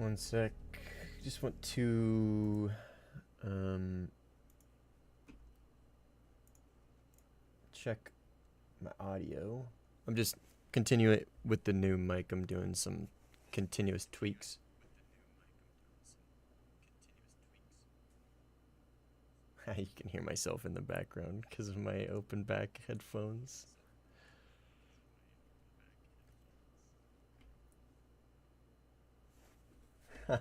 One sec. Just want to check my audio. I'm just continuing with the new mic. I'm doing some continuous tweaks. You can hear myself in the background because of my open back headphones. Okay,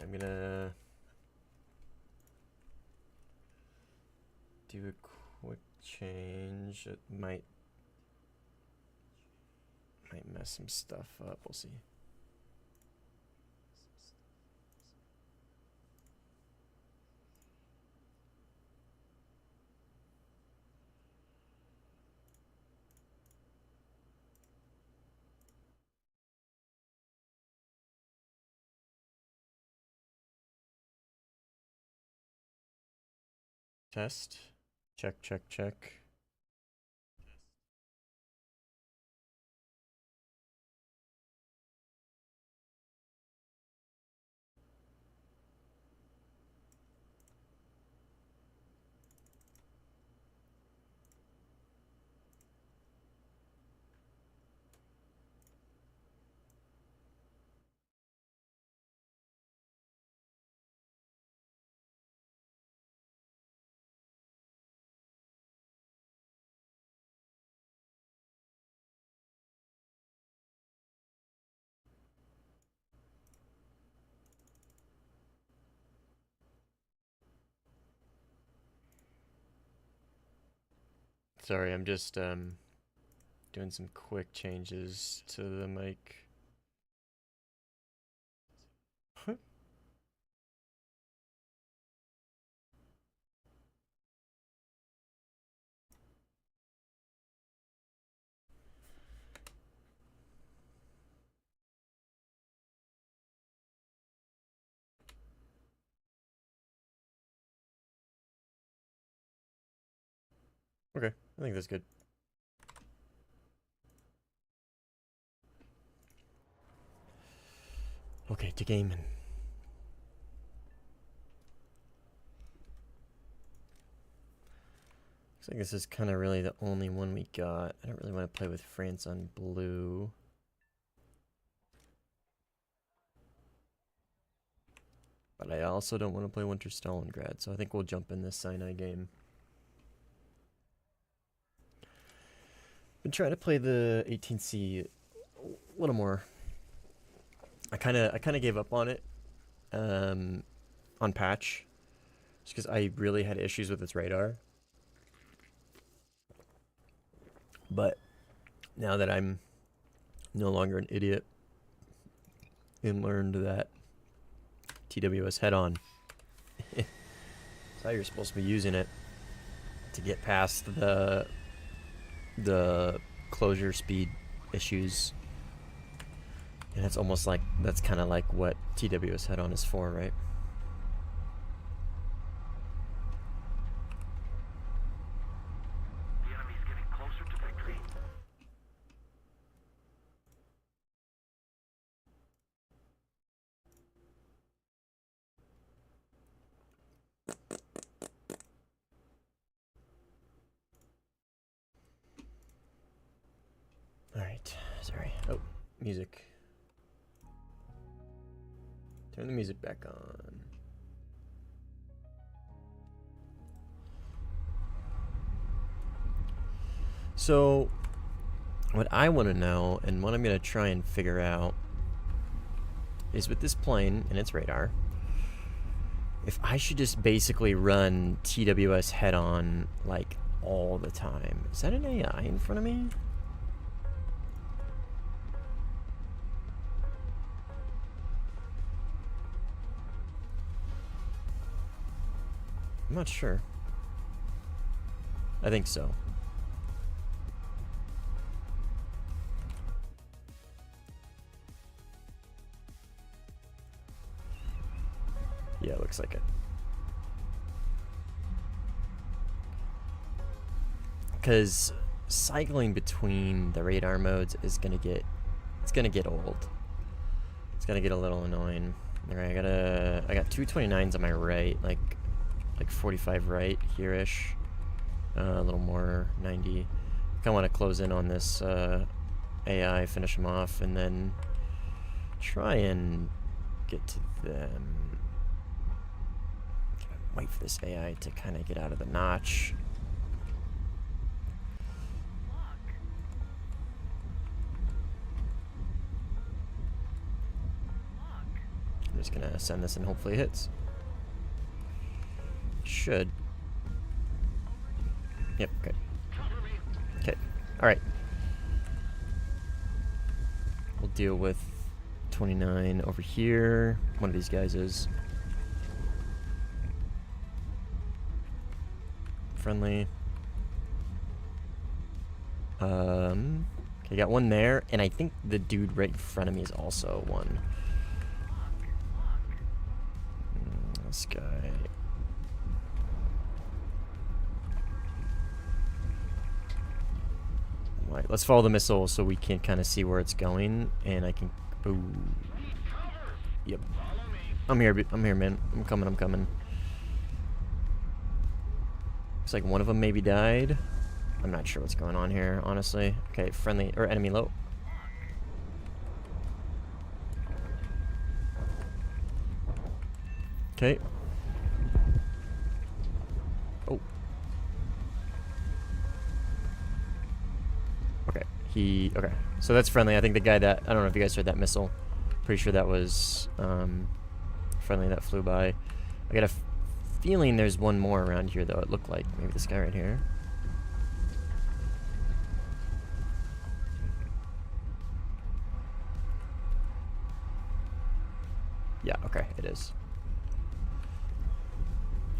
I'm gonna do a quick change. It might mess some stuff up. We'll see. Test. Check, check, check. Sorry, I'm just doing some quick changes to the mic. Okay, I think that's good. Okay, to gaming. Looks like this is kind of really the only one we got. I don't really want to play with France on blue. But I also don't want to play Winter Stalingrad, so I think we'll jump in this Sinai game. Been trying to play the 18C a little more. I kind of gave up on it on patch, just because I really had issues with its radar. But now that I'm no longer an idiot and learned that TWS head-on is how you're supposed to be using it to get past the closure speed issues. And it's almost like that's kind of like what TWS head-on is for, right? The enemy's getting closer to victory. All right, sorry. Oh, music. Turn the music back on. So, what I want to know, and what I'm going to try and figure out, is with this plane and its radar, if I should just basically run TWS head-on, like, all the time. Is that an AI in front of me? I'm not sure. I think so. Yeah, it looks like it. Because cycling between the radar modes is gonna get old. It's gonna get a little annoying. Alright, I got two 29s on my right, like 45 right here-ish. A little more, 90. Kinda wanna close in on this AI, finish them off, and then try and get to them. Wait for this AI to kind of get out of the notch. I'm just gonna send this and hopefully it hits. Should. Yep, good. Okay, alright. We'll deal with 29 over here. One of these guys is friendly. Okay, got one there, and I think the dude right in front of me is also one. This guy. Alright, let's follow the missile so we can kind of see where it's going, and I can. Ooh. Yep. I'm here, man. I'm coming. Looks like one of them maybe died. I'm not sure what's going on here, honestly. Okay, friendly or enemy low. Okay. Oh. Okay. Okay. So that's friendly. I think the guy that, I don't know if you guys heard that missile. Pretty sure that was friendly that flew by. I got a feeling there's one more around here, though. It looked like maybe this guy right here. Yeah, okay, it is.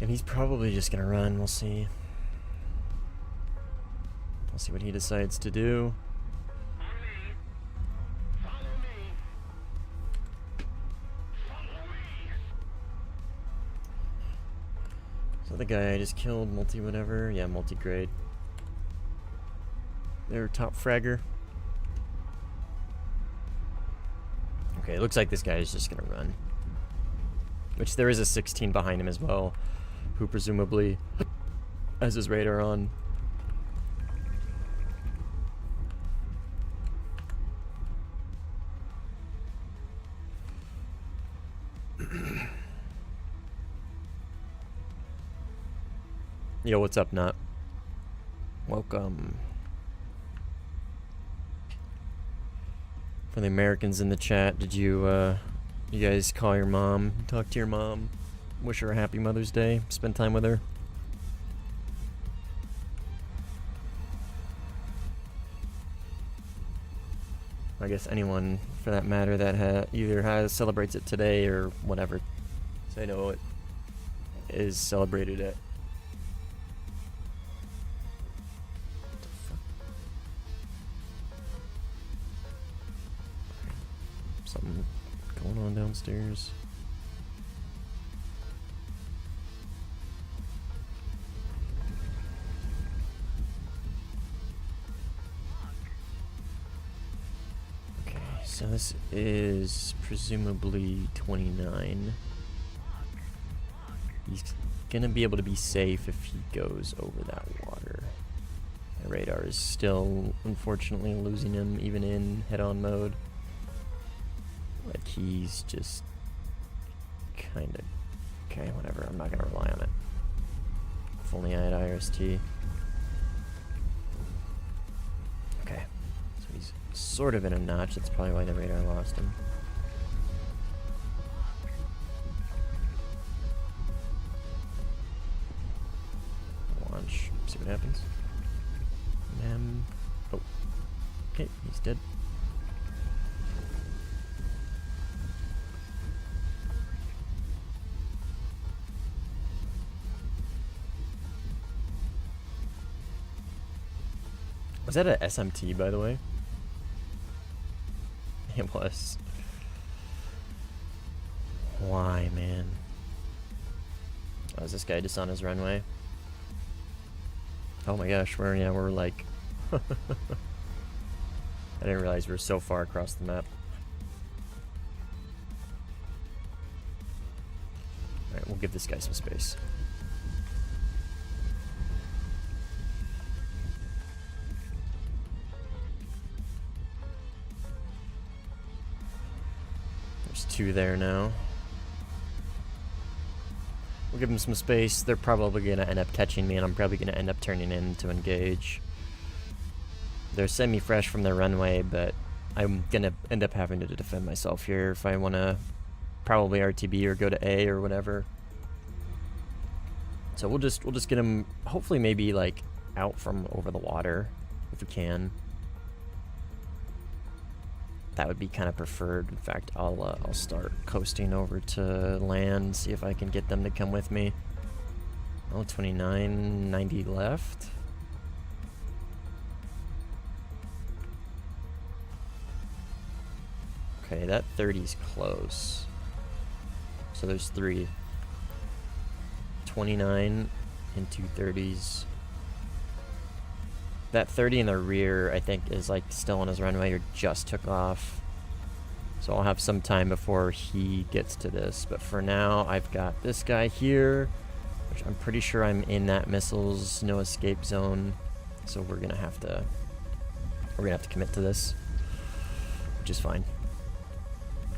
And he's probably just gonna run. We'll see. We'll see what he decides to do. So the guy I just killed, multi-whatever. Yeah, multi-grade. They're top fragger. Okay, it looks like this guy is just gonna run. Which there is a 16 behind him as well, who presumably has his radar on. Yo, what's up, Nut? Welcome. For the Americans in the chat, did you guys call your mom, talk to your mom, wish her a happy Mother's Day, spend time with her? I guess anyone, for that matter, that either celebrates it today or whatever. So I know it is celebrated at. Something going on downstairs. Okay, so this is presumably 29. He's gonna be able to be safe if he goes over that water. My radar is still, unfortunately, losing him even in head-on mode. Like, he's just kind of... Okay, whatever. I'm not going to rely on it. If only I had IRST. Okay. So he's sort of in a notch. That's probably why the radar lost him. Launch. See what happens. Oh. Okay, he's dead. Was that a SMT, by the way? It was. Why, man? Oh, is this guy just on his runway? Oh my gosh, we're like... I didn't realize we were so far across the map. We'll give this guy some space. There's 2 there now. We'll give them some space. They're probably going to end up catching me, and I'm probably going to end up turning in to engage. They're semi-fresh from their runway, but I'm going to end up having to defend myself here if I want to probably RTB or go to A or whatever. So we'll just get them, hopefully maybe like out from over the water if we can. That would be kind of preferred. In fact, I'll start coasting over to land, see if I can get them to come with me. Oh, 29, 90 left. Okay, that 30's close. So there's 3. 29 and 2 30s. That 30 in the rear, I think, is like still on his runway or just took off. So I'll have some time before he gets to this. But for now, I've got this guy here, which I'm pretty sure I'm in that missiles no escape zone. So we're gonna have to commit to this, which is fine.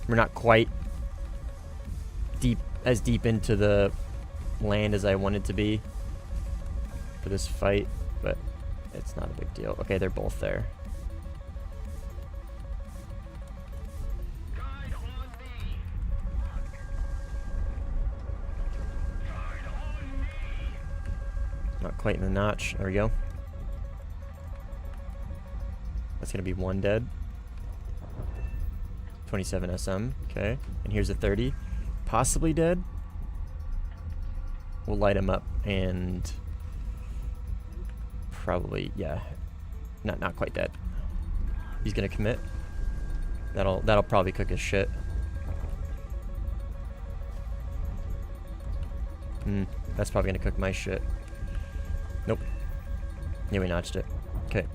We're not quite as deep into the land as I wanted to be for this fight, but it's not a big deal. Okay, they're both there. Guide on me. Guide on me. Not quite in the notch. There we go. That's gonna be 1 dead. 27 SM. Okay, and here's a 30, possibly dead. We'll light him up and probably, yeah, not quite dead. He's gonna commit. That'll probably cook his shit. That's probably gonna cook my shit. Nope. Yeah, we notched it. Okay.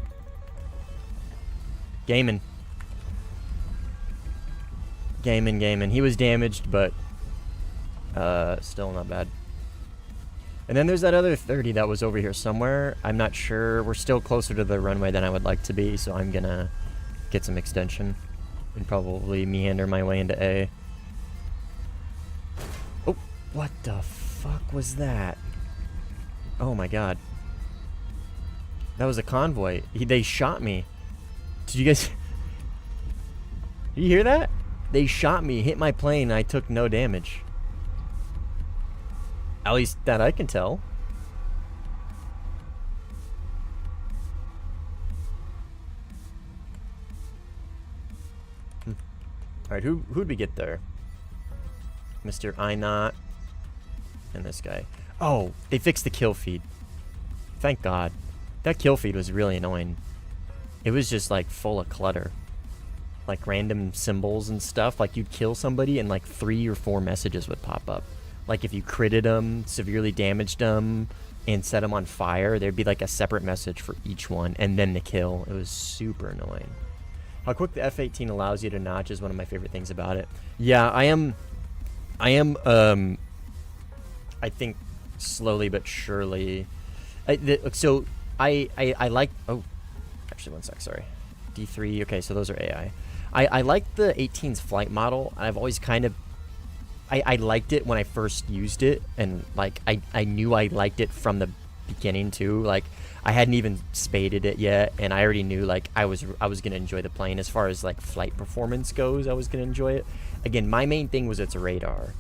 Gaming. He was damaged, but still not bad. And then there's that other 30 that was over here somewhere. I'm not sure. We're still closer to the runway than I would like to be, so I'm gonna get some extension and probably meander my way into A. Oh, what the fuck was that? Oh my god. That was a convoy. They shot me. Did you guys... Did you hear that? They shot me, hit my plane, and I took no damage. At least that I can tell. Alright, who'd we get there? Mr. Inot and this guy. Oh, they fixed the kill feed. Thank God. That kill feed was really annoying. It was just like full of clutter. Like random symbols and stuff. Like you'd kill somebody and like 3 or 4 messages would pop up. Like if you critted them, severely damaged them, and set them on fire, there'd be like a separate message for each one, and then the kill. It was super annoying. How quick the F-18 allows you to notch is one of my favorite things about it. Yeah, I think slowly but surely. I like. Oh, actually, one sec. Sorry. D3. Okay, so those are AI. I like the 18's flight model. I've always kind of. I liked it when I first used it, and like I knew I liked it from the beginning too. Like I hadn't even spaded it yet, and I already knew like I was gonna enjoy the plane. As far as like flight performance goes, I was gonna enjoy it. Again, my main thing was its radar,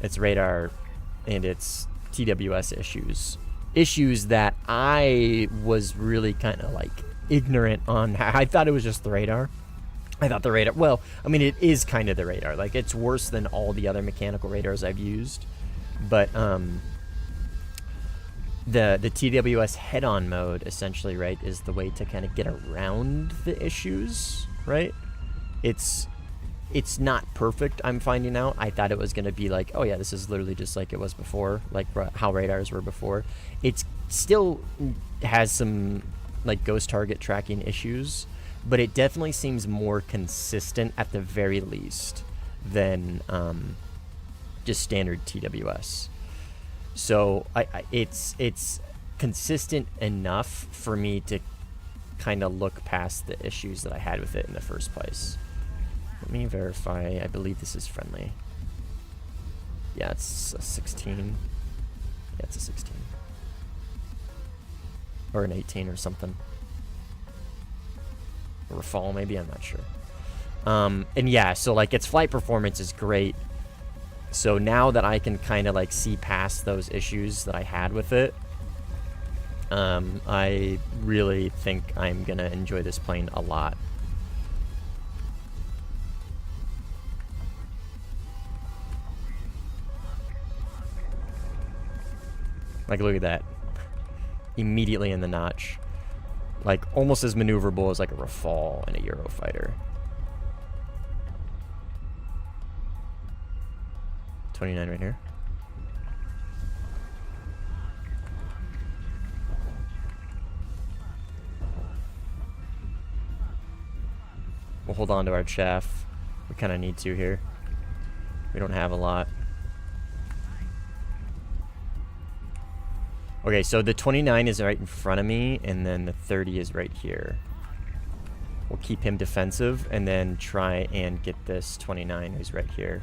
and its TWS issues that I was really kind of like ignorant on. I thought it was just the radar. I thought the radar, well, I mean, it is kind of the radar. Like, it's worse than all the other mechanical radars I've used. But, the TWS head-on mode, essentially, right, is the way to kind of get around the issues, right? It's not perfect, I'm finding out. I thought it was going to be like, oh yeah, this is literally just like it was before, like how radars were before. It still has some, like, ghost target tracking issues, but it definitely seems more consistent at the very least than just standard TWS. So it's consistent enough for me to kind of look past the issues that I had with it in the first place. Let me verify. I believe this is friendly. Yeah, it's a 16. Yeah, it's a 16. Or an 18 or something. Or a fall, maybe, I'm not sure. And yeah, so like its flight performance is great. So now that I can kind of like see past those issues that I had with it, I really think I'm gonna enjoy this plane a lot. Like, look at that. Immediately in the notch. Like, almost as maneuverable as like a Rafale in a Eurofighter. 29 right here. We'll hold on to our chaff. We kind of need to here. We don't have a lot. Okay, so the 29 is right in front of me, and then the 30 is right here. We'll keep him defensive, and then try and get this 29 who's right here.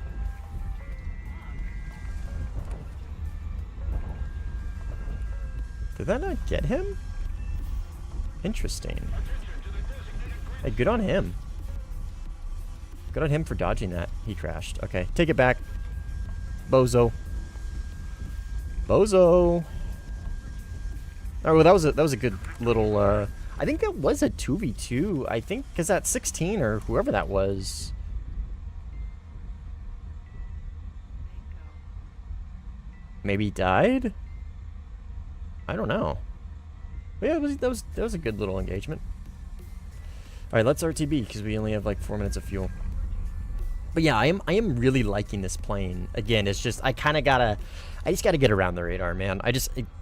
Did that not get him? Interesting. Hey, good on him. Good on him for dodging that. He crashed. Okay, take it back. Bozo. Bozo. Oh, well, that was a good little, I think that was a 2v2, I think, because that 16 or whoever that was. Maybe died? I don't know. But yeah, that was a good little engagement. Alright, let's RTB, because we only have like 4 minutes of fuel. But yeah, I am really liking this plane. Again, it's just, I just gotta get around the radar, man.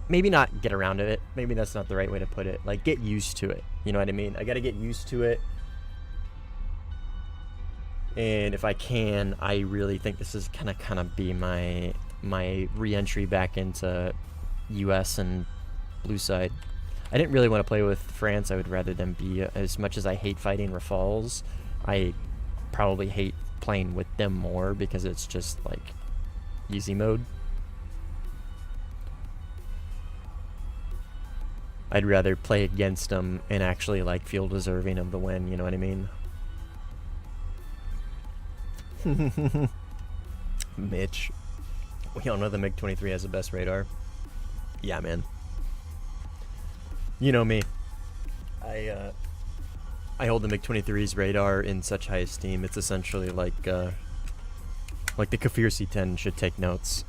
Maybe not get around it. Maybe that's not the right way to put it. Like, get used to it. You know what I mean? I gotta get used to it. And if I can, I really think this is gonna kind of be my re-entry back into US and blue side. I didn't really want to play with France. I would rather them be, as much as I hate fighting Rafales, I probably hate playing with them more because it's just like easy mode. I'd rather play against them and actually like feel deserving of the win, you know what I mean? Mitch. We all know the MiG-23 has the best radar. Yeah, man. You know me. I hold the MiG-23's radar in such high esteem. It's essentially like the Kafir C-10 should take notes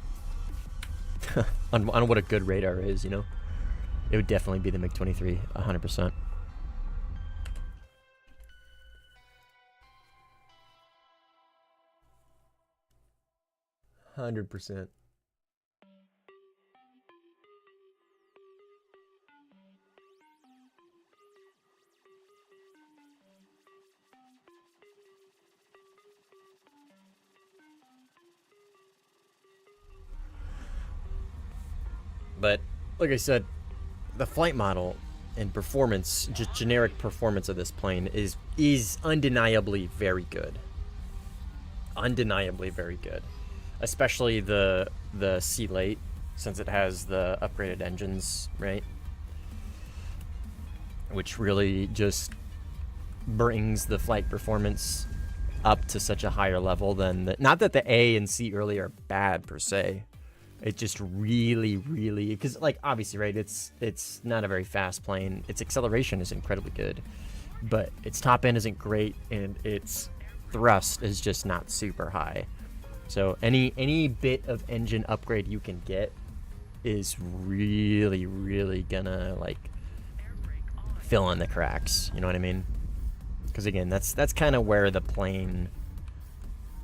on what a good radar is, you know? It would definitely be the MiG-23, 100%. But like I said, the flight model and performance, just generic performance of this plane is undeniably very good. Undeniably very good. Especially the C-Late, since it has the upgraded engines, right? Which really just brings the flight performance up to such a higher level than the, not that the A and C early are bad per se. It just really, because like obviously, right? It's not a very fast plane. Its acceleration is incredibly good, but its top end isn't great, and its thrust is just not super high. So any bit of engine upgrade you can get is really gonna like fill in the cracks. You know what I mean? Because again, that's kind of where the plane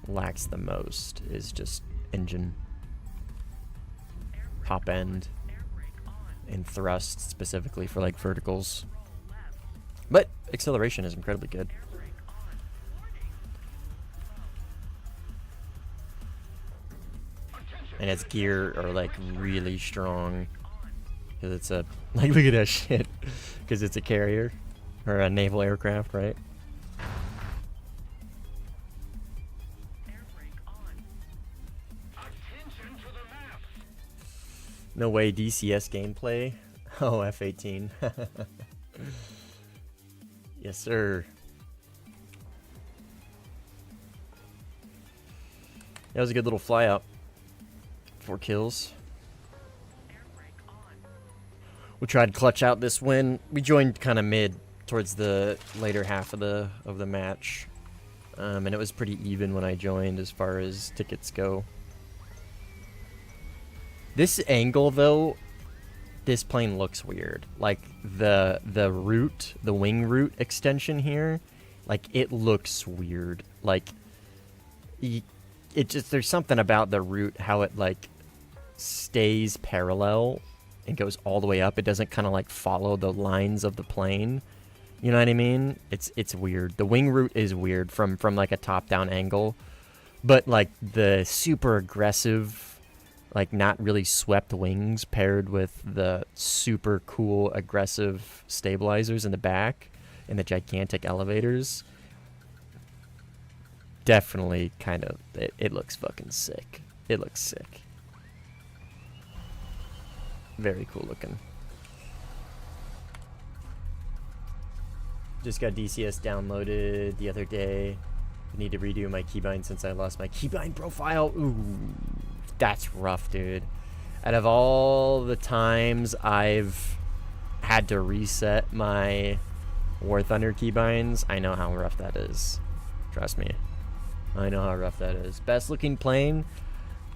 lacks the most, is just engine. Top end and thrust specifically for like verticals, but acceleration is incredibly good. Attention! and its gear are like really strong. Cause it's a like look at that shit. Cause it's a carrier or a naval aircraft, right? Air brake on. Attention to the map. No way, DCS gameplay. Oh, F-18. Yes, sir. That was a good little fly out. 4 kills. Air brake on. We tried to clutch out this win. We joined kind of mid towards the later half of the match, and it was pretty even when I joined as far as tickets go. This angle though, this plane looks weird. Like the root, the wing root extension here, like it looks weird. Like it just, there's something about the root, how it like stays parallel and goes all the way up. It doesn't kind of like follow the lines of the plane. You know what I mean? It's weird. The wing root is weird from like a top-down angle, but like the super aggressive, like not really swept wings paired with the super cool aggressive stabilizers in the back and the gigantic elevators, definitely kind of, it looks fucking sick. It looks sick. Very cool looking. Just got DCS downloaded the other day. I need to redo my keybind since I lost my keybind profile. Ooh, that's rough, dude. Out of all the times I've had to reset my Warthunder keybinds, I know how rough that is. Trust me. I know how rough that is. Best looking plane?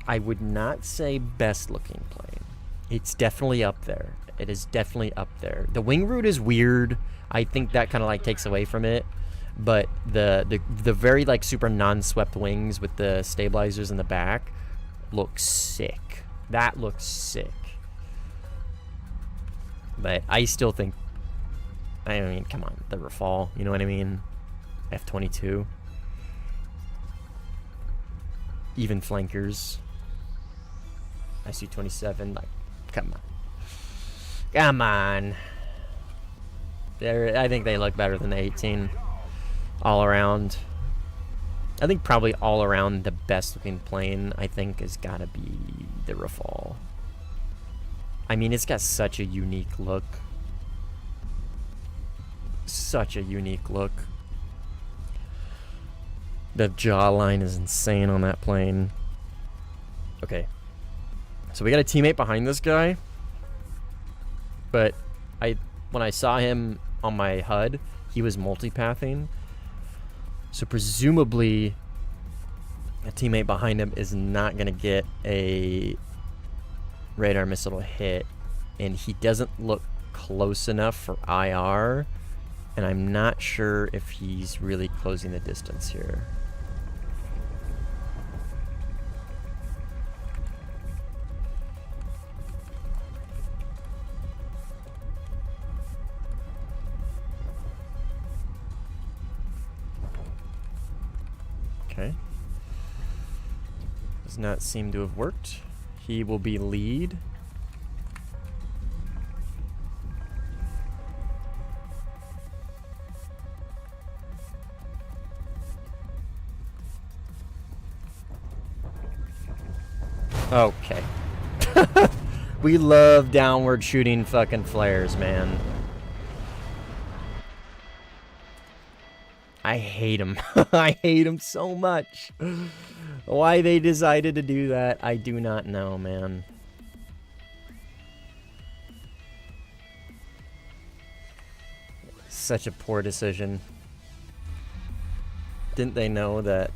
I would not say best looking plane. It's definitely up there. It is definitely up there. The wing root is weird. I think that kind of like takes away from it. But the very like super non-swept wings with the stabilizers in the back look sick. That looks sick. But I still think, I mean, come on, the Rafale, you know what I mean? F-22. Even flankers. IC-27, like, come on. Come on. I think they look better than the 18. All around. I think probably all around the best looking plane, I think, has got to be the Rafale. I mean, it's got such a unique look. Such a unique look. The jawline is insane on that plane. Okay. So we got a teammate behind this guy. But when I saw him on my HUD, he was multipathing. So presumably a teammate behind him is not going to get a radar missile hit. And he doesn't look close enough for IR. And I'm not sure if he's really closing the distance here. Okay. Does not seem to have worked. He will be lead. Okay. We love downward shooting fucking flares, man. I hate them. I hate them so much. Why they decided to do that, I do not know, man. Such a poor decision. Didn't they know that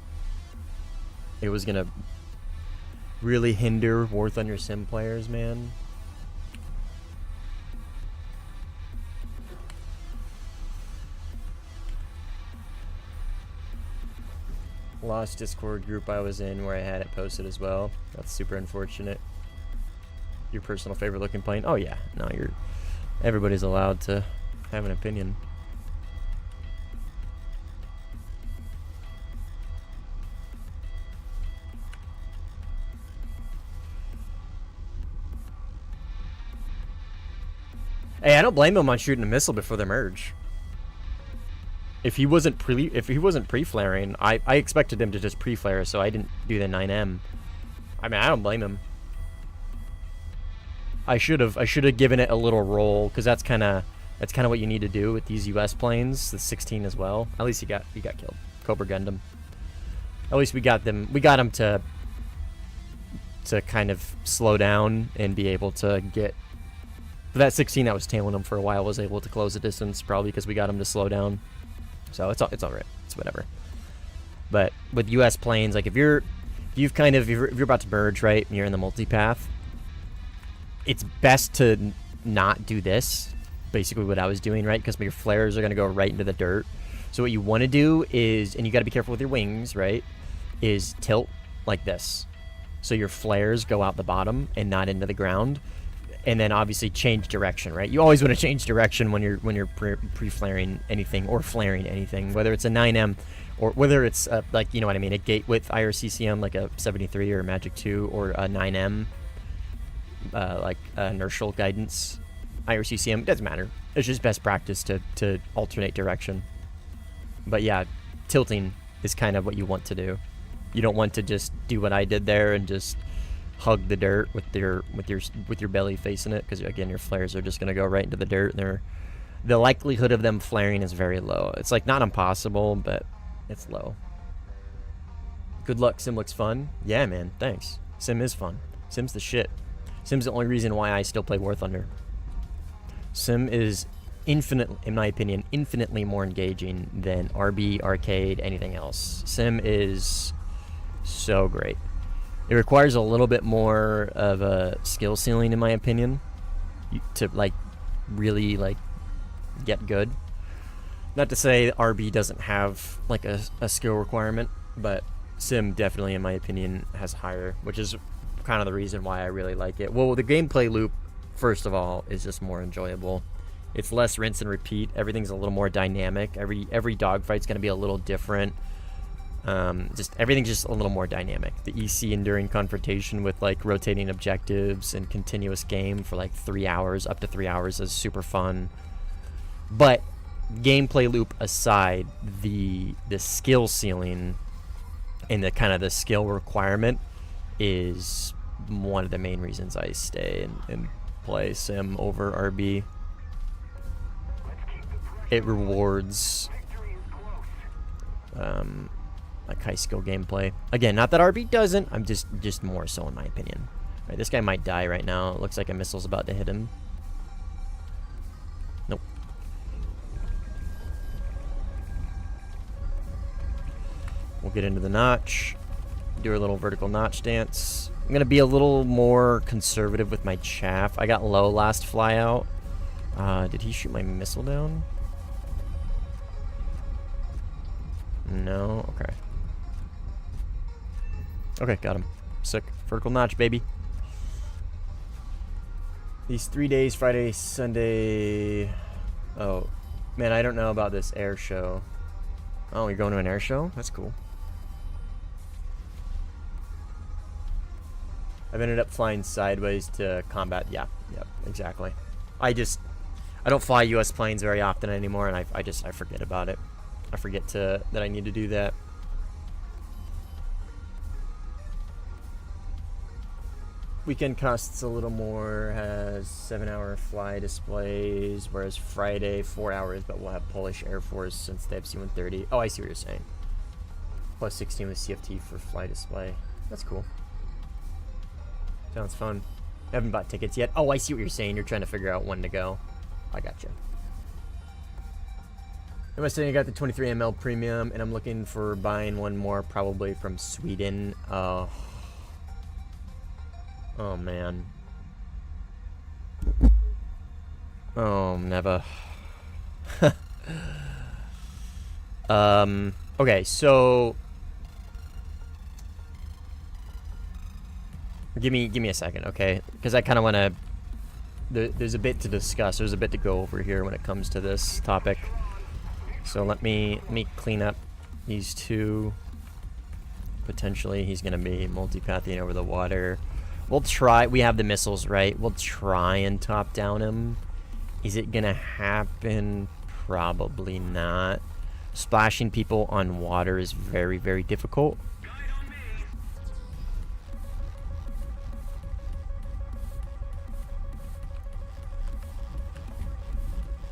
it was gonna really hinder War Thunder Sim players, man? Lost Discord group I was in where I had it posted as well. That's super unfortunate. Your personal favorite looking plane? Oh yeah, no, everybody's allowed to have an opinion. Hey, I don't blame him on shooting a missile before the merge. If he wasn't pre-flaring, I expected him to just pre-flare, so I didn't do the 9M. I mean, I don't blame him. I should have given it a little roll, because that's kind of what you need to do with these US planes, the 16 as well. At least he got killed. Cobra gunned him. At least we got him to kind of slow down and be able to get. That 16 that was tailing him for a while was able to close the distance, probably because we got him to slow down. So it's all right. It's whatever. But with US planes, like if you're about to merge, right, and you're in the multipath, it's best to not do this. Basically what I was doing, right? Because your flares are going to go right into the dirt. So what you want to do is, and you got to be careful with your wings, right, is tilt like this. So your flares go out the bottom and not into the ground. And then obviously change direction, right? You always want to change direction when you're pre-flaring anything or flaring anything, whether it's a 9M or whether it's like, you know what I mean, a gate width IRCCM like a 73 or a Magic 2 or a 9M like inertial guidance IRCCM. It doesn't matter. It's just best practice to alternate direction. But yeah, tilting is kind of what you want to do. You don't want to just do what I did there and just hug the dirt with your belly facing it, because again your flares are just going to go right into the dirt. The likelihood of them flaring is very low. It's like not impossible, but it's low. Good luck. Sim looks fun. Yeah, man, thanks. Sim is fun. Sim's the shit. Sim's the only reason why I still play War Thunder. Sim is in my opinion, infinitely more engaging than RB, arcade, anything else. Sim is so great. It requires a little bit more of a skill ceiling, in my opinion, to like really like get good. Not to say RB doesn't have like a skill requirement, but Sim definitely, in my opinion, has higher, which is kind of the reason why I really like it. Well, the gameplay loop, first of all, is just more enjoyable. It's less rinse and repeat. Everything's a little more dynamic. Every dogfight's going to be a little different. Everything's just a little more dynamic. The EC enduring confrontation with like rotating objectives and continuous game for like 3 hours, up to 3 hours, is super fun. But gameplay loop aside, the skill ceiling and the kind of the skill requirement is one of the main reasons I stay and play Sim over RB. It rewards like high skill gameplay. Again, not that RB doesn't. I'm just more so, in my opinion. All right, this guy might die right now. It looks like a missile's about to hit him. Nope. We'll get into the notch. Do a little vertical notch dance. I'm gonna be a little more conservative with my chaff. I got low last fly out. Did he shoot my missile down? No. Okay. Okay, got him. Sick. Vertical notch, baby. These 3 days, Friday, Sunday. Oh, man, I don't know about this air show. Oh, you're going to an air show? That's cool. I've ended up flying sideways to combat. Yeah, exactly. I don't fly U.S. planes very often anymore, and I forget about it. I forget that I need to do that. Weekend costs a little more, has 7-hour fly displays, whereas Friday 4 hours, but we'll have Polish Air Force since they have C-130. Oh, I see what you're saying. Plus 16 with CFT for fly display. That's cool. Sounds fun. I haven't bought tickets yet. Oh, I see what you're saying. You're trying to figure out when to go. I gotcha. Am I saying I got the 23 ml premium, and I'm looking for buying one more, probably from Sweden. Oh man. Oh, never. Okay, so give me a second, okay? Because I kind of want to. There's a bit to discuss. There's a bit to go over here when it comes to this topic. So let me clean up these two. Potentially, he's gonna be multipathing over the water. We'll try. We have the missiles, right? We'll try and top down him Is it gonna happen? Probably not. Splashing people on water is very, very difficult. Guide on me.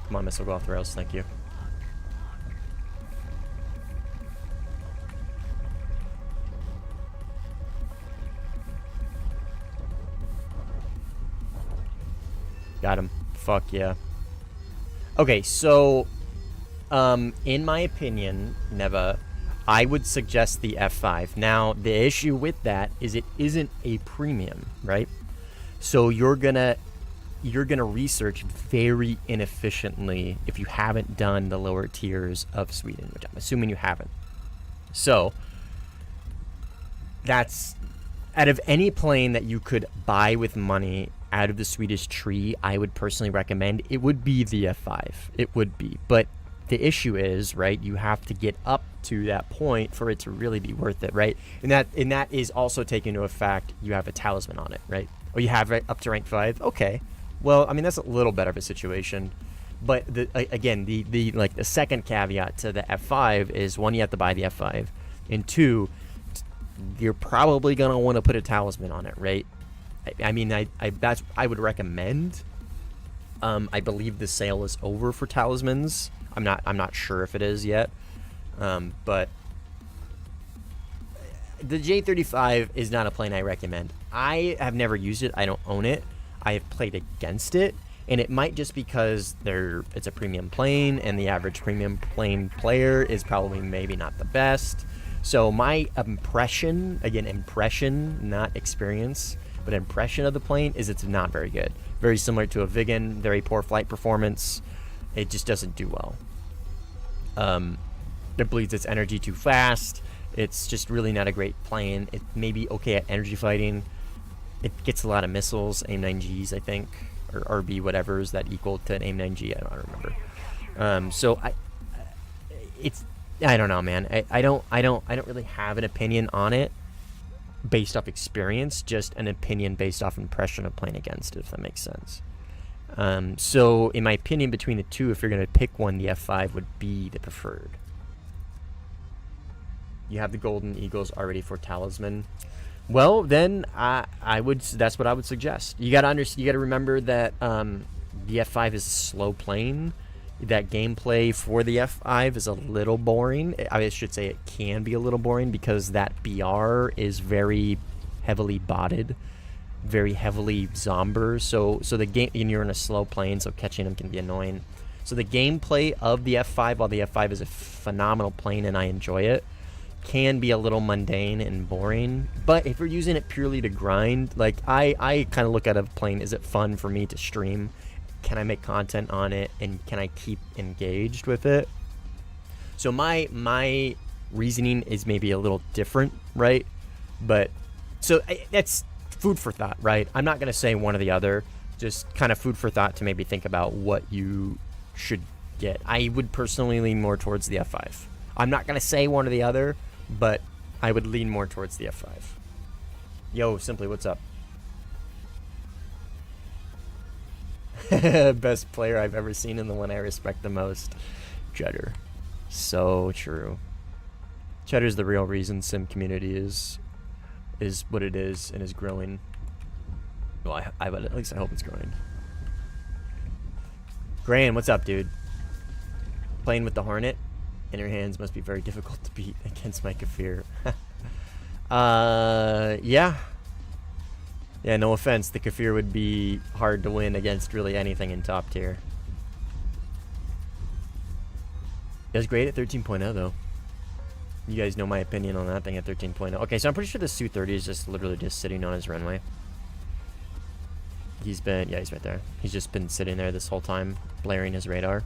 Come on, missile, go off the rails. Thank you. Got him. Fuck yeah. Okay, so, in my opinion, Neva, I would suggest the F5. Now, the issue with that is it isn't a premium, right? So you're gonna research very inefficiently if you haven't done the lower tiers of Sweden, which I'm assuming you haven't. So that's, out of any plane that you could buy with money out of the Swedish tree, I would personally recommend it would be the F5. It would be. But the issue is, right, you have to get up to that point for it to really be worth it, right? And that is also taking into effect you have a talisman on it, right? Or you have it up to rank 5. Okay. Well, I mean, that's a little better of a situation. But again, the second caveat to the F5 is, one, you have to buy the F5, and two, you're probably gonna want to put a talisman on it, right? I mean, I would recommend. I believe the sale is over for talismans. I'm not sure if it is yet, but the J35 is not a plane I recommend. I have never used it. I don't own it. I have played against it, and it might just because it's a premium plane, and the average premium plane player is probably maybe not the best. So my impression, again, impression, not experience, but impression of the plane is it's not very good. Very similar to a Vigan, very poor flight performance. It just doesn't do well. It bleeds its energy too fast. It's just really not a great plane. It may be okay at energy fighting. It gets a lot of missiles, AIM-9Gs, I think, or RB whatever's that equal to an AIM-9G. I don't remember. So I don't know, man. I don't really have an opinion on it based off experience, just an opinion based off impression of playing against it, if that makes sense. So in my opinion, between the two, if you're going to pick one, the F5 would be the preferred. You have the Golden Eagles already for Talisman. Well, then that's what I would suggest. You got to remember that the F5 is a slow plane. That gameplay for the F5 is a little boring. I should say it can be a little boring because that BR is very heavily botted, very heavily zomber. So the game, and you're in a slow plane, so catching them can be annoying. So the gameplay of the F5, while the F5 is a phenomenal plane and I enjoy it, can be a little mundane and boring. But if you're using it purely to grind, like I kind of look at a plane, is it fun for me to stream? Can I make content on it, and can I keep engaged with it? So my reasoning is maybe a little different, right? But so that's food for thought, right? I'm not going to say one or the other, just kind of food for thought to maybe think about what you should get. I would personally lean more towards the F5. I'm not going to say one or the other, but I would lean more towards the F5. Yo, Simply, what's up? Best player I've ever seen and the one I respect the most. Cheddar. So true. Cheddar's the real reason sim community is what it is and is growing. Well, at least I hope it's growing. Graham, what's up, dude? Playing with the Hornet in your hands must be very difficult to beat against my Kafir. Yeah. Yeah, no offense, the Kafir would be hard to win against really anything in top tier. It was great at 13.0 though. You guys know my opinion on that thing at 13.0. Okay, so I'm pretty sure the Su-30 is just literally just sitting on his runway. He's right there. He's just been sitting there this whole time, blaring his radar.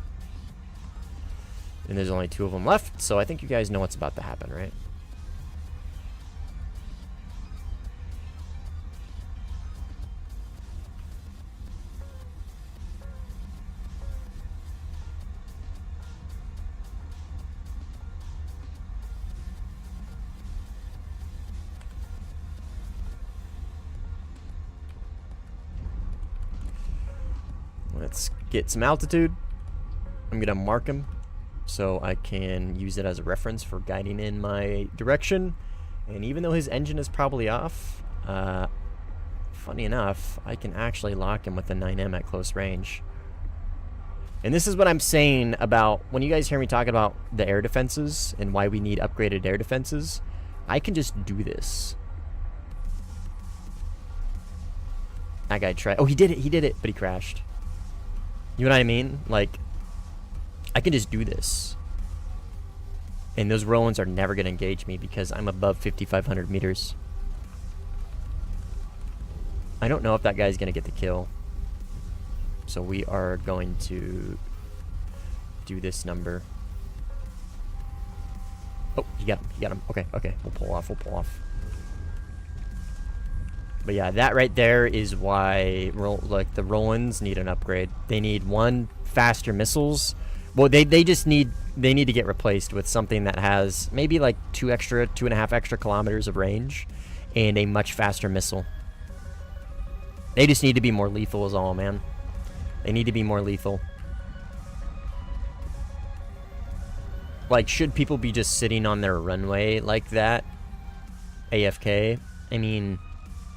And there's only 2 of them left, so I think you guys know what's about to happen, right? Let's get some altitude. I'm gonna mark him so I can use it as a reference for guiding in my direction. And even though his engine is probably off, funny enough, I can actually lock him with the 9M at close range. And this is what I'm saying about when you guys hear me talking about the air defenses and why we need upgraded air defenses. I can just do this. That guy tried. Oh, he did it, but he crashed. You know what I mean? Like, I can just do this. And those Rolands are never going to engage me because I'm above 5,500 meters. I don't know if that guy's going to get the kill. So we are going to do this number. Oh, he got him. Okay. We'll pull off. But yeah, that right there is why like the Rolands need an upgrade. They need one, faster missiles. Well, they just need to get replaced with something that has maybe like 2.5 extra kilometers of range and a much faster missile. They just need to be more lethal is all, man. They need to be more lethal. Like, should people be just sitting on their runway like that? AFK? I mean,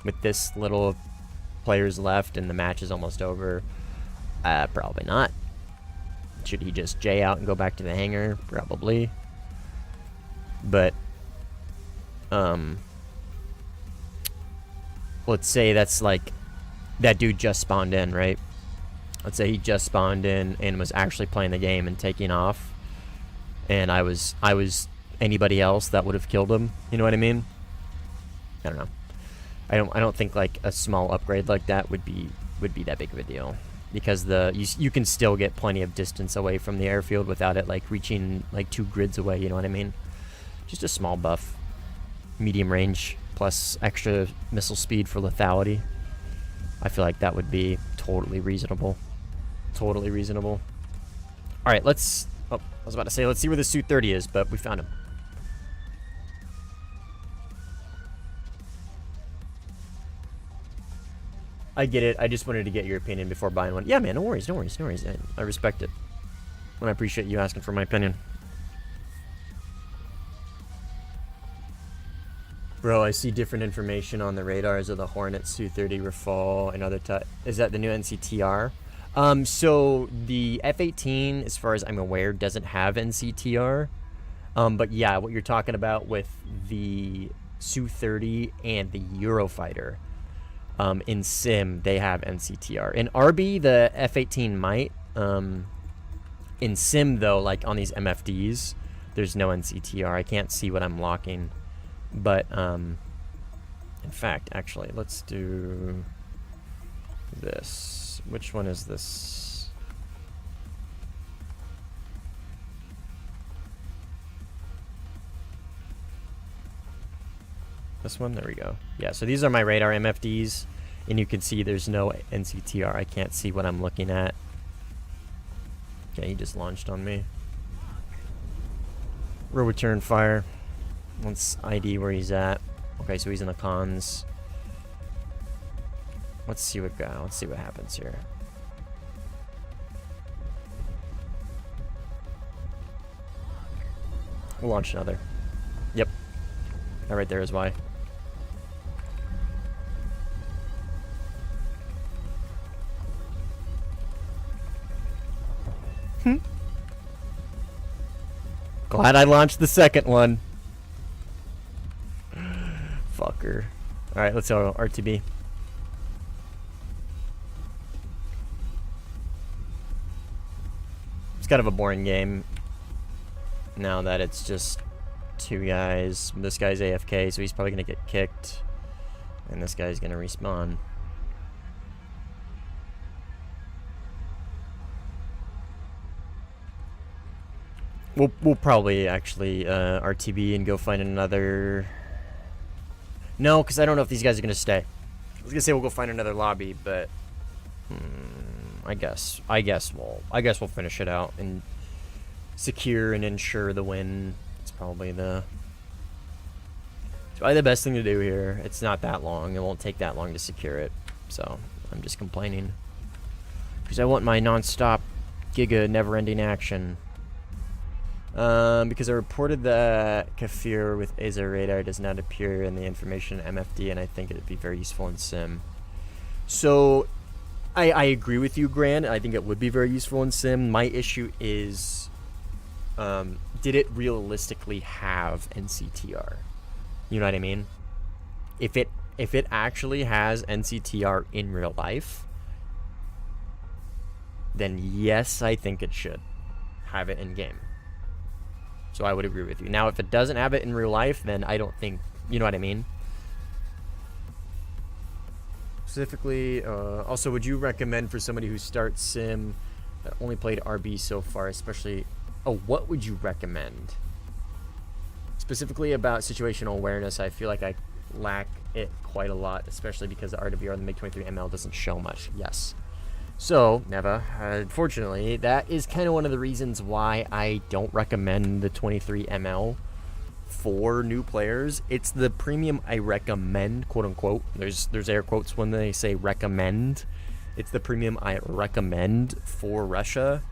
with this little players left and the match is almost over, probably not. Should he just J out and go back to the hangar? Probably. But, let's say that's like, that dude just spawned in, right? Let's say he just spawned in and was actually playing the game and taking off. And I was anybody else that would have killed him. You know what I mean? I don't know. I don't think like a small upgrade like that would be that big of a deal, because you can still get plenty of distance away from the airfield without it like reaching like 2 grids away. You know what I mean? Just a small buff, medium range plus extra missile speed for lethality. I feel like that would be totally reasonable. Totally reasonable. All right, let's. Oh, I was about to say let's see where the Su-30 is, but we found him. I get it. I just wanted to get your opinion before buying one. Yeah, man, no worries. I respect it. And I appreciate you asking for my opinion. Bro, I see different information on the radars of the Hornet, Su-30, Rafale, and other type. Is that the new NCTR? So the F-18, as far as I'm aware, doesn't have NCTR. But yeah, what you're talking about with the Su-30 and the Eurofighter. In Sim, they have NCTR. In RB, the F-18 might. In Sim, though, like on these MFDs, there's no NCTR. I can't see what I'm locking. But, in fact, actually, let's do this. Which one is this? This one? There we go. Yeah, so these are my radar MFDs, and you can see there's no NCTR. I can't see what I'm looking at. Okay, he just launched on me. We'll return fire. Let's ID where he's at. Okay, so he's in the cons. Let's see what happens here. We'll launch another. Yep. That right there is why. Glad I launched the second one. Fucker. Alright, let's go RTB. It's kind of a boring game now that it's just 2 guys. This guy's AFK, so he's probably gonna get kicked, and this guy's gonna respawn. We'll probably actually RTB and go find another. No, because I don't know if these guys are gonna stay. I was gonna say we'll go find another lobby, but I guess we'll finish it out and secure and ensure the win. It's probably the best thing to do here. It's not that long. It won't take that long to secure it. So I'm just complaining. Because I want my non-stop giga never-ending action. Because I reported that Kafir with Aza radar does not appear in the information MFD, and I think it would be very useful in Sim. So, I agree with you, Grant. I think it would be very useful in Sim. My issue is, did it realistically have NCTR? You know what I mean? If it actually has NCTR in real life, then yes, I think it should have it in game. So I would agree with you. Now, if it doesn't have it in real life, then I don't think, you know what I mean? Specifically, also, would you recommend for somebody who starts Sim that only played RB so far, especially, what would you recommend? Specifically about situational awareness, I feel like I lack it quite a lot, especially because the RWR and the MiG-23 ML doesn't show much. Yes. So, Neva, unfortunately, that is kind of one of the reasons why I don't recommend the 23 ML for new players. It's the premium I recommend, quote unquote. There's air quotes when they say recommend. It's the premium I recommend for Russia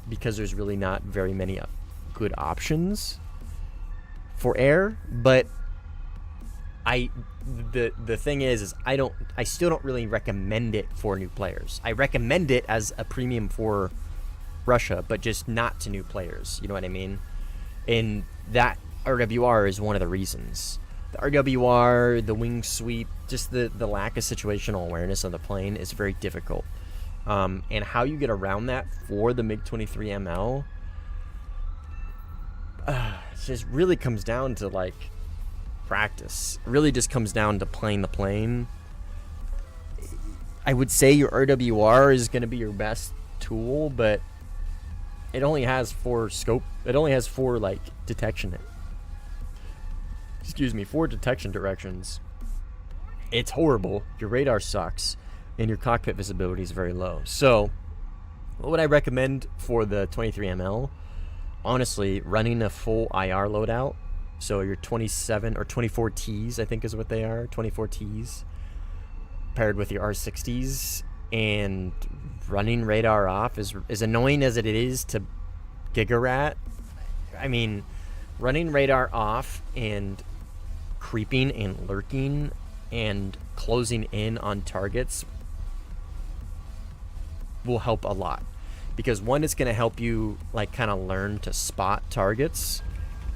because there's really not very many good options for air. But the thing is I still don't really recommend it for new players. I recommend it as a premium for Russia, but just not to new players. You know what I mean? And that RWR is one of the reasons. The RWR, the wing sweep, just the lack of situational awareness on the plane is very difficult. And how you get around that for the MiG-23 ML, it just really comes down to like practice. It really just comes down to playing the plane. I would say your RWR is going to be your best tool, but it only has 4 scope. It only has 4 like detection. Excuse me, 4 detection directions. It's horrible. Your radar sucks, and your cockpit visibility is very low. So, what would I recommend for the 23 ML? Honestly, running a full IR loadout. So your 27 or 24 Ts, I think is what they are, 24 Ts, paired with your R60s, and running radar off is as annoying as it is to Gigarat. I mean, running radar off and creeping and lurking and closing in on targets will help a lot. Because one, it's going to help you like kind of learn to spot targets.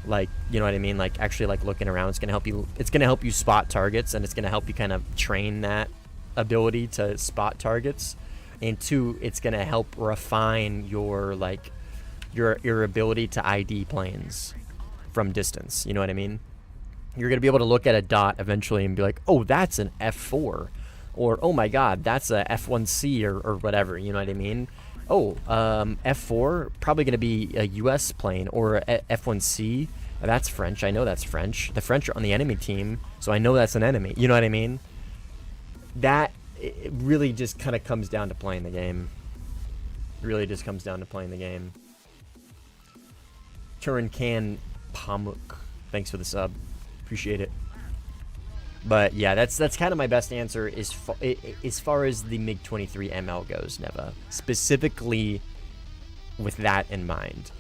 Like, you know what I mean? Like actually like looking around, it's going to help you spot targets, and it's going to help you kind of train that ability to spot targets. And 2, it's going to help refine your like your ability to ID planes from distance. You know what I mean? You're going to be able to look at a dot eventually and be like, "Oh, that's an F4." Or, "Oh my god, that's a F1C," or whatever, you know what I mean? Oh, F4, probably going to be a US plane, or a F1C. That's French. I know that's French. The French are on the enemy team, so I know that's an enemy. You know what I mean? That it really just kind of comes down to playing the game. It really just comes down to playing the game. Turin Can Pamuk, thanks for the sub. Appreciate it. But yeah, that's kind of my best answer as far as the MiG-23 ML goes, Neva. Specifically with that in mind.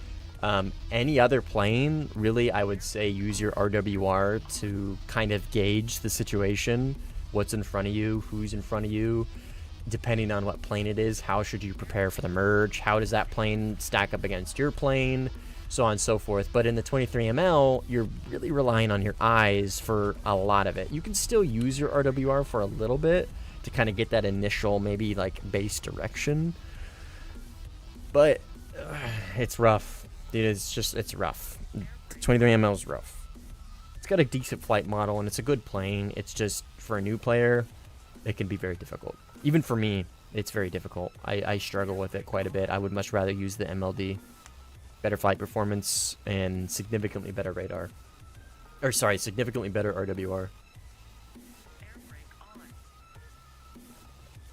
Any other plane, really, I would say use your RWR to kind of gauge the situation. What's in front of you, who's in front of you. Depending on what plane it is, how should you prepare for the merge? How does that plane stack up against your plane? So on and so forth. But in the 23 ML, you're really relying on your eyes for a lot of it. You can still use your RWR for a little bit to kind of get that initial, maybe like base direction. But it's rough. Dude, it's rough. 23 ML is rough. It's got a decent flight model and it's a good plane. It's just, for a new player, it can be very difficult. Even for me, it's very difficult. I struggle with it quite a bit. I would much rather use the MLD. Better flight performance and significantly better radar. Or sorry, significantly better RWR.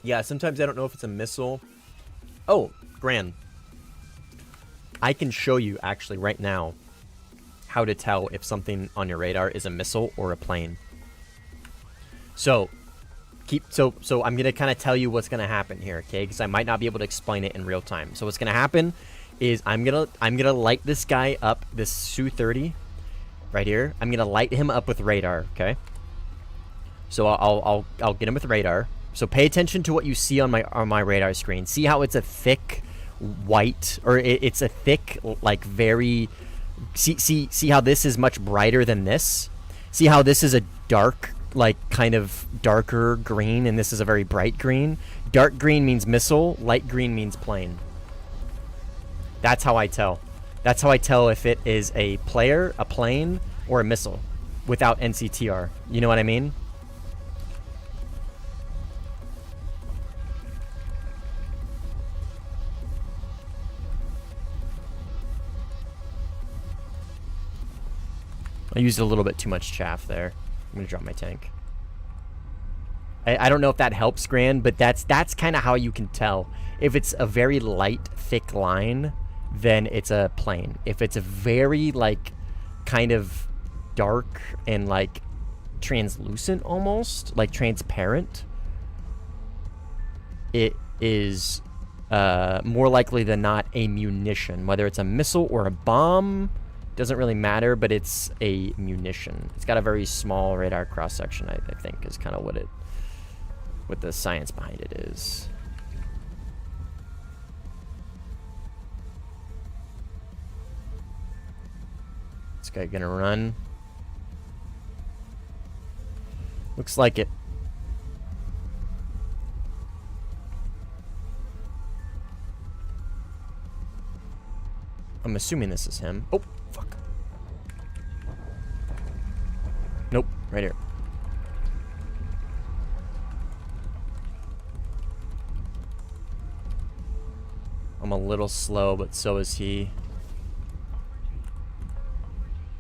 Yeah, sometimes I don't know if it's a missile. Oh, Gran. I can show you actually right now how to tell if something on your radar is a missile or a plane. So, So I'm gonna kind of tell you what's gonna happen here, okay? Because I might not be able to explain it in real time. So what's gonna happen is I'm gonna light this guy up, this Su-30 right here. I'm gonna light him up with radar, okay? So I'll get him with radar. So pay attention to what you see on my radar screen. See how it's a thick white, or it's a thick, like, very. See how this is much brighter than this. See how this is a dark, like, kind of darker green, and this is a very bright green. Dark green means missile, light green means plane. That's how I tell. That's how I tell if it is a player, a plane, or a missile without NCTR. You know what I mean? I used a little bit too much chaff there. I'm gonna drop my tank. I don't know if that helps, Gran, but that's kind of how you can tell. If it's a very light, thick line, then it's a plane. If it's a very, like, kind of dark and, like, translucent almost, like transparent, it is more likely than not a munition. Whether it's a missile or a bomb, doesn't really matter, but it's a munition. It's got a very small radar cross-section, I think, is kind of what the science behind it is. This guy gonna run. Looks like it. I'm assuming this is him. Oh, fuck. Nope, right here. I'm a little slow, but so is he.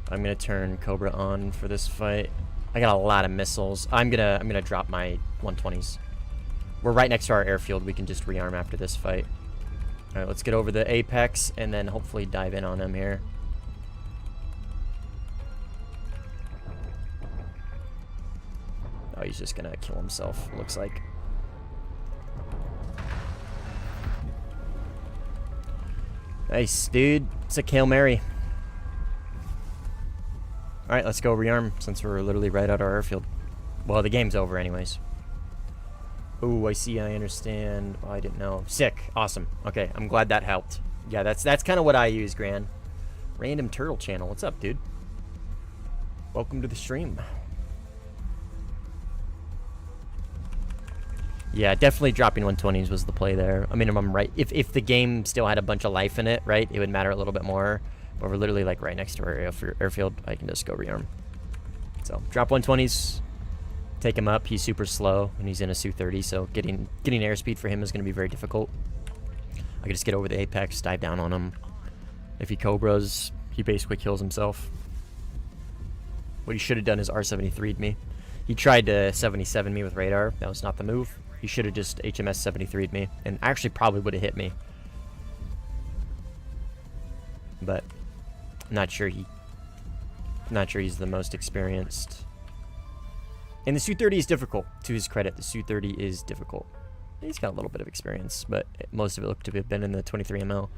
I'm gonna turn Cobra on for this fight. I got a lot of missiles. I'm gonna drop my 120s. We're right next to our airfield. We can just rearm after this fight. All right, let's get over the apex and then hopefully dive in on him here. Oh, he's just gonna kill himself, looks like. Nice, dude. It's a Hail Mary. Alright, let's go rearm since we're literally right at our airfield. Well, the game's over anyways. Oh, I see, I understand. Oh, I didn't know. Sick. Awesome. Okay, I'm glad that helped. Yeah, that's kind of what I use, Gran. Random Turtle Channel. What's up, dude? Welcome to the stream. Yeah, definitely dropping 120s was the play there. I mean, I'm right. If the game still had a bunch of life in it, right, it would matter a little bit more. But we're literally, like, right next to our airfield. I can just go rearm. So, drop 120s. Take him up. He's super slow, and he's in a Su-30, so getting airspeed for him is going to be very difficult. I can just get over the apex, dive down on him. If he Cobras, he basically kills himself. What he should have done is R-73'd me. He tried to 77 me with radar. That was not the move. He should have just HMS 73'd me, and actually probably would have hit me. But I'm not sure he's the most experienced. And the Su-30 is difficult. To his credit, the Su-30 is difficult. He's got a little bit of experience, but most of it looked to have been in the 23 ML.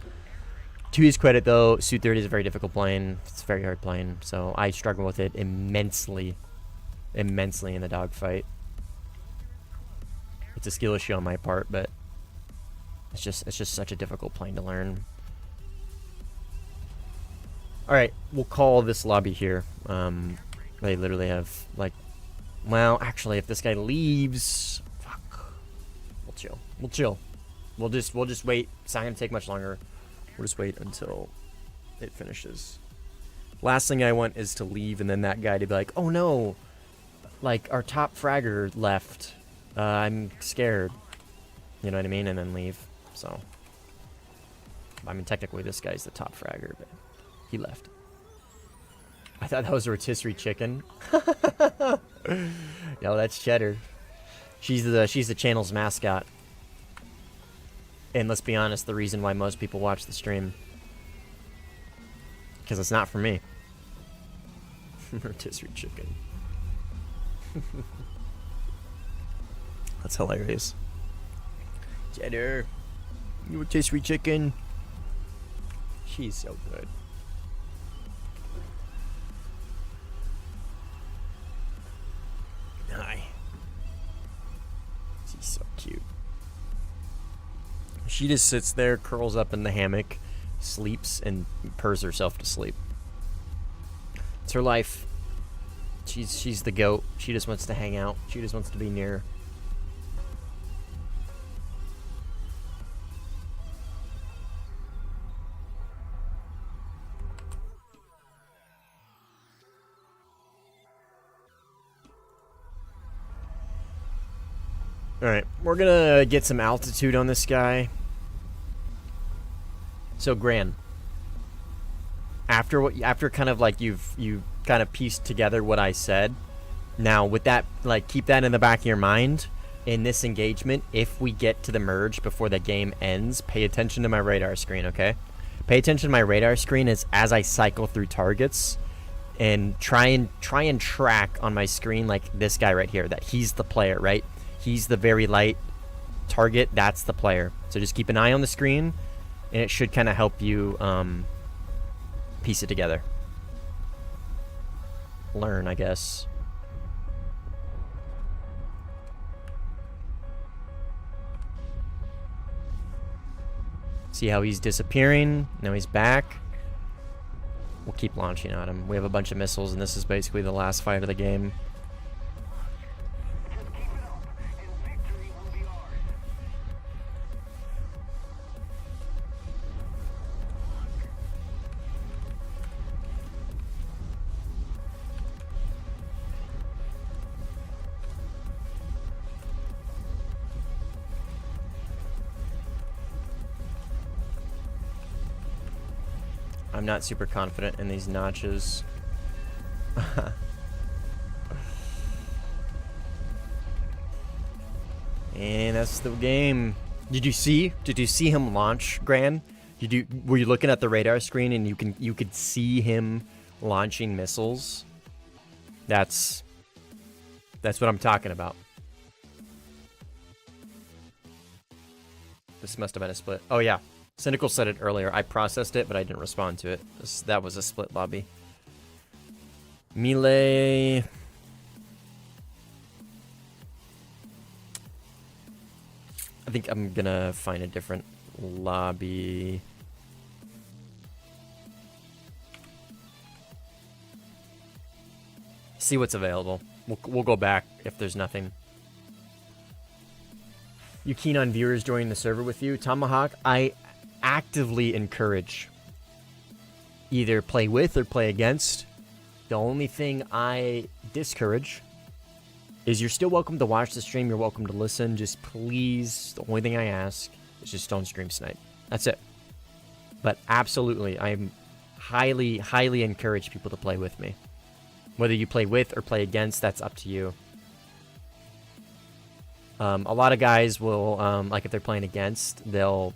To his credit, though, Su-30 is a very difficult plane. It's a very hard plane, so I struggle with it immensely in the dogfight. It's a skill issue on my part, but it's just such a difficult plane to learn. All right, we'll call this lobby here. They literally have, like, well, actually, if this guy leaves, fuck, we'll chill. We'll chill. We'll just wait. It's not gonna take much longer. We'll just wait until it finishes. Last thing I want is to leave and then that guy to be like, oh no, like our top fragger left. I'm scared. You know what I mean? And then leave. So, I mean, technically this guy's the top fragger, but he left. I thought that was a rotisserie chicken. No, that's Cheddar. She's the channel's mascot. And let's be honest, the reason why most people watch the stream. Because it's not for me. Rotisserie chicken. That's hilarious. Cheddar, you rotisserie chicken. She's so good. Hi. She's so cute. She just sits there, curls up in the hammock, sleeps, and purrs herself to sleep. It's her life. She's the goat. She just wants to hang out. She just wants to be near. Alright, we're gonna get some altitude on this guy. So, Gran, after kind of like you kind of pieced together what I said, now with that, like, keep that in the back of your mind. In this engagement, if we get to the merge before the game ends, pay attention to my radar screen, okay? Pay attention to my radar screen as I cycle through targets, and try and track on my screen, like this guy right here, that he's the player, right? He's the very light target. That's the player. So just keep an eye on the screen, and it should kind of help you piece it together. Learn, I guess. See how he's disappearing? Now he's back. We'll keep launching at him. We have a bunch of missiles, and this is basically the last fight of the game. I'm not super confident in these notches. And that's the game. Did you see him launch, Gran? Were you looking at the radar screen and you could see him launching missiles? That's what I'm talking about. This must have been a split. Oh yeah. Cynical said it earlier. I processed it, but I didn't respond to it. That was a split lobby. Melee. I think I'm gonna find a different lobby. See what's available. We'll go back if there's nothing. You keen on viewers joining the server with you? Tomahawk, I actively encourage either play with or play against. The only thing I discourage is you're still welcome to watch the stream, you're welcome to listen, just please, the only thing I ask is just don't stream snipe. That's it. But absolutely, I'm highly encourage people to play with me. Whether you play with or play against, that's up to you. A lot of guys will, like if they're playing against, they'll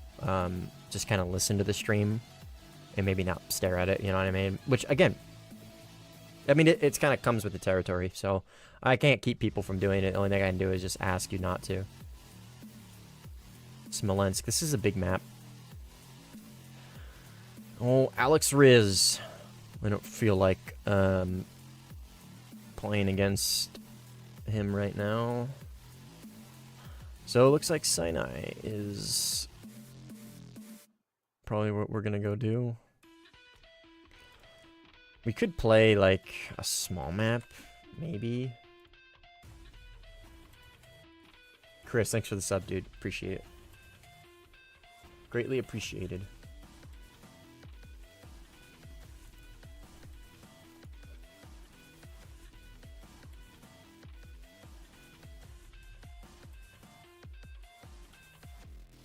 just kind of listen to the stream and maybe not stare at it, you know what I mean? Which, again, I mean, it's kind of comes with the territory, so I can't keep people from doing it. The only thing I can do is just ask you not to. Smolensk, this is a big map. Oh, Alex Riz. I don't feel like playing against him right now. So it looks like Sinai is probably what we're gonna go do. We could play like a small map, maybe. Chris, thanks for the sub, dude. Appreciate it. Greatly appreciated.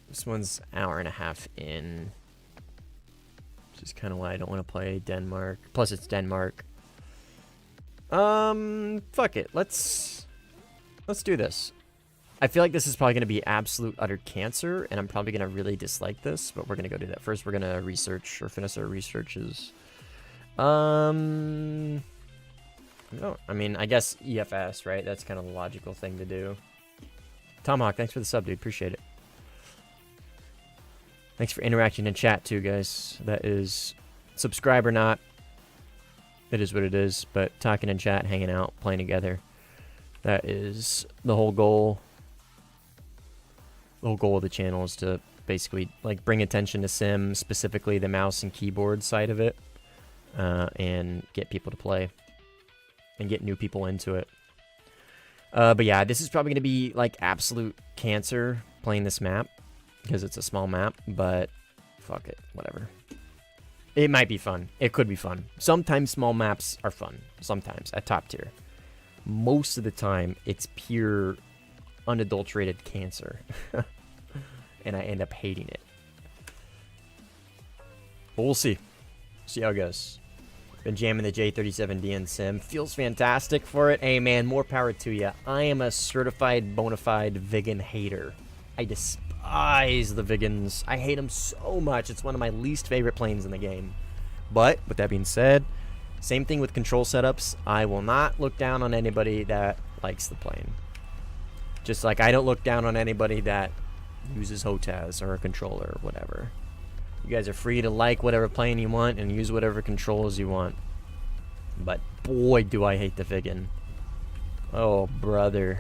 This one's an hour and a half in. Which is kind of why I don't want to play Denmark. Plus, it's Denmark. Fuck it. Let's do this. I feel like this is probably going to be absolute utter cancer, and I'm probably going to really dislike this, but we're going to go do that. First, we're going to research or finish our researches. No, I mean, I guess EFS, right? That's kind of the logical thing to do. Tomahawk, thanks for the sub, dude. Appreciate it. Thanks for interacting in chat, too, guys. That is... Subscribe or not, it is what it is. But talking in chat, hanging out, playing together. That is the whole goal. The whole goal of the channel is to basically like bring attention to Sim, specifically the mouse and keyboard side of it, and get people to play and get new people into it. But yeah, this is probably going to be like absolute cancer playing this map because it's a small map, but fuck it, whatever. It might be fun. It could be fun. Sometimes small maps are fun. Sometimes at top tier. Most of the time, it's pure unadulterated cancer. And I end up hating it. But we'll see. See how it goes. Been jamming the J37D in Sim. Feels fantastic for it. Hey man, more power to you. I am a certified bona fide Vigan hater. I despise the Vigans. I hate them so much. It's one of my least favorite planes in the game. But, with that being said, same thing with control setups. I will not look down on anybody that likes the plane. Just like I don't look down on anybody that uses HOTAS or a controller or whatever. You guys are free to like whatever plane you want and use whatever controls you want. But boy, do I hate the Vigan. Oh, brother.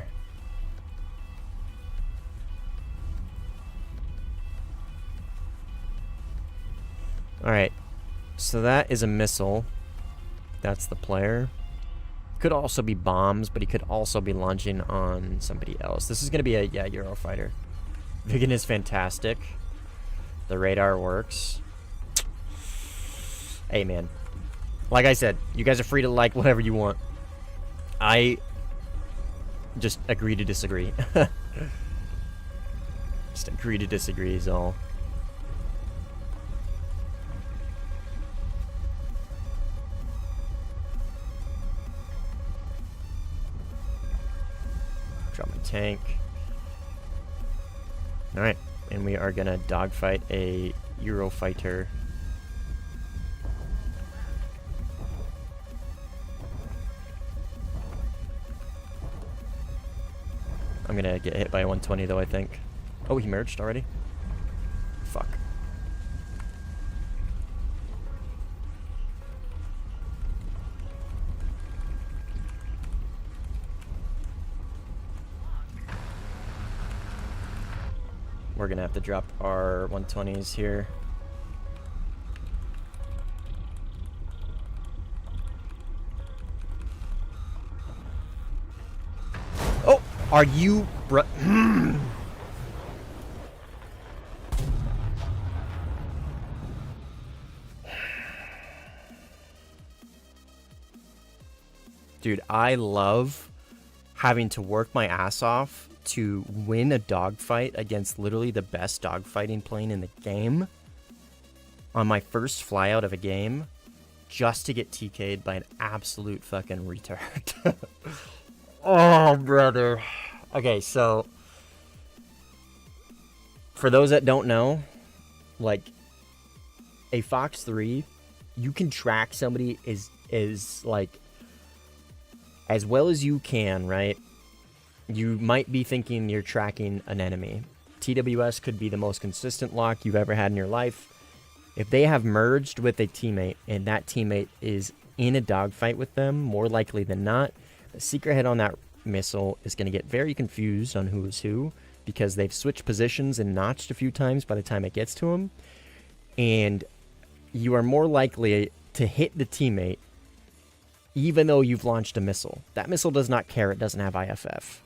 Alright. So that is a missile. That's the player. Could also be bombs, but he could also be launching on somebody else. This is going to be a, yeah, Eurofighter. Vigan is fantastic. The radar works. Hey, man. Like I said, you guys are free to like whatever you want. I just agree to disagree. Just agree to disagree is all. Drop my tank. Alright, and we are gonna dogfight a Eurofighter. I'm gonna get hit by a 120 though, I think. Oh, he merged already? Fuck. We're gonna have to drop our 120s here. Oh, are you Dude, I love having to work my ass off to win a dogfight against literally the best dogfighting plane in the game on my first fly out of a game just to get TK'd by an absolute fucking retard. Oh, brother. Okay, so for those that don't know, like a Fox 3, you can track somebody is like as well as you can, right? You might be thinking you're tracking an enemy. TWS could be the most consistent lock you've ever had in your life. If they have merged with a teammate and that teammate is in a dogfight with them, more likely than not, the secret head on that missile is going to get very confused on who is who because they've switched positions and notched a few times by the time it gets to them. And you are more likely to hit the teammate even though you've launched a missile. That missile does not care. It doesn't have IFF.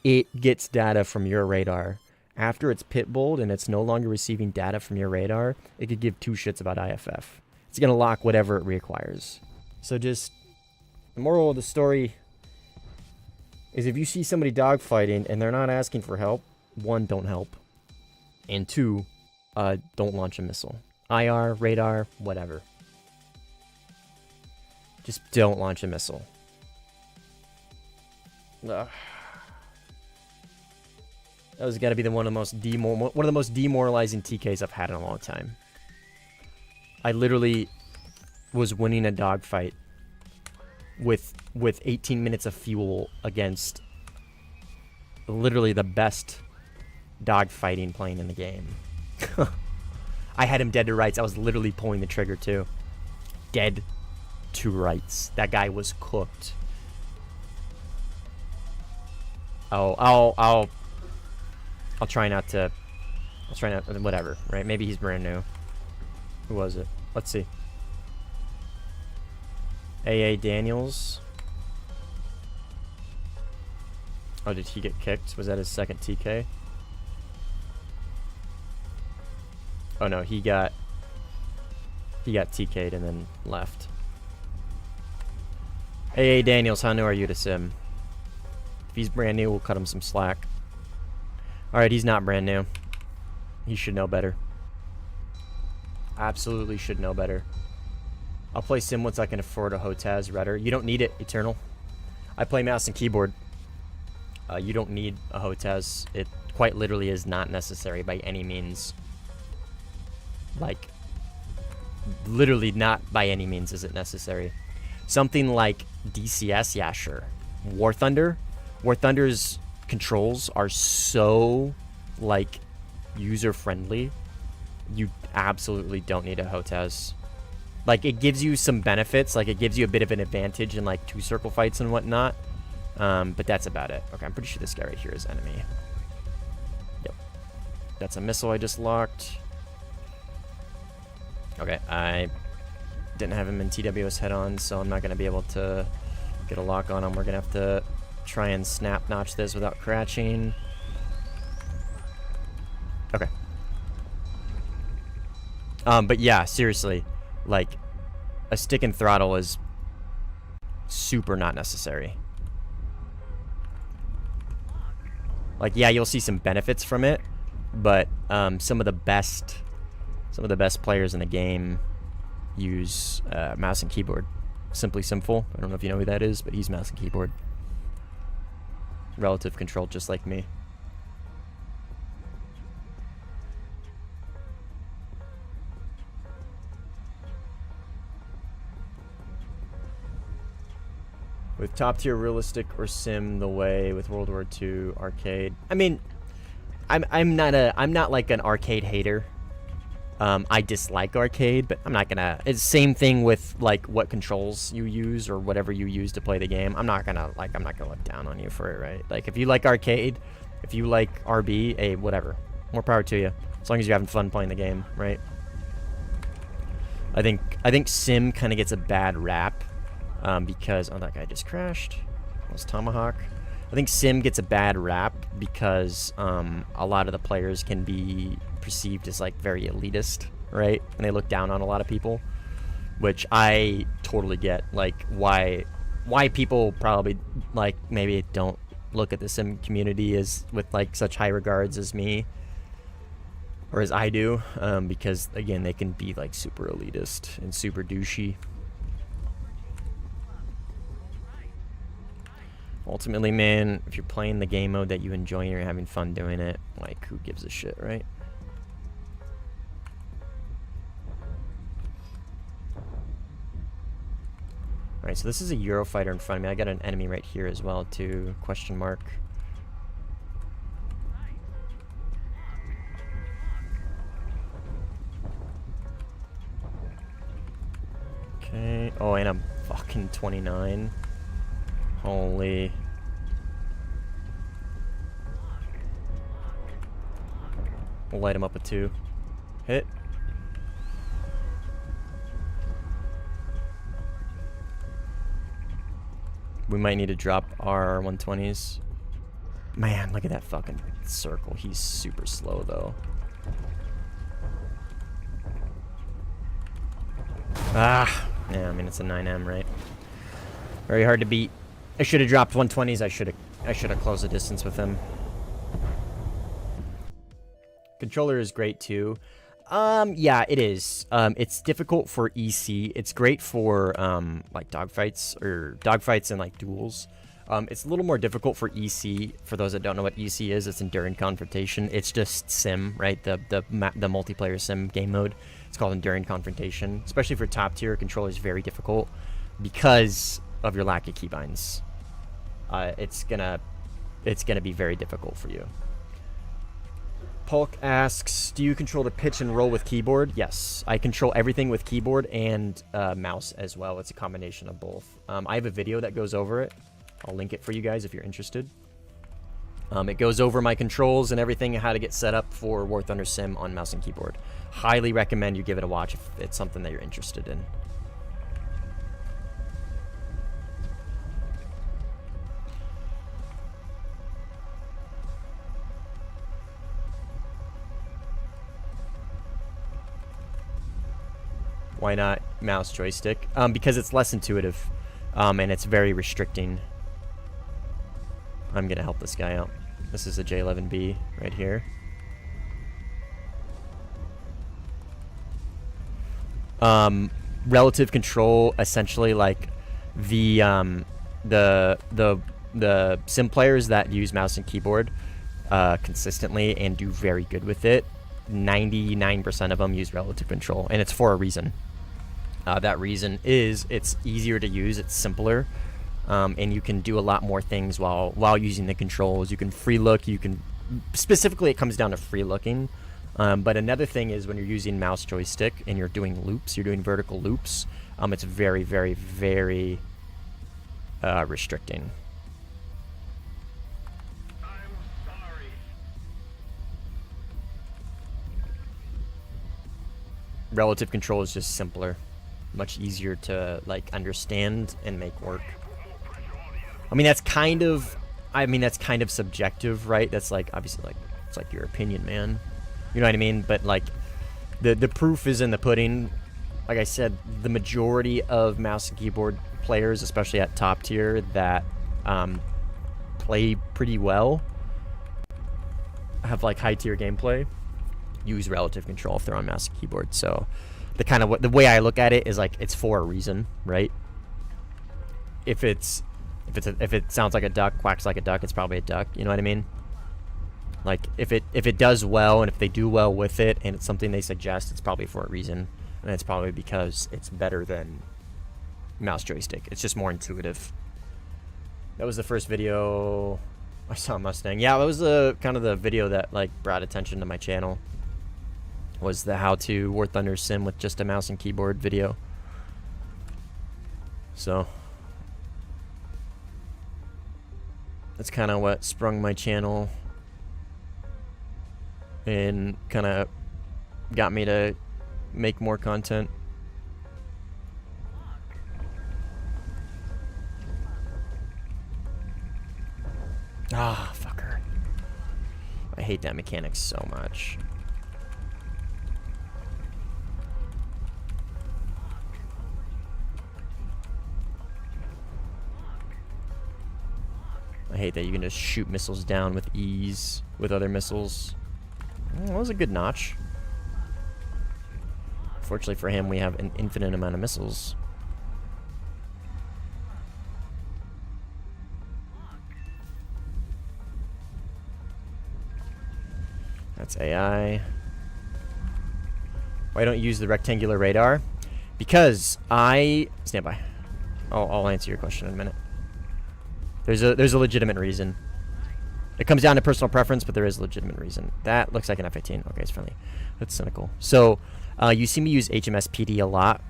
It gets data from your radar. After it's pitbulled and it's no longer receiving data from your radar, it could give two shits about IFF. It's going to lock whatever it requires. So just, the moral of the story is if you see somebody dogfighting and they're not asking for help, one, don't help. And two, don't launch a missile. IR, radar, whatever. Just don't launch a missile. Ugh. That was got to be one of the most demoralizing TKs I've had in a long time. I literally was winning a dogfight with 18 minutes of fuel against literally the best dogfighting plane in the game. I had him dead to rights. I was literally pulling the trigger too. Dead to rights. That guy was cooked. I'll try not to. I'll try not. Whatever. Right? Maybe he's brand new. Who was it? Let's see. AA Daniels. Oh, did he get kicked? Was that his second TK? Oh no, he got TK'd and then left. AA Daniels, how new are you to Sim? If he's brand new, we'll cut him some slack. Alright, he's not brand new. He should know better. Absolutely should know better. I'll play Sim once I can afford a Hotaz Redder. You don't need it, Eternal. I play mouse and keyboard. You don't need a Hotaz. It quite literally is not necessary by any means. Like, literally not by any means is it necessary. Something like DCS, yeah, sure. Warthunder. Warthunder's controls are so, like, user-friendly. You absolutely don't need a Hotaz. Like, it gives you some benefits. Like, it gives you a bit of an advantage in, like, 2 circle fights and whatnot. But that's about it. Okay, I'm pretty sure this guy right here is enemy. Yep. That's a missile I just locked. Okay, I didn't have him in TWS head-on, so I'm not going to be able to get a lock on him. We're going to have to try and snap-notch this without crouching. Okay. But yeah, seriously, like, a stick and throttle is super not necessary. Like, yeah, you'll see some benefits from it, but some of the best players in the game use mouse and keyboard. Simply Simful. I don't know if you know who that is, but he's mouse and keyboard. Relative control, just like me. With top tier realistic or sim the way with World War II arcade. I mean, I'm not like an arcade hater. I dislike arcade, but I'm not gonna. It's the same thing with like what controls you use or whatever you use to play the game. I'm not gonna look down on you for it, right? Like if you like arcade, if you like RB, hey, whatever, more power to you. As long as you're having fun playing the game, right? I think sim kind of gets a bad rap because that guy just crashed. That was Tomahawk. I think sim gets a bad rap because a lot of the players can be perceived as like very elitist, right? And they look down on a lot of people, which I totally get. Like why people probably like maybe don't look at the sim community as with like such high regards as me or as I do, because again they can be like super elitist and super douchey. Ultimately, man, if you're playing the game mode that you enjoy and you're having fun doing it, like, who gives a shit, right? Alright, so this is a Eurofighter in front of me. I got an enemy right here as well, too. Question mark. Okay. Oh, and I'm fucking 29. Holy. We'll light him up with 2. Hit. We might need to drop our 120s. Man, look at that fucking circle. He's super slow, though. Ah. Yeah, I mean, it's a 9M, right? Very hard to beat. I should have dropped 120s. I should have closed the distance with him. Controller is great too. Yeah, it is. It's difficult for EC. It's great for like dogfights and like duels. It's a little more difficult for EC. For those that don't know what EC is, it's Enduring Confrontation. It's just sim, right? The multiplayer sim game mode. It's called Enduring Confrontation. Especially for top tier, controller is very difficult because of your lack of keybinds. It's gonna it's going to be very difficult for you. Polk asks, do you control the pitch and roll with keyboard? Yes, I control everything with keyboard and mouse as well. It's a combination of both. I have a video that goes over it. I'll link it for you guys if you're interested. It goes over my controls and everything, how to get set up for Warthunder Sim on mouse and keyboard. Highly recommend you give it a watch if it's something that you're interested in. Why not mouse joystick? Because it's less intuitive, and it's very restricting. I'm gonna help this guy out. This is a J11B right here. Relative control, essentially, like the sim players that use mouse and keyboard consistently and do very good with it, 99% of them use relative control, and it's for a reason. That reason is it's easier to use, it's simpler, and you can do a lot more things while using the controls. You can free look, you can, specifically it comes down to free looking, but another thing is when you're using mouse joystick and you're doing loops, you're doing vertical loops, it's very, very, very restricting. Relative control is just simpler, much easier to like understand and make work. I mean that's kind of subjective, right? That's like obviously like it's like your opinion, man. You know what I mean? But like the proof is in the pudding. Like I said, the majority of mouse and keyboard players, especially at top tier, that play pretty well, have like high tier gameplay, use relative control if they're on mouse and keyboard. So the way I look at it is like it's for a reason, right? If it sounds like a duck, quacks like a duck, it's probably a duck. You know what I mean? Like if it does well and if they do well with it and it's something they suggest, it's probably for a reason, and it's probably because it's better than mouse joystick. It's just more intuitive. That was the first video I saw Mustang. Yeah, that was the kind of the video that like brought attention to my channel. Was the how to Warthunder Sim with just a mouse and keyboard video. So that's kind of what sprung my channel and kind of got me to make more content. Ah, fucker. I hate that mechanic so much. I hate that you can just shoot missiles down with ease with other missiles. Oh, that was a good notch. Fortunately for him, we have an infinite amount of missiles. That's AI. Why don't you use the rectangular radar? Because stand by. I'll answer your question in a minute. There's a legitimate reason. It comes down to personal preference, but there is a legitimate reason. That looks like an F-18. Okay, it's friendly. That's cynical. So you see me use HMS PD a lot,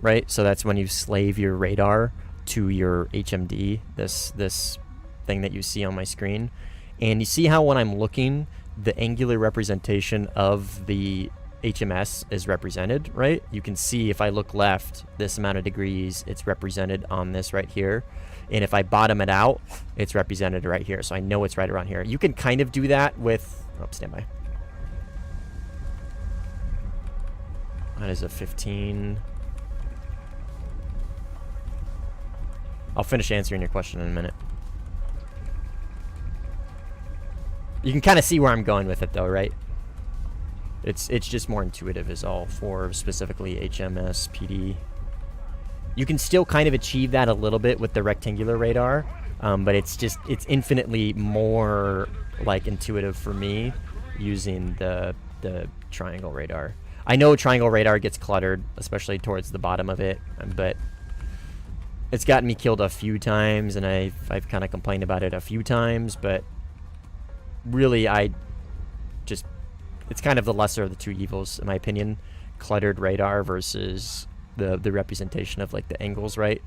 right? So that's when you slave your radar to your HMD, this thing that you see on my screen. And you see how when I'm looking, the angular representation of the HMS is represented, right? You can see if I look left, this amount of degrees, it's represented on this right here. And if I bottom it out, it's represented right here. So I know it's right around here. You can kind of do that with... Oh, stand by. That is a 15. I'll finish answering your question in a minute. You can kind of see where I'm going with it, though, right? It's just more intuitive is all for specifically HMS, PD. You can still kind of achieve that a little bit with the rectangular radar, but it's infinitely more like intuitive for me using the triangle radar. I know triangle radar gets cluttered, especially towards the bottom of it, but It's gotten me killed a few times, and I've kind of complained about it a few times, but really it's kind of the lesser of the two evils, in my opinion. Cluttered radar versus the representation of, like, the angles, right?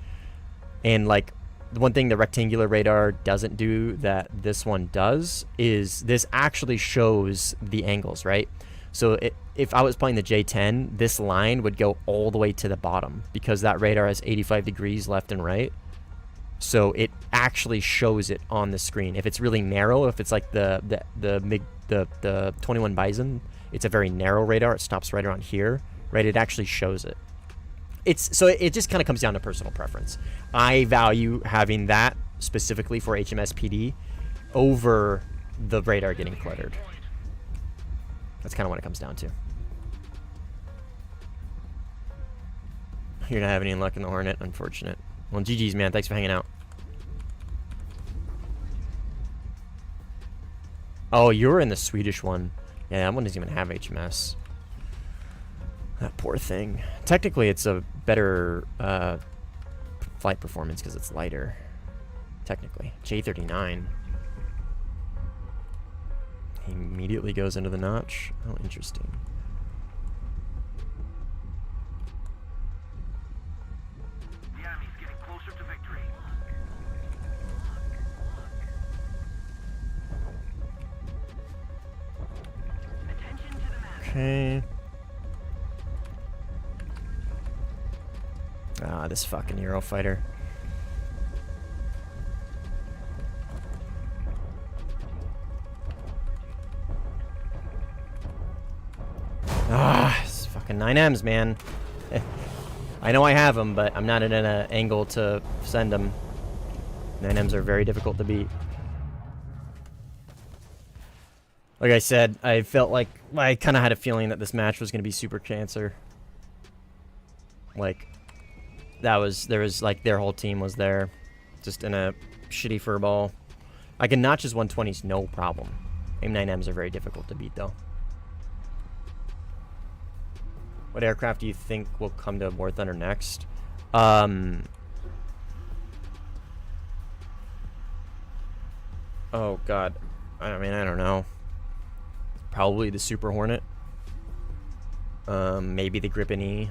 And, like, the one thing the rectangular radar doesn't do that this one does is this actually shows the angles, right? So if I was playing the J10, this line would go all the way to the bottom because that radar has 85 degrees left and right. So it actually shows it on the screen. If it's really narrow, if it's like the 21 Bison, it's a very narrow radar. It stops right around here, right? It actually shows it. So it just kind of comes down to personal preference. I value having that specifically for HMS PD over the radar getting cluttered. That's kind of what it comes down to. You're not having any luck in the Hornet, unfortunate. Well, GG's, man. Thanks for hanging out. Oh, you're in the Swedish one. Yeah, that one doesn't even have HMS. That poor thing. Technically, it's a better flight performance because it's lighter. Technically. J39. He immediately goes into the notch. Oh, interesting. The enemy's getting closer to victory. Attention to the map. Okay. Ah, this fucking Eurofighter. Ah, it's fucking 9Ms, man. I know I have them, but I'm not in an angle to send them. 9Ms are very difficult to beat. Like I said, I felt like I kind of had a feeling that this match was going to be super cancer. Like, there was like their whole team was there, just in a shitty furball. I can notch his 120s, no problem. AIM-9Ms are very difficult to beat, though. What aircraft do you think will come to Warthunder next? Oh God, I mean, I don't know. Probably the Super Hornet. Maybe the Gripen E.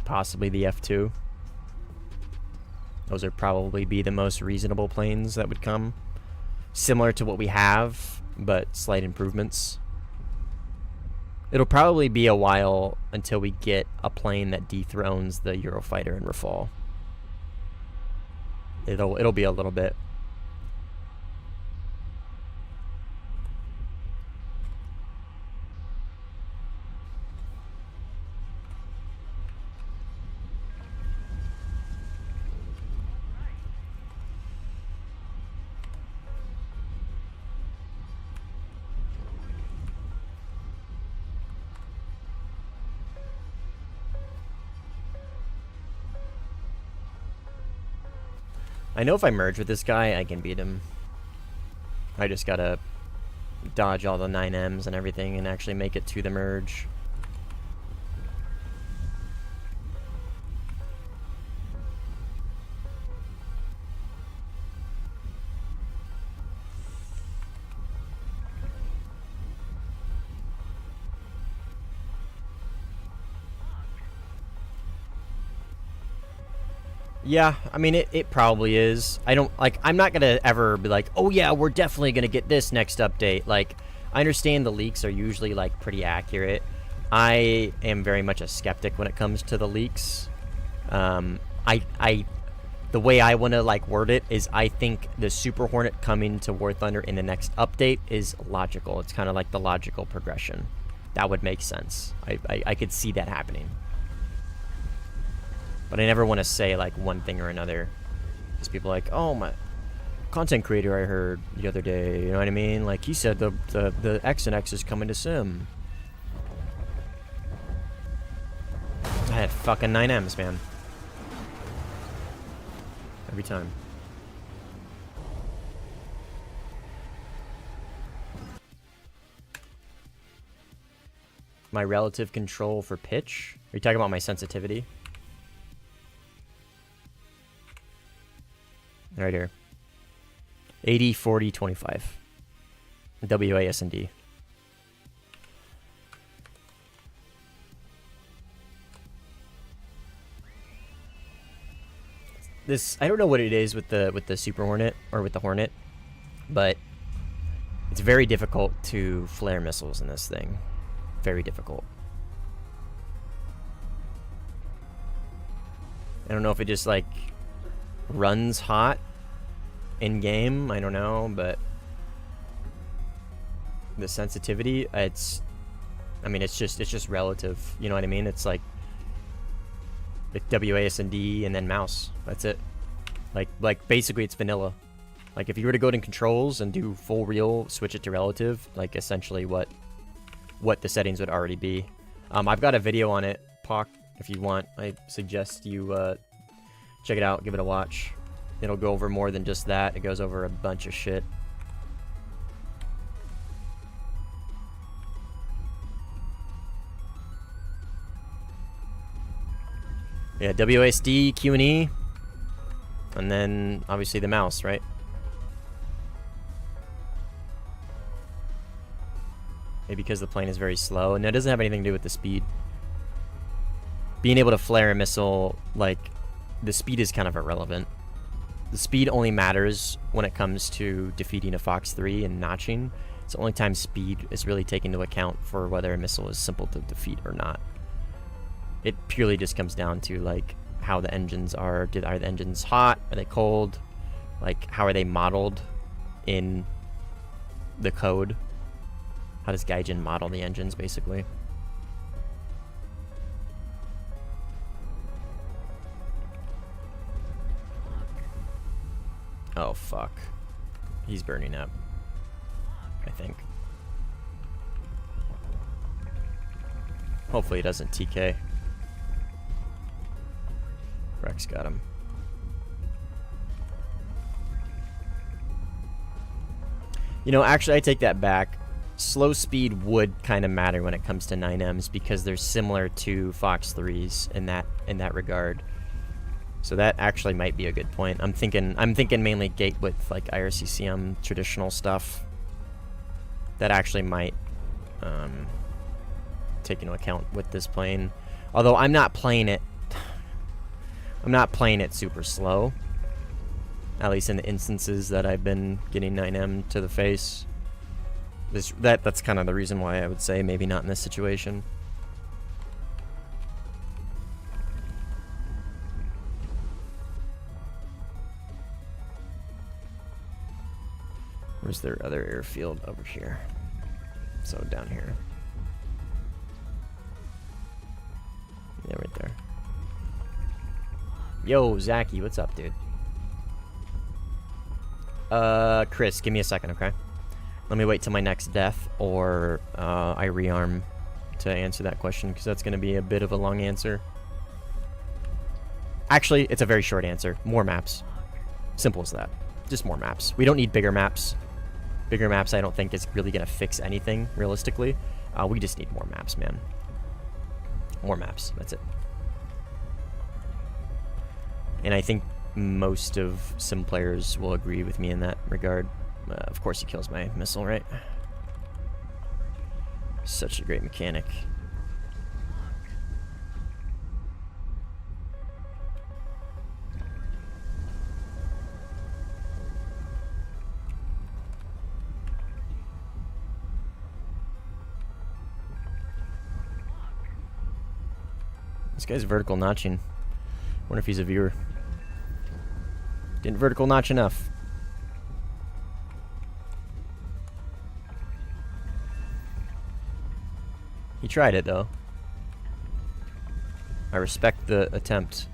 Possibly the F2. Those would probably be the most reasonable planes that would come. Similar to what we have, but slight improvements. It'll probably be a while until we get a plane that dethrones the Eurofighter in Rafale. It'll be a little bit. I know if I merge with this guy, I can beat him. I just gotta dodge all the 9Ms and everything and actually make it to the merge. Yeah, I mean, it probably is. I don't, like, I'm not gonna ever be like, oh yeah, we're definitely gonna get this next update. Like, I understand the leaks are usually, like, pretty accurate. I am very much a skeptic when it comes to the leaks. The way I want to, like, word it is I think the Super Hornet coming to War Thunder in the next update is logical. It's kind of like the logical progression. That would make sense. I could see that happening. But I never want to say, like, one thing or another. Because people are like, oh, my content creator I heard the other day, you know what I mean? Like, he said the X and X is coming to Sim. I had fucking 9Ms, man. Every time. My relative control for pitch? Are you talking about my sensitivity? Right here. 80, 40, 25. WASD. This, I don't know what it is with the Super Hornet or with the Hornet, but it's very difficult to flare missiles in this thing. Very difficult. I don't know if it just like runs hot in game. I don't know, but the sensitivity, it's, I mean, it's just relative. You know what I mean? It's like WASD and then mouse. That's it. Like basically it's vanilla. Like if you were to go to controls and do full real, switch it to relative, like essentially what the settings would already be. I've got a video on it, Pock, if you want. I suggest you check it out, give it a watch. It'll go over more than just that. It goes over a bunch of shit. Yeah, WASD, Q and E, and then obviously the mouse, right? Maybe because the plane is very slow, and it doesn't have anything to do with the speed. Being able to flare a missile, like, the speed is kind of irrelevant. The speed only matters when it comes to defeating a Fox 3 and notching. It's the only time speed is really taken into account for whether a missile is simple to defeat or not. It purely just comes down to like how the engines are. Are the engines hot? Are they cold? Like how are they modeled in the code? How does Gaijin model the engines basically? Oh fuck. He's burning up, I think. Hopefully he doesn't TK. Rex got him. You know, actually, I take that back. Slow speed would kind of matter when it comes to 9Ms because they're similar to Fox 3s in that regard. So that actually might be a good point. I'm thinking mainly gate with like IRCCM traditional stuff. That actually might take into account with this plane. Although I'm not playing it super slow. At least in the instances that I've been getting 9M to the face. That's kind of the reason why I would say maybe not in this situation. Where's their other airfield? Over here. So down here. Yeah, right there. Yo, Zachy, what's up, dude? Chris, give me a second, okay? Let me wait till my next death, or I rearm to answer that question, because that's going to be a bit of a long answer. Actually, it's a very short answer. More maps. Simple as that. Just more maps. We don't need bigger maps. Bigger maps, I don't think, is really going to fix anything, realistically. We just need more maps, man. More maps. That's it. And I think most of sim players will agree with me in that regard. Of course he kills my missile, right? Such a great mechanic. This guy's vertical notching. Wonder if he's a viewer. Didn't vertical notch enough. He tried it though. I respect the attempt.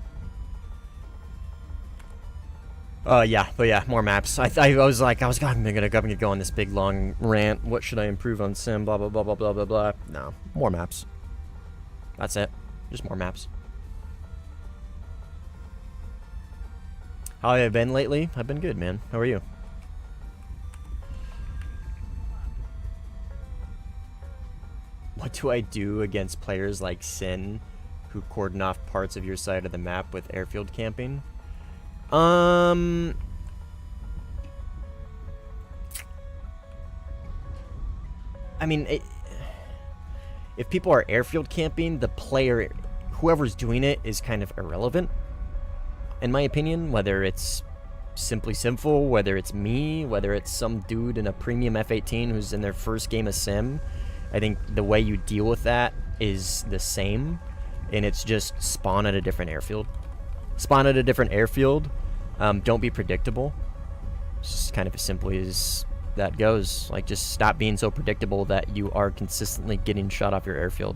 Yeah, but yeah, more maps. I was like, I'm gonna go on this big long rant. What should I improve on sim? Blah blah blah blah blah blah blah. No, more maps. That's it. Just more maps. How have I been lately? I've been good, man. How are you? What do I do against players like Sin, who cordon off parts of your side of the map with airfield camping? I mean, if people are airfield camping, the player, whoever's doing it, is kind of irrelevant, in my opinion. Whether it's Simply Sinful, whether it's me, whether it's some dude in a premium F-18 who's in their first game of Sim, I think the way you deal with that is the same, and it's just spawn at a different airfield. Spawn at a different airfield. Don't be predictable. It's just kind of as simply as that goes. Like, just stop being so predictable that you are consistently getting shot off your airfield.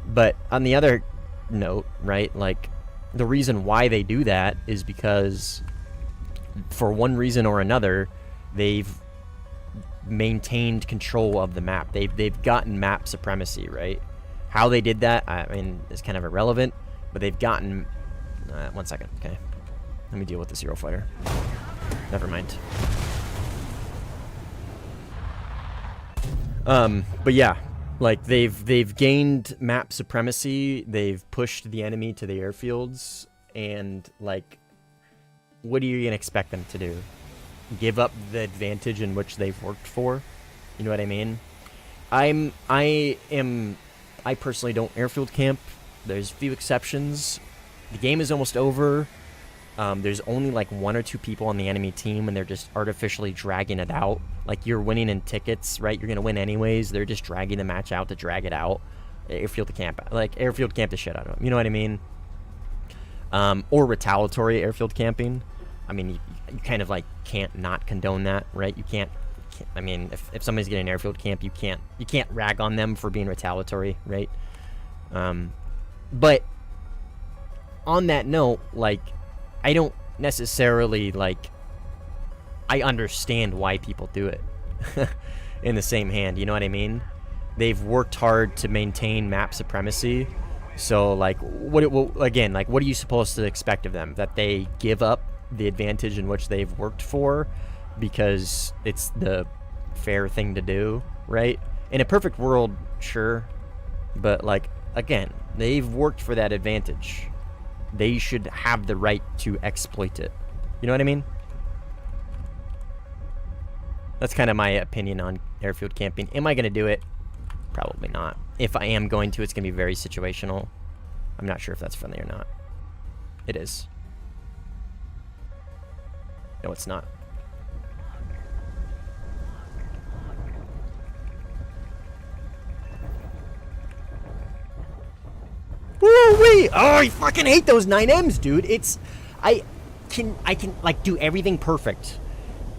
But on the other note, right, like, the reason why they do that is because for one reason or another, they've maintained control of the map. They've gotten map supremacy, right? How they did that, I mean, is kind of irrelevant, but they've gotten... 1 second, okay. Let me deal with this Hero Fighter. Never mind. But yeah, like, they've gained map supremacy, they've pushed the enemy to the airfields, and, like, what are you gonna expect them to do? Give up the advantage in which they've worked for? You know what I mean? I personally don't airfield camp. There's few exceptions. The game is almost over. There's only like 1 or 2 people on the enemy team, and they're just artificially dragging it out. Like, you're winning in tickets, right? You're gonna win anyways. They're just dragging the match out to drag it out. Airfield camp the shit out of them. You know what I mean? Or retaliatory airfield camping. I mean, you kind of like can't not condone that, right? You can't. I mean, if somebody's getting airfield camp, you can't rag on them for being retaliatory, right? But on that note, like, I don't necessarily, like, I understand why people do it in the same hand, you know what I mean? They've worked hard to maintain map supremacy, so, like, what are you supposed to expect of them? That they give up the advantage in which they've worked for because it's the fair thing to do, right? In a perfect world, sure, but, like, again, they've worked for that advantage. They should have the right to exploit it. You know what I mean? That's kind of my opinion on airfield camping. Am I going to do it? Probably not. If I am going to, it's going to be very situational. I'm not sure if that's friendly or not. It is. No, it's not. Woo-wee! Oh, I fucking hate those 9Ms, dude. I can like do everything perfect.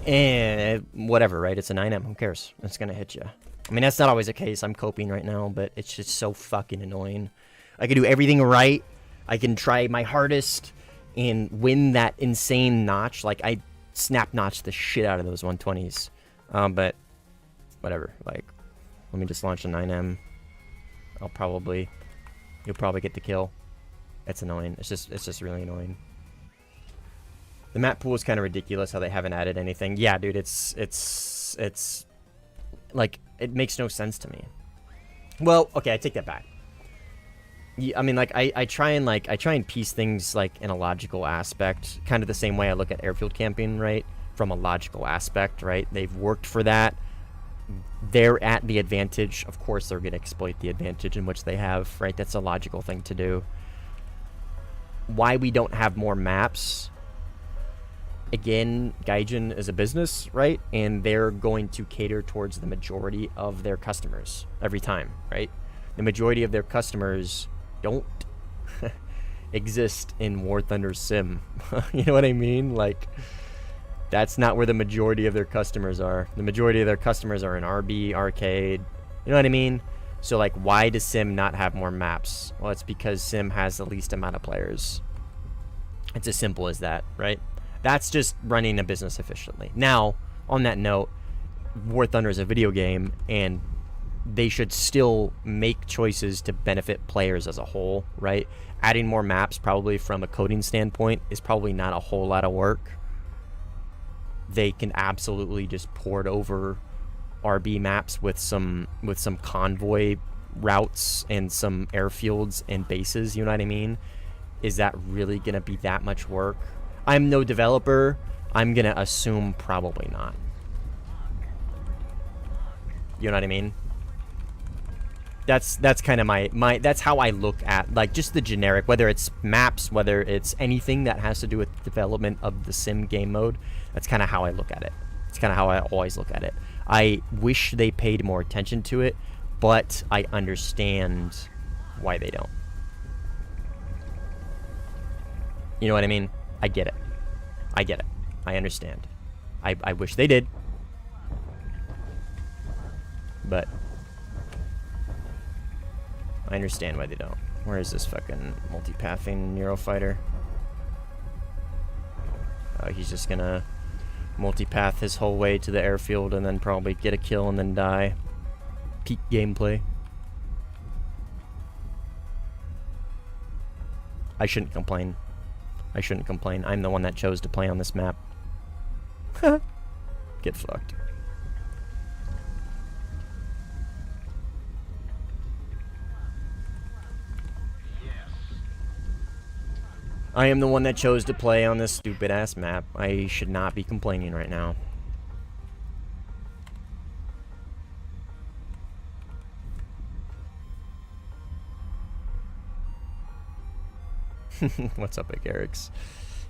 And whatever, right? It's a 9M. Who cares? It's gonna hit you. I mean, that's not always the case. I'm coping right now, but it's just so fucking annoying. I can do everything right. I can try my hardest and win that insane notch. Like, I snap notch the shit out of those 120s. But whatever. Like, let me just launch a 9M. You'll probably get the kill. It's annoying. It's just really annoying. The map pool is kind of ridiculous how they haven't added anything. Yeah, dude, it's like, it makes no sense to me. Well, okay, I take that back. I mean, like, I try and piece things, like, in a logical aspect, kind of the same way I look at airfield camping, right? From a logical aspect, right? They've worked for that. They're at the advantage. Of course, they're going to exploit the advantage in which they have, right? That's a logical thing to do. Why we don't have more maps? Again, Gaijin is a business, right? And they're going to cater towards the majority of their customers every time, right? The majority of their customers don't exist in Warthunder Sim. You know what I mean? Like, that's not where the majority of their customers are. The majority of their customers are in RB, arcade. You know what I mean? So, like, why does Sim not have more maps? Well, it's because Sim has the least amount of players. It's as simple as that, right? That's just running a business efficiently. Now, on that note, War Thunder is a video game, and they should still make choices to benefit players as a whole, right? Adding more maps, probably from a coding standpoint, is probably not a whole lot of work. They can absolutely just port over RB maps with some convoy routes and some airfields and bases, you know what I mean? Is that really going to be that much work? I'm no developer. I'm going to assume probably not. You know what I mean? That's kind of my that's how I look at, like, just the generic, whether it's maps, whether it's anything that has to do with development of the sim game mode. That's kind of how I look at it. It's kind of how I always look at it. I wish they paid more attention to it, but I understand why they don't. You know what I mean? I get it. I get it. I understand. I wish they did. But I understand why they don't. Where is this fucking multipathing Neurofighter? He's just gonna multipath his whole way to the airfield and then probably get a kill and then die. Peak gameplay. I shouldn't complain. I shouldn't complain. I'm the one that chose to play on this map. Get fucked. I am the one that chose to play on this stupid ass map. I should not be complaining right now. What's up, Big Eric's?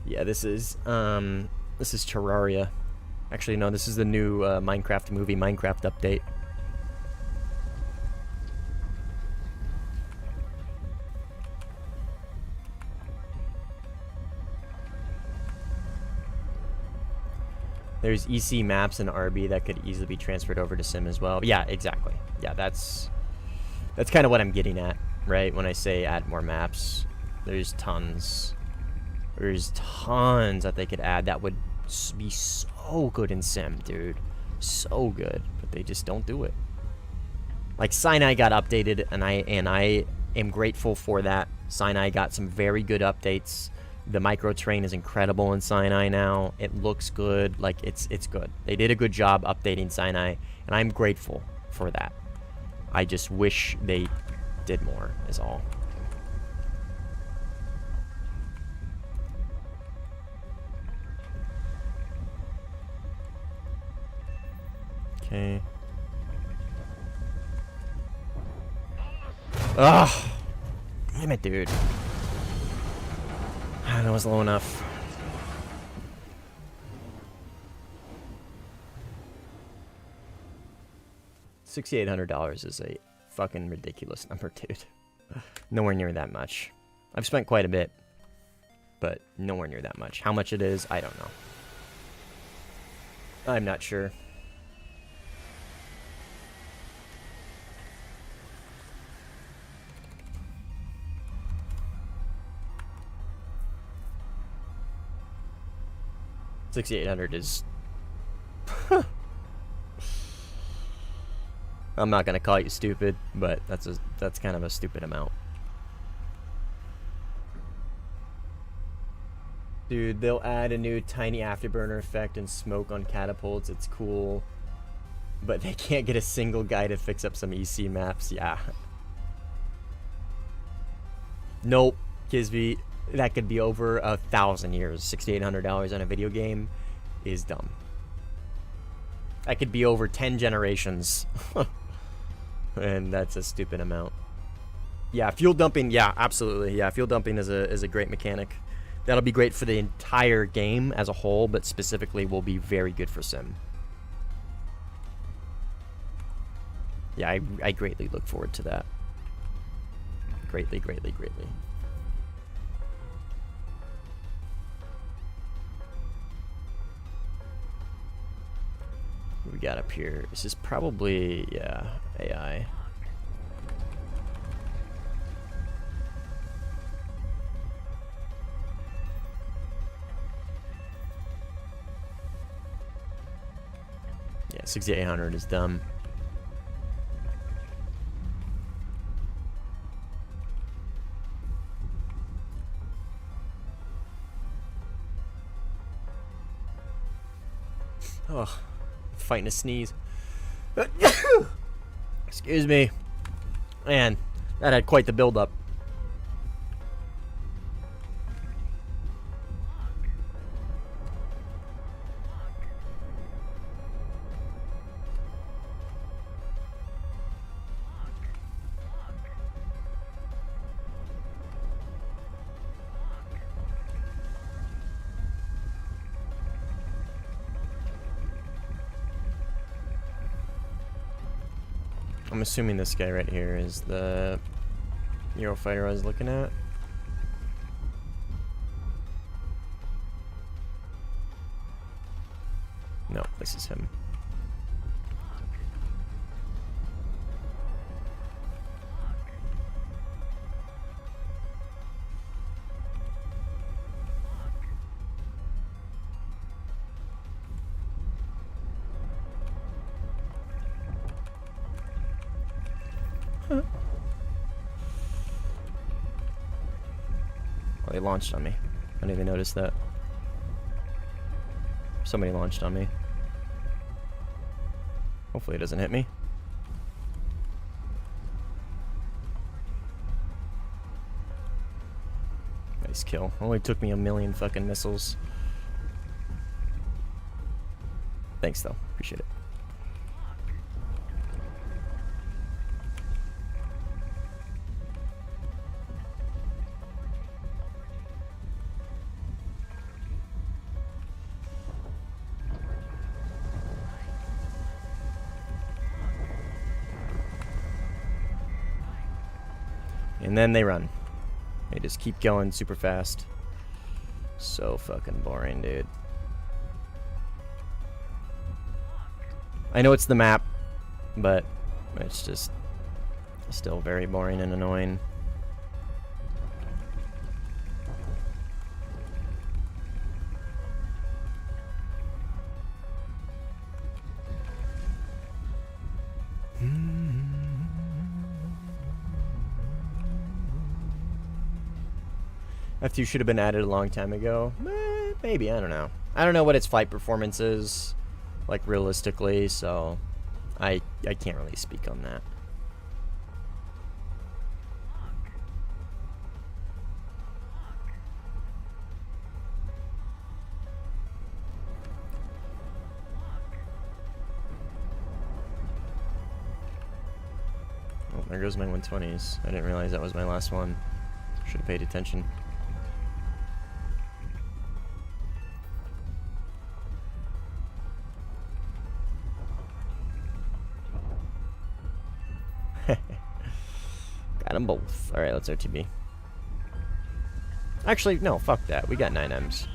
Yeah, this is Terraria. Actually, no, this is the new Minecraft movie, Minecraft update. There's EC maps and RB that could easily be transferred over to Sim as well. Yeah, exactly. Yeah, that's kind of what I'm getting at, right? When I say add more maps, there's tons. There's tons that they could add that would be so good in Sim, dude. So good, but they just don't do it. Like Sinai got updated, and I am grateful for that. Sinai got some very good updates. The micro terrain is incredible in Sinai now. It looks good. Like, it's good. They did a good job updating Sinai, and I'm grateful for that. I just wish they did more, is all. Okay. Ugh. Damn it, dude. That was low enough. $6,800 is a fucking ridiculous number, dude. Nowhere near that much. I've spent quite a bit, but nowhere near that much. How much it is, I don't know. I'm not sure. $6,800 is... I'm not gonna call you stupid, but that's kind of a stupid amount. Dude, they'll add a new tiny afterburner effect and smoke on catapults. It's cool. But they can't get a single guy to fix up some EC maps. Yeah. Nope, Kisby. That could be over 1,000 years. $6,800 on a video game is dumb. That could be over 10 generations. And that's a stupid amount. Yeah, fuel dumping. Yeah, absolutely. Yeah, fuel dumping is a great mechanic. That'll be great for the entire game as a whole, but specifically will be very good for Sim. Yeah, I greatly look forward to that. Greatly, greatly, greatly. What we got up here? This is probably, yeah, AI. Yeah, 6,800 is dumb. Oh, fighting a sneeze. Excuse me. Man, that had quite the build-up. I'm assuming this guy right here is the Eurofighter I was looking at. No, this is him. Huh. Oh, they launched on me. I didn't even notice that. Somebody launched on me. Hopefully it doesn't hit me. Nice kill. Only took me 1,000,000 fucking missiles. Thanks though. Appreciate it. And then they run. They just keep going super fast. So fucking boring, dude. I know it's the map, but it's just still very boring and annoying. F2 should have been added a long time ago. Maybe, I don't know. I don't know what its flight performance is, like, realistically, so I can't really speak on that. Oh, there goes my 120s. I didn't realize that was my last one. Should have paid attention. Got them both. Alright, let's RTB. Actually, no, fuck that. We got 9Ms.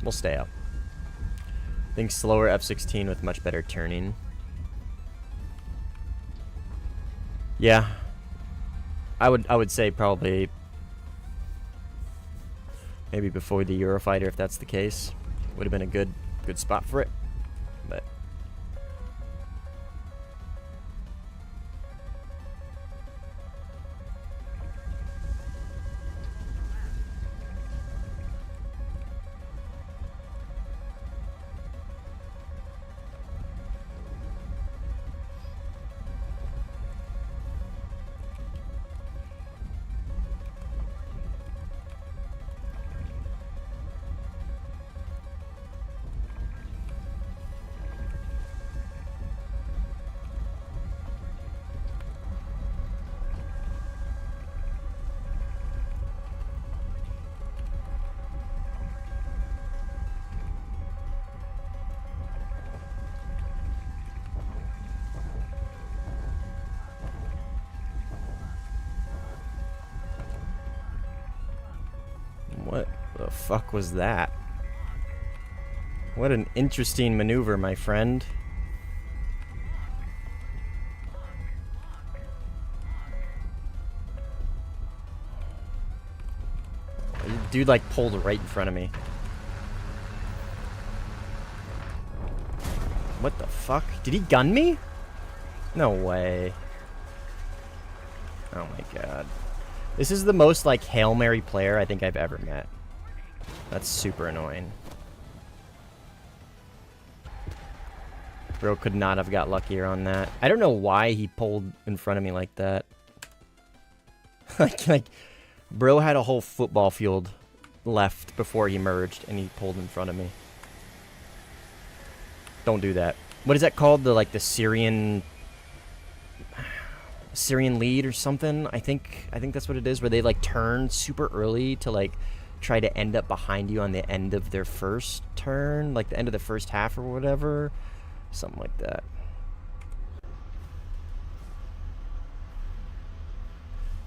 We'll stay up. Think slower F-16 with much better turning. Yeah. I would say probably maybe before the Eurofighter, if that's the case. Would have been a good spot for it. But what the fuck was that? What an interesting maneuver, my friend. Dude, like, pulled right in front of me. What the fuck? Did he gun me? No way. Oh my god. This is the most, like, Hail Mary player I think I've ever met. That's super annoying. Bro could not have got luckier on that. I don't know why he pulled in front of me like that. like, bro had a whole football field left before he merged, and he pulled in front of me. Don't do that. What is that called? The, like, the Syrian lead or something? I think that's what it is, where they, like, turn super early to, like, try to end up behind you on the end of their first turn, like the end of the first half or whatever. Something like that.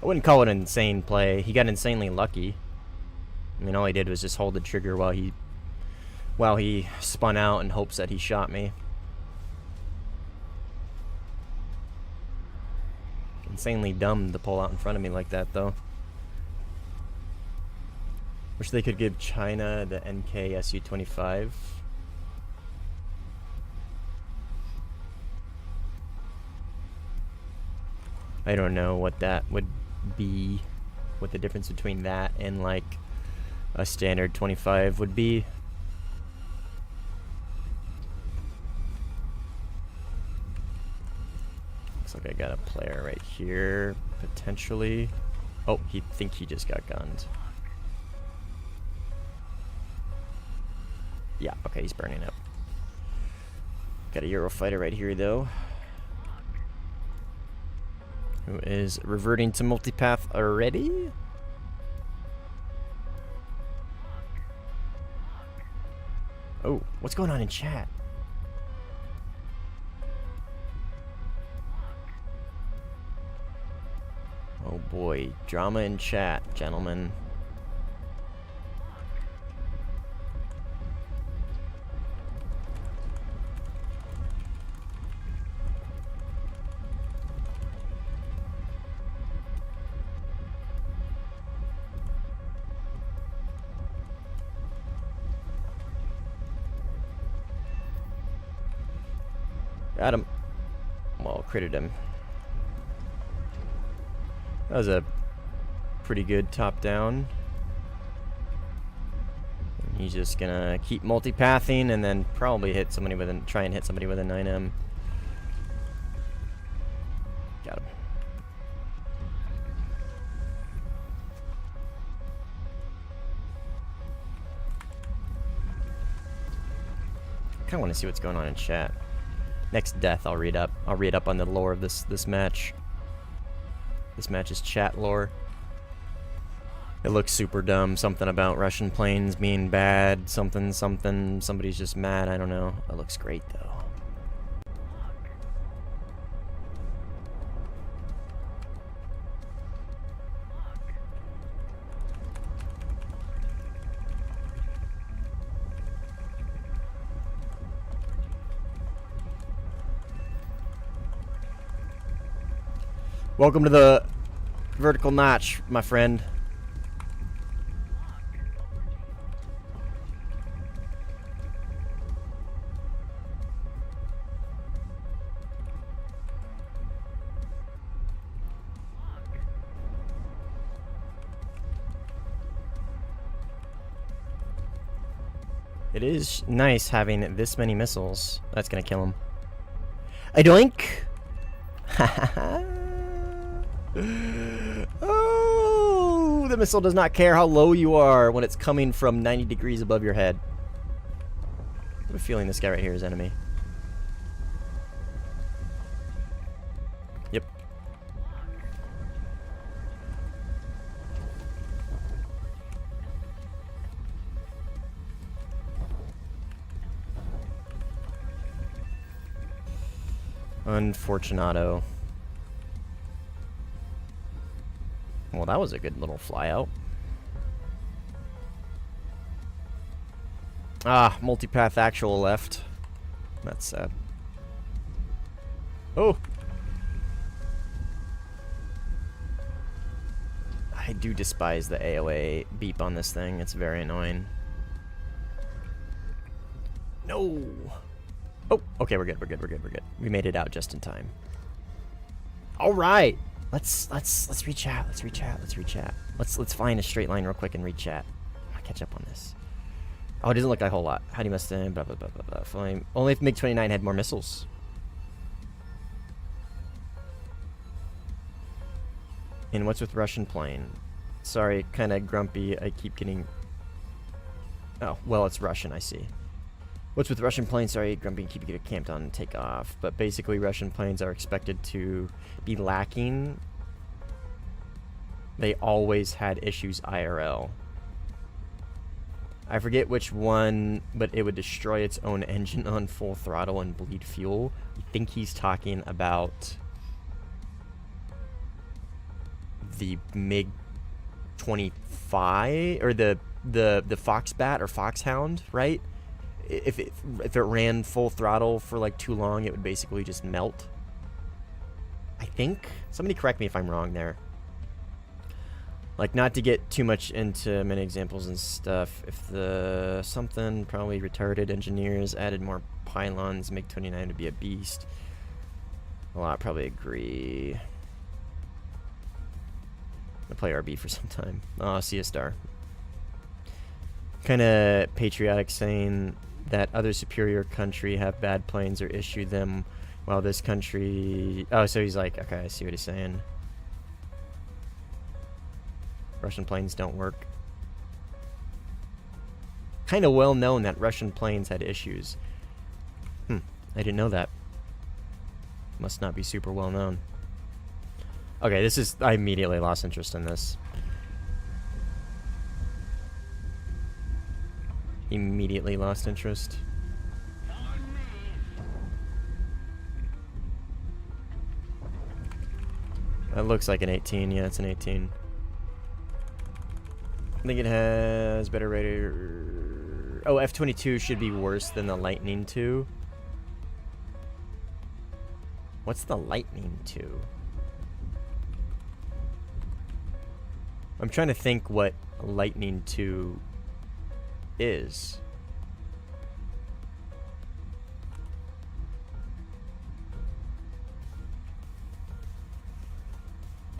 I wouldn't call it an insane play. He got insanely lucky. I mean, all he did was just hold the trigger while he spun out in hopes that he shot me. Insanely dumb to pull out in front of me like that, though. Wish they could give China the NK Su-25. I don't know what that would be, what the difference between that and like a standard 25 would be. Looks like I got a player right here, potentially. Oh, he just got gunned. Yeah, okay, he's burning up. Got a Eurofighter right here, though, who is reverting to multipath already. Oh, what's going on in chat? Oh boy, drama in chat, gentlemen. Got him. Well, critted him. That was a pretty good top down. And he's just gonna keep multipathing and then probably hit somebody with try and hit somebody with a 9M. Got him. Kinda wanna see what's going on in chat. Next death I'll read up. I'll read up on the lore of this match. This match's chat lore. It looks super dumb. Something about Russian planes being bad. Something. Somebody's just mad. I don't know. It looks great though. Welcome to the vertical notch, my friend. It is nice having this many missiles. That's gonna kill him. A doink! Oh, the missile does not care how low you are when it's coming from 90 degrees above your head. I have a feeling this guy right here is enemy. Yep. Unfortunato. Well, that was a good little flyout. Ah, multipath actual left. That's sad. Oh! I do despise the AOA beep on this thing. It's very annoying. No! Oh, okay, we're good. We made it out just in time. All right! Let's reach out. Let's find a straight line real quick and re-chat. I'll catch up on this. Oh, it doesn't look like a whole lot. How do you must blah blah blah blah blah. Flame. Only if MiG-29 had more missiles. And what's with Russian plane? Sorry, kind of grumpy. I keep getting. Oh, well, it's Russian. I see. What's with Russian planes? Sorry, grumpy. Keep getting camped on and take off. But basically, Russian planes are expected to be lacking. They always had issues IRL. I forget which one, but it would destroy its own engine on full throttle and bleed fuel. I think he's talking about the MiG 25 or the Foxbat or Foxhound, right? If it ran full throttle for like too long, it would basically just melt. I think. Somebody correct me if I'm wrong there. Like, not to get too much into many examples and stuff. If the something probably retarded engineers added more pylons, MiG-29 would be a beast. Well, I probably agree. I'll play RB for some time. Oh, see a star. Kind of patriotic saying that other superior country have bad planes or issue them while this country... Oh, so he's like, okay, I see what he's saying. Russian planes don't work. Kind of well known that Russian planes had issues. I didn't know that. Must not be super well known. Okay, this is... I immediately lost interest in this. Immediately lost interest. That looks like an 18. Yeah, it's an 18. I think it has better radar. Oh, F-22 should be worse than the Lightning II. What's the Lightning II? I'm trying to think what Lightning II is.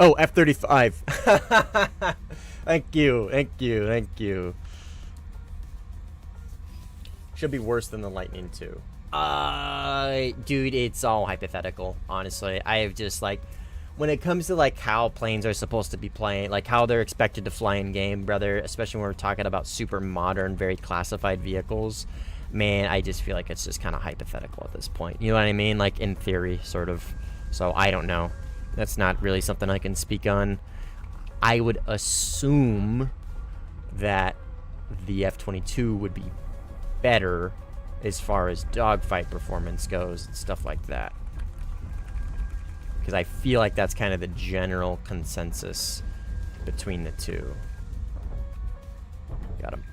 Oh, F-35. Thank you, thank you, thank you. Should be worse than the Lightning II. Dude, it's all hypothetical, honestly. I have just, like, when it comes to, like, how planes are supposed to be playing, like, how they're expected to fly in game, brother, especially when we're talking about super modern, very classified vehicles, man, I just feel like it's just kind of hypothetical at this point. You know what I mean? Like, in theory, sort of. So, I don't know. That's not really something I can speak on. I would assume that the F-22 would be better as far as dogfight performance goes and stuff like that. Because I feel like that's kind of the general consensus between the two. Got him.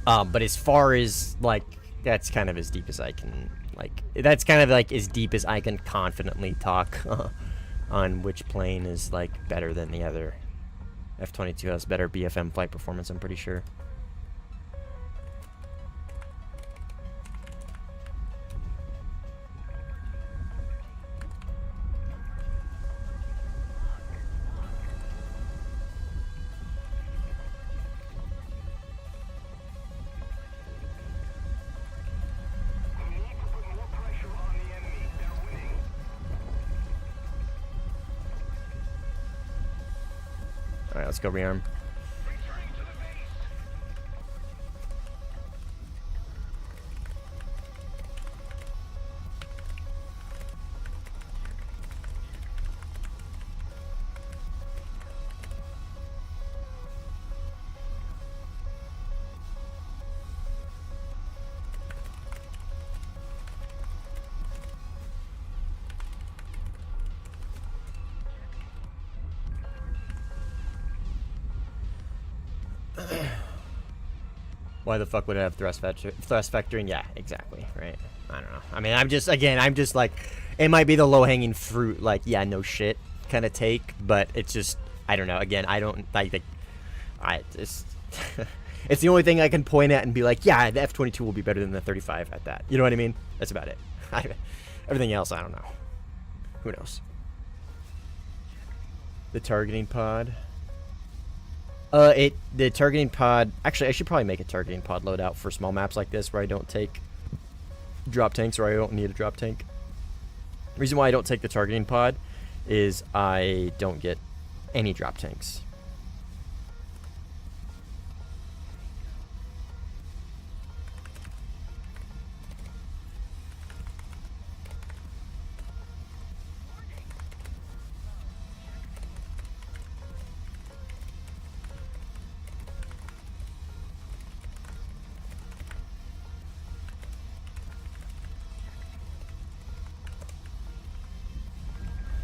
But as far as, like, that's kind of as deep as I can, like, that's kind of, like, as deep as I can confidently talk on which plane is, like, better than the other. F-22 has better BFM flight performance, I'm pretty sure. Alright, let's go rearm. Why the fuck would it have thrust vectoring? Yeah, exactly, right? I don't know. I mean, I'm just like, it might be the low-hanging fruit, like, yeah, no shit kind of take, but it's just, I don't know. Again, I don't, like, it's, it's the only thing I can point at and be like, yeah, the F-22 will be better than the 35 at that. You know what I mean? That's about it. Everything else, I don't know. Who knows? The targeting pod. The targeting pod... Actually, I should probably make a targeting pod loadout for small maps like this where I don't take drop tanks or I don't need a drop tank. The reason why I don't take the targeting pod is I don't get any drop tanks.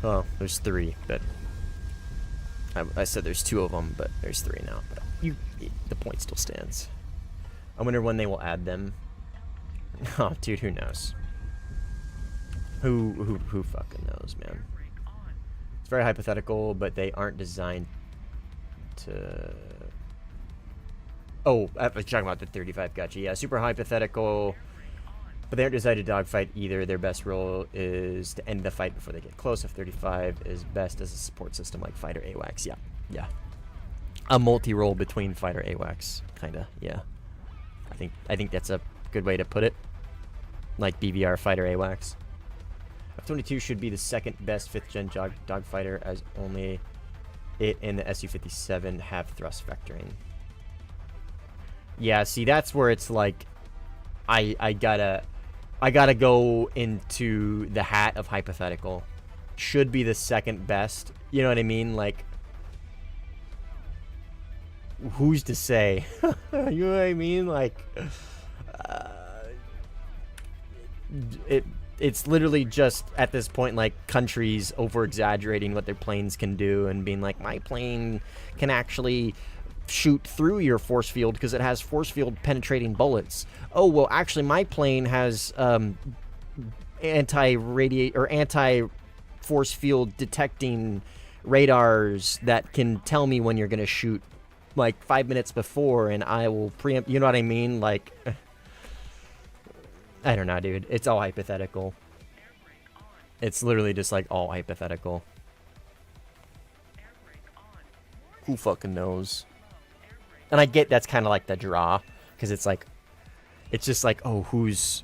Oh, there's 3, but I said there's 2 of them, but there's 3 now. But the point still stands. I wonder when they will add them. Oh, dude, who knows? Who fucking knows, man? It's very hypothetical, but they aren't designed to... Oh, I was talking about the 35, gotcha. Yeah, super hypothetical, but they aren't designed to dogfight either. Their best role is to end the fight before they get close. If 35 is best as a support system like fighter AWACS. Yeah, yeah. A multi-role between fighter AWACS, kinda, yeah. I think that's a good way to put it. Like BVR fighter AWACS. F-22 should be the second best 5th gen dogfighter, as only it and the Su-57 have thrust vectoring. Yeah, see, that's where it's like, I gotta go into the hat of hypothetical. Should be the second best. You know what I mean? Like, who's to say? You know what I mean? Like, it's literally just at this point like countries over exaggerating what their planes can do and being like, my plane can actually shoot through your force field because it has force field penetrating bullets. Oh, well, actually my plane has anti-radiate or anti-force field detecting radars that can tell me when you're gonna shoot like 5 minutes before, and I will preempt. You know what I mean? Like, I don't know, dude. It's all hypothetical. It's literally just like all hypothetical. Who fucking knows? And I get that's kind of like the draw, because it's like, it's just like, oh, who's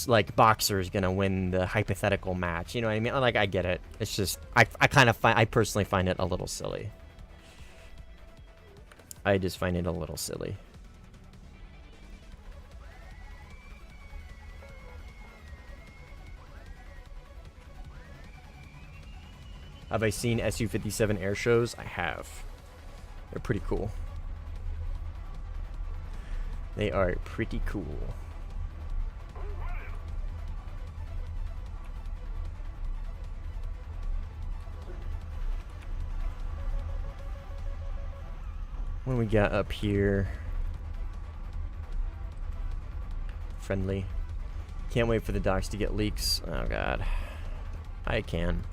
like boxer is gonna win the hypothetical match? You know what I mean? Like, I get it. It's just I personally find it a little silly. I just find it a little silly. Have I seen Su-57 air shows? I have. They're pretty cool. They are pretty cool. What do we got up here? Friendly. Can't wait for the docs to get leaks. Oh god. I can.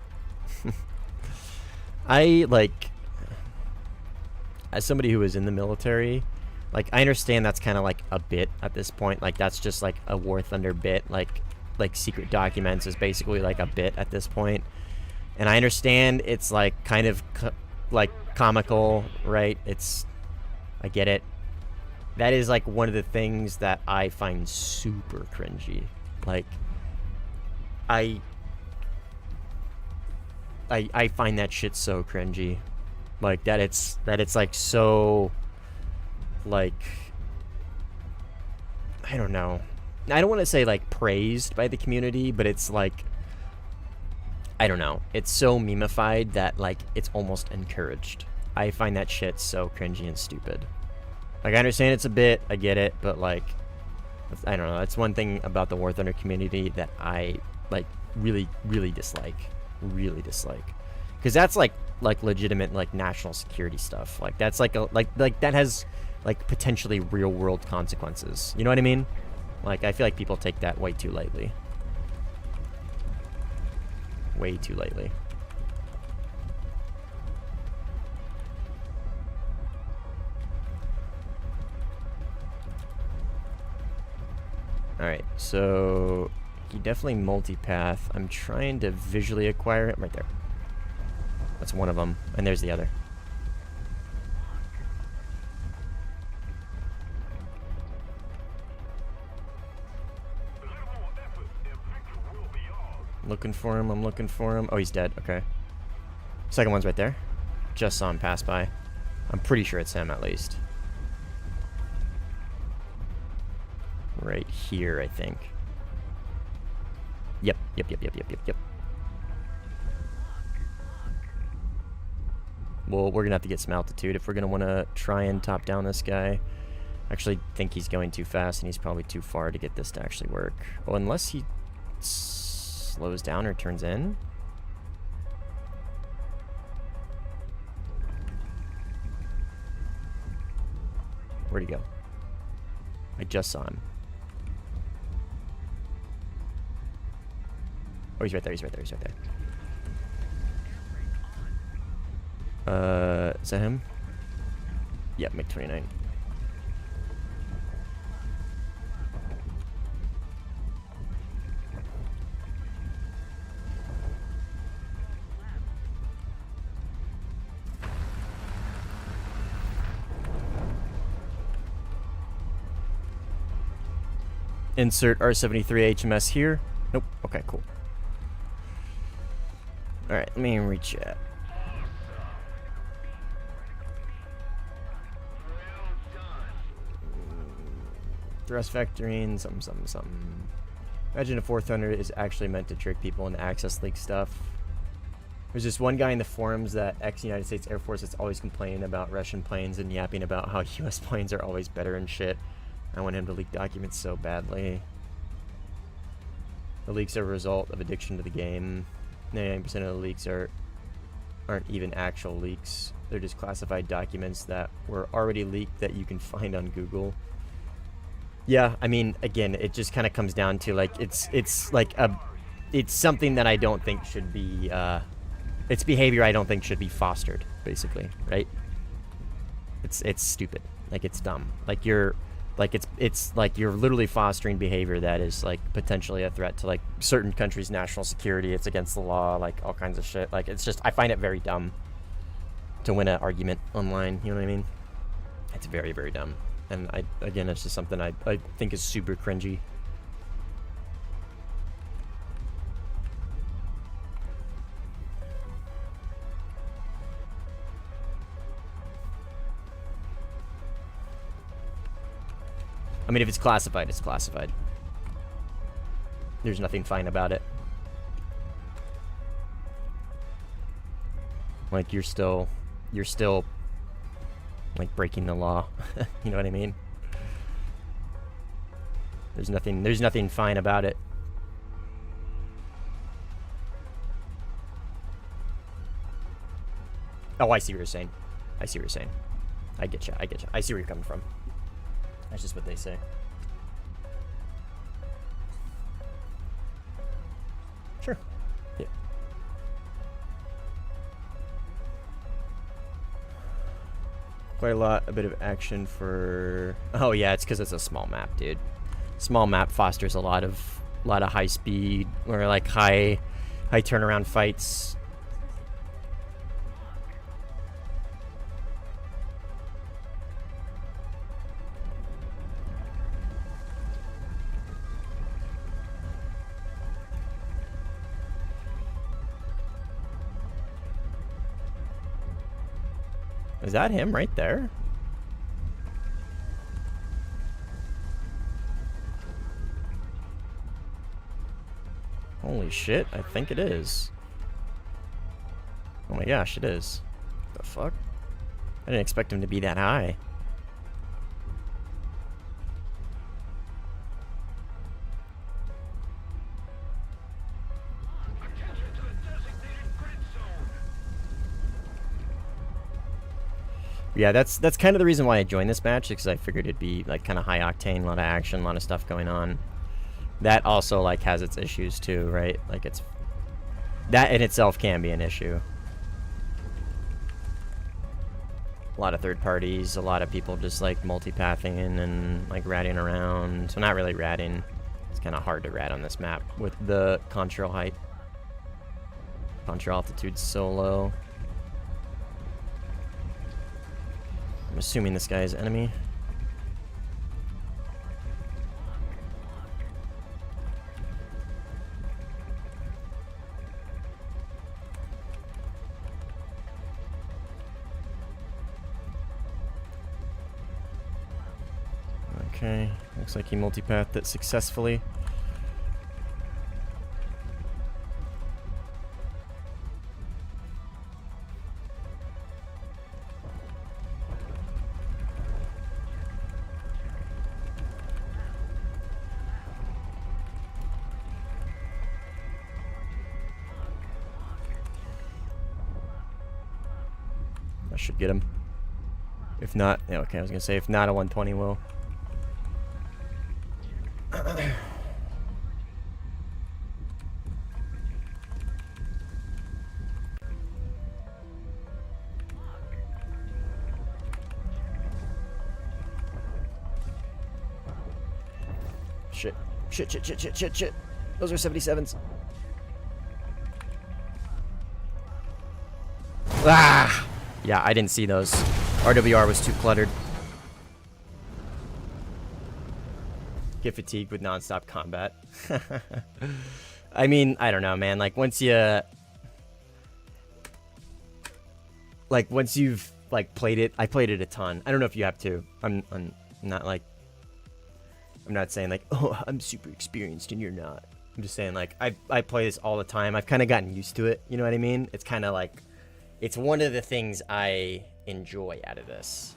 I, like, as somebody who is in the military, like, I understand that's kind of like a bit at this point. Like, that's just like a Warthunder bit. Like secret documents is basically like a bit at this point. And I understand it's like kind of like comical, right? I get it. That is like one of the things that I find super cringy. Like, I find that shit so cringy. Like, that it's like so, like, I don't know. I don't want to say like praised by the community, but it's like, I don't know. It's so memeified that like it's almost encouraged. I find that shit so cringy and stupid. Like, I understand it's a bit, I get it, but like, I don't know. That's one thing about the Warthunder community that I like really, really dislike. Really dislike. Because that's like legitimate like national security stuff. Like, that's like a like that has like potentially real world consequences. You know what I mean? Like, I feel like people take that way too lightly. Way too lightly. Alright, so he definitely multipath. I'm trying to visually acquire him right there. That's one of them, and there's the other. Looking for him, I'm looking for him. Oh, he's dead, okay. Second one's right there. Just saw him pass by. I'm pretty sure it's him, at least. Right here, I think. Yep. Well, we're gonna have to get some altitude if we're gonna want to try and top down this guy. I actually think he's going too fast, and he's probably too far to get this to actually work. Oh, unless he slows down or turns in. Where'd he go? I just saw him. Oh, he's right there, he's right there, he's right there. Is that him? Yep, MiG-29. Insert R73 HMS here. Nope. Okay, cool. Alright, let me rechat. Thrust vectoring, something. Imagine if Warthunder is actually meant to trick people into access leak stuff. There's just one guy in the forums that ex-United States Air Force that's always complaining about Russian planes and yapping about how US planes are always better and shit. I want him to leak documents so badly. The leaks are a result of addiction to the game. 99% of the leaks aren't even actual leaks. They're just classified documents that were already leaked that you can find on Google. Yeah, I mean, again, it just kind of comes down to like it's like it's something that I don't think should be it's behavior I don't think should be fostered, basically, right? It's stupid. Like, it's dumb. Like, it's like you're literally fostering behavior that is like potentially a threat to like certain countries' national security. It's against the law, like all kinds of shit. Like, it's just, I find it very dumb to win an argument online, you know what I mean? It's very, very dumb. And again, it's just something I think is super cringy. I mean, if it's classified, it's classified. There's nothing fine about it. Like, you're still like breaking the law. You know what I mean? There's nothing fine about it. Oh, I see what you're saying. I see what you're saying. I get you. I get you. I see where you're coming from. That's just what they say. Sure. Yeah. Quite a bit of action for... Oh yeah, it's because it's a small map, dude. Small map fosters a lot of high speed or like high turnaround fights. Is that him right there? Holy shit, I think it is. Oh my gosh, it is. The fuck? I didn't expect him to be that high. Yeah, that's kind of the reason why I joined this match, because I figured it'd be like kind of high octane, a lot of action, a lot of stuff going on. That also like has its issues too, right? Like, it's that in itself can be an issue. A lot of third parties, a lot of people just like multipathing and like ratting around. So not really ratting. It's kind of hard to rat on this map with the contrail height. Contrail altitude's so low. I'm assuming this guy is enemy. Okay, looks like he multipathed it successfully. I should get him. If not, yeah, okay, I was gonna say if not, a 120 will. Shit. Shit. Those are 77s. Ah! Yeah, I didn't see those. RWR was too cluttered. Get fatigued with non-stop combat. I mean, I don't know, man. Like, once you... Like, once you've, like, played it... I played it a ton. I don't know if you have to. I'm not, like... I'm not saying, like, oh, I'm super experienced and you're not. I'm just saying, like, I play this all the time. I've kind of gotten used to it. You know what I mean? It's kind of like... It's one of the things I enjoy out of this.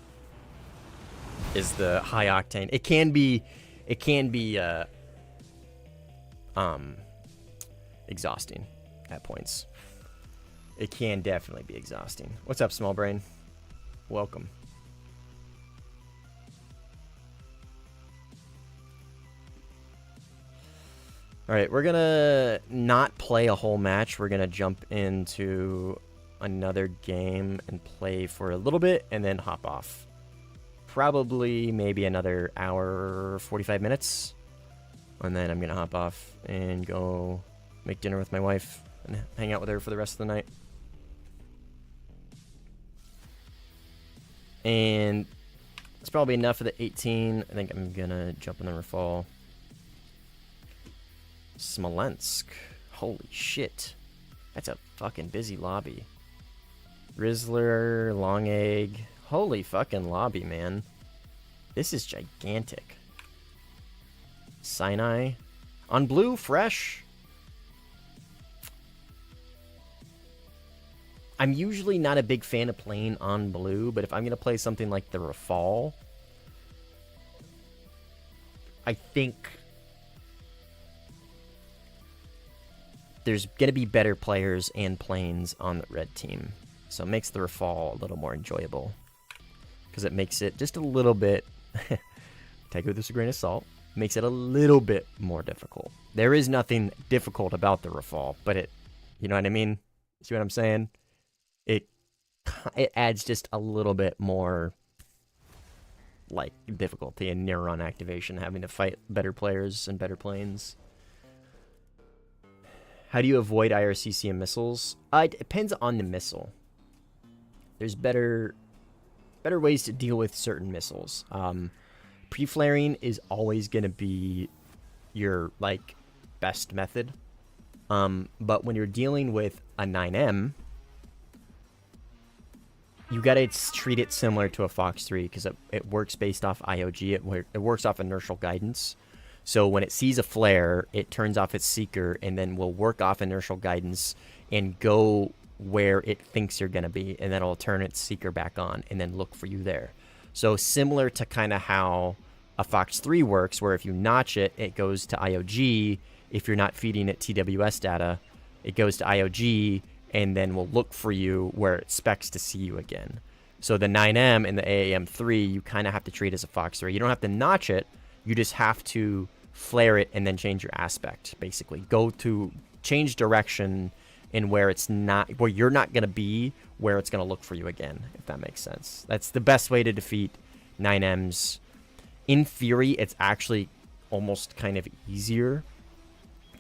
Is the high octane. It can be exhausting at points. It can definitely be exhausting. What's up, small brain? Welcome. All right, we're gonna not play a whole match. We're gonna jump into another game and play for a little bit and then hop off. Probably maybe another hour, 45 minutes. And then I'm gonna hop off and go make dinner with my wife and hang out with her for the rest of the night. And it's probably enough of the 18. I think I'm gonna jump in the Rafale. Smolensk. Holy shit. That's a fucking busy lobby. Rizzler, Long Egg. Holy fucking lobby, man. This is gigantic. Sinai. On blue, fresh. I'm usually not a big fan of playing on blue, but if I'm going to play something like the Rafale, I think there's going to be better players and planes on the red team. So it makes the Rafale a little more enjoyable. Because it makes it just a little bit, take it with a grain of salt, makes it a little bit more difficult. There is nothing difficult about the Rafale, but it, you know what I mean? See what I'm saying? It adds just a little bit more, like, difficulty and neuron activation, having to fight better players and better planes. How do you avoid IRCCM missiles? It depends on the missile. There's better ways to deal with certain missiles. Pre-flaring is always going to be your, like, best method. But when you're dealing with a 9M, you got to treat it similar to a Fox 3 because it works based off IOG. It works off inertial guidance. So when it sees a flare, it turns off its seeker and then will work off inertial guidance and go where it thinks you're going to be, and then it'll turn its seeker back on and then look for you there. So similar to kind of how a Fox 3 works, where if you notch it, it goes to IOG. If you're not feeding it TWS data, it goes to IOG and then will look for you where it expects to see you again. So the 9M and the AAM3, you kind of have to treat as a Fox 3. You don't have to notch it. You just have to flare it and then change your aspect, basically. Go to change direction in where it's not, where you're not going to be, where it's going to look for you again, if that makes sense. That's the best way to defeat 9Ms. In theory, it's actually almost kind of easier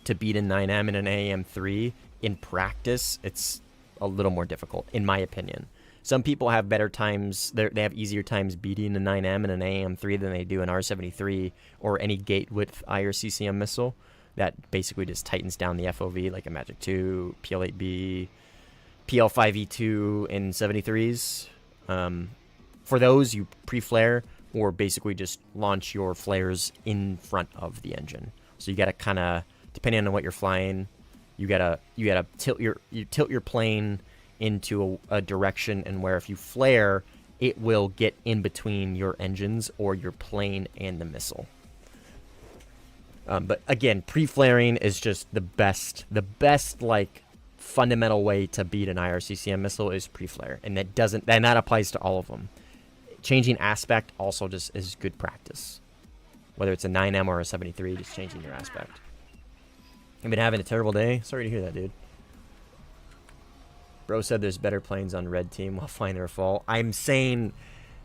to beat a 9M and an AAM3. In practice, it's a little more difficult, in my opinion. Some people have better times, they have easier times beating a 9M and an AAM3 than they do an R73 or any gate width IRCCM missile that basically just tightens down the FOV, like a Magic 2, PL8B, PL5E2, and 73s. For those, you pre-flare or basically just launch your flares in front of the engine. So you got to kind of, depending on what you're flying, you gotta tilt your plane into a direction, and where if you flare, it will get in between your engines or your plane and the missile. But again, pre-flaring is just the best like fundamental way to beat an IRCCM missile is pre-flare, and that applies to all of them. changing aspect also just is good practice. Whether it's a 9M or a 73, just changing your aspect. You've been having a terrible day? Sorry to hear that, dude. Bro said there's better planes on red team while flying the Rafale. I'm saying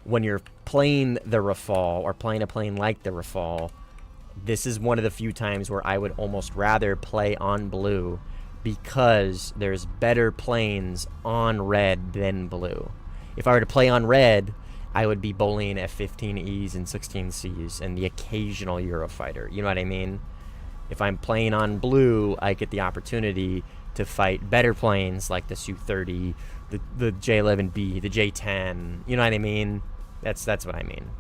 when you're playing the Rafale or playing a plane like the Rafale, this is one of the few times where I would almost rather play on blue because there's better planes on red than blue. If I were to play on red, I would be bullying F-15Es and 16Cs and the occasional Eurofighter. You know what I mean? If I'm playing on blue, I get the opportunity to fight better planes like the Su-30, the J-11B, the J-10. You know what I mean? That's what I mean.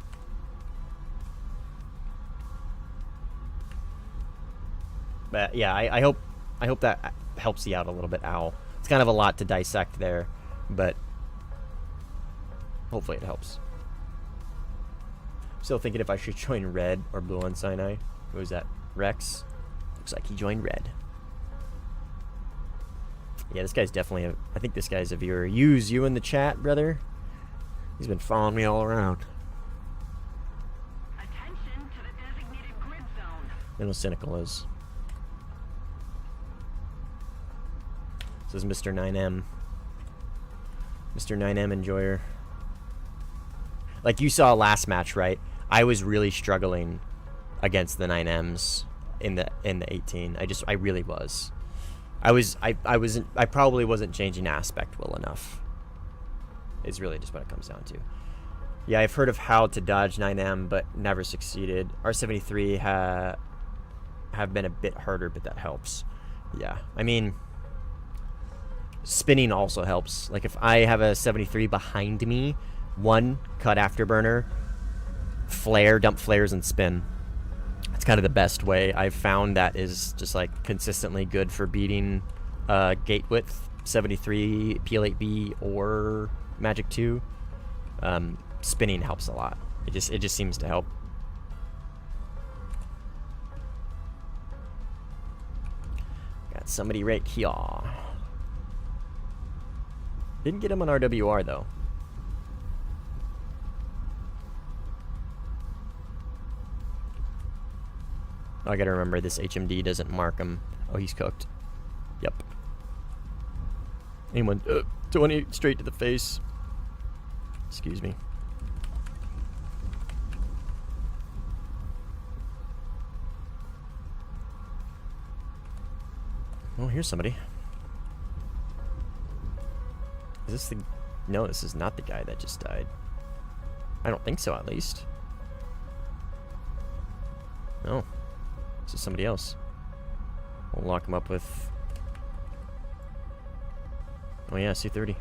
But yeah, I hope that helps you out a little bit, Owl. It's kind of a lot to dissect there, but hopefully it helps. Still thinking if I should join red or blue on Sinai. Who was that? Rex? Looks like he joined red. Yeah, this guy's definitely I think this guy's a viewer. Use you in the chat, brother. He's been following me all around. Attention to the designated grid zone. I know Cynical is. This is Mr. 9M. Mr. 9M enjoyer. Like you saw last match, right? I was really struggling against the 9Ms in the 18. I really was. I probably wasn't changing aspect well enough. Is really just what it comes down to. Yeah, I've heard of how to dodge 9M, but never succeeded. R73 have been a bit harder, but that helps. Yeah, I mean, spinning also helps. Like if I have a 73 behind me, one, cut afterburner, flare, dump flares, and spin. It's kind of the best way I've found that is just like consistently good for beating gate width 73, PL8B, or Magic 2. Spinning helps a lot. It just seems to help. Got somebody right here. Didn't get him on RWR though. Oh, I gotta remember this HMD doesn't mark him. Oh, he's cooked. Yep. Anyone 20 straight to the face. Excuse me. Oh, here's somebody. Is this the... No, this is not the guy that just died. I don't think so, at least. No. This is somebody else. We'll lock him up with... Oh yeah, C-30.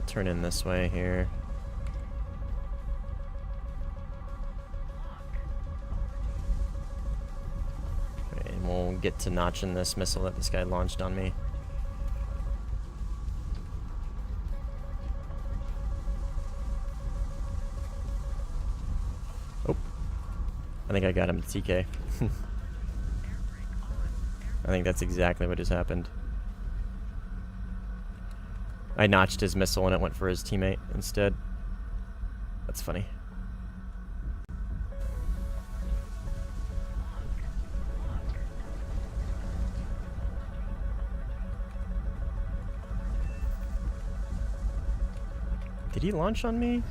Turn in this way here. Okay, and we'll get to notching this missile that this guy launched on me. Oh. I think I got him to TK. I think that's exactly what just happened. I notched his missile and it went for his teammate instead. That's funny. Did he launch on me?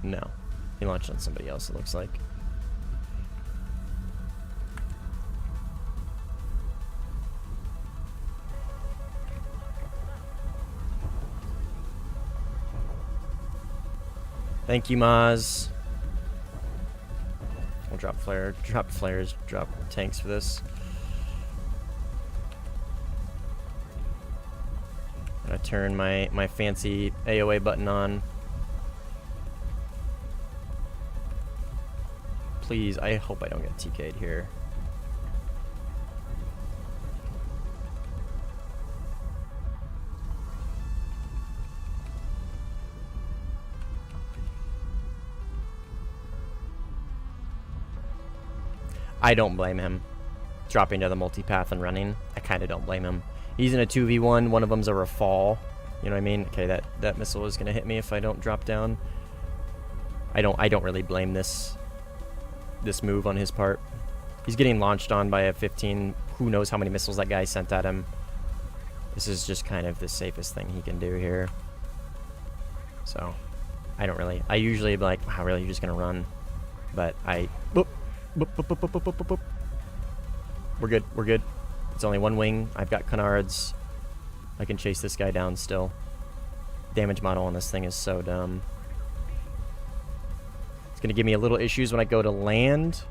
No. He launched on somebody else, it looks like. Thank you, Maz. We'll drop flares, drop tanks for this. Gonna turn my fancy AOA button on. Please, I hope I don't get TK'd here. I don't blame him. dropping to the multipath and running. I kind of don't blame him. He's in a 2v1. One of them's a rafal. You know what I mean? Okay, that missile is gonna hit me if I don't drop down. I don't really blame this move on his part. He's getting launched on by a 15. Who knows how many missiles that guy sent at him. This is just kind of the safest thing he can do here. So, I usually be like, wow, really, you're just gonna run. But boop, boop, boop, boop, boop, boop, boop, boop. We're good, we're good. It's only one wing. I've got canards. I can chase this guy down still. Damage model on this thing is so dumb. It's gonna give me a little issues when I go to land.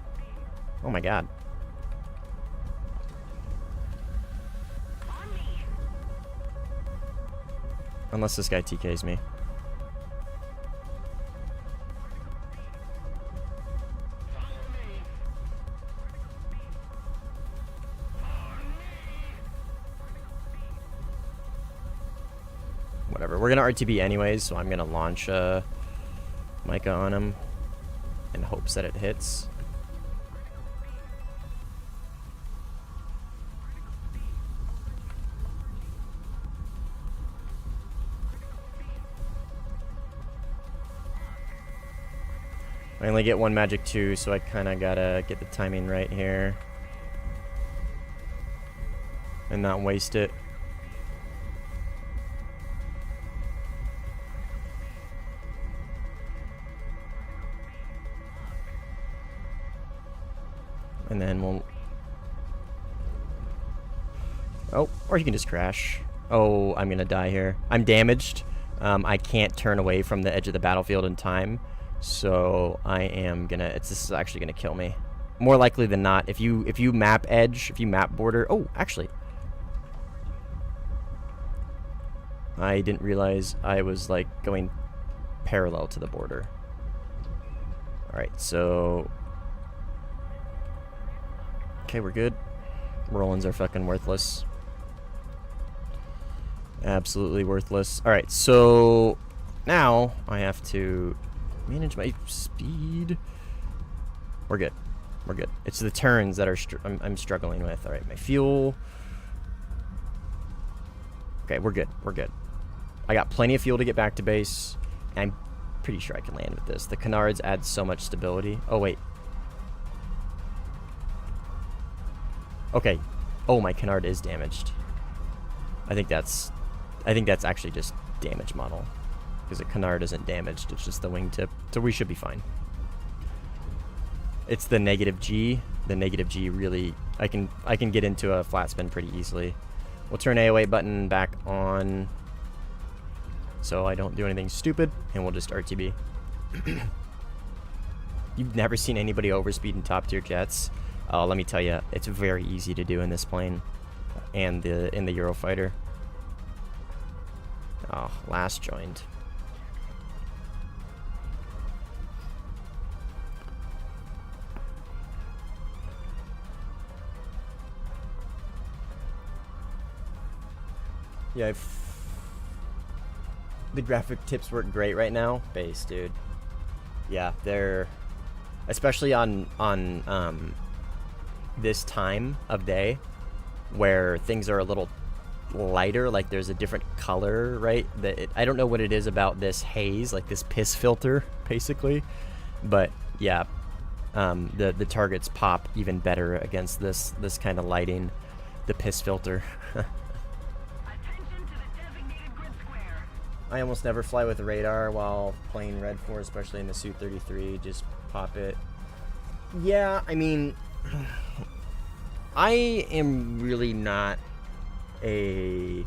Oh my god. Unless this guy TKs me. Whatever. We're gonna RTB anyways, so I'm gonna launch Micah on him in hopes that it hits. I only get one magic 2, so I kind of gotta get the timing right here and not waste it. And then we'll... Oh, or he can just crash. Oh, I'm gonna die here. I'm damaged. I can't turn away from the edge of the battlefield in time. So I am gonna... This is actually gonna kill me. More likely than not. If you map edge, if you map border... Oh, actually. I didn't realize I was, like, going parallel to the border. Alright, so... Okay, we're good. Rollins are fucking worthless. Absolutely worthless. Alright, so... Now, I have to... manage my speed. We're good. We're good. It's the turns that are I'm struggling with. All right, my fuel. Okay, we're good. We're good. I got plenty of fuel to get back to base. And I'm pretty sure I can land with this. The canards add so much stability. Oh wait. Okay. Oh, my canard is damaged. I think that's actually just damage model. Because a canard isn't damaged, it's just the wingtip. So we should be fine. It's the negative G. The negative G really... I can get into a flat spin pretty easily. We'll turn AOA button back on so I don't do anything stupid, and we'll just RTB. You've never seen anybody overspeed in top tier jets? Let me tell you, it's very easy to do in this plane and in the Eurofighter. Oh, last joined. Yeah, the graphic tips work great right now. Base, dude. Yeah, they're... Especially on this time of day where things are a little lighter, like there's a different color, right? I don't know what it is about this haze, like this piss filter, basically. But, yeah, the targets pop even better against this kind of lighting, the piss filter. I almost never fly with radar while playing Red 4, especially in the Su-33. Just pop it. Yeah, I mean, I am really not a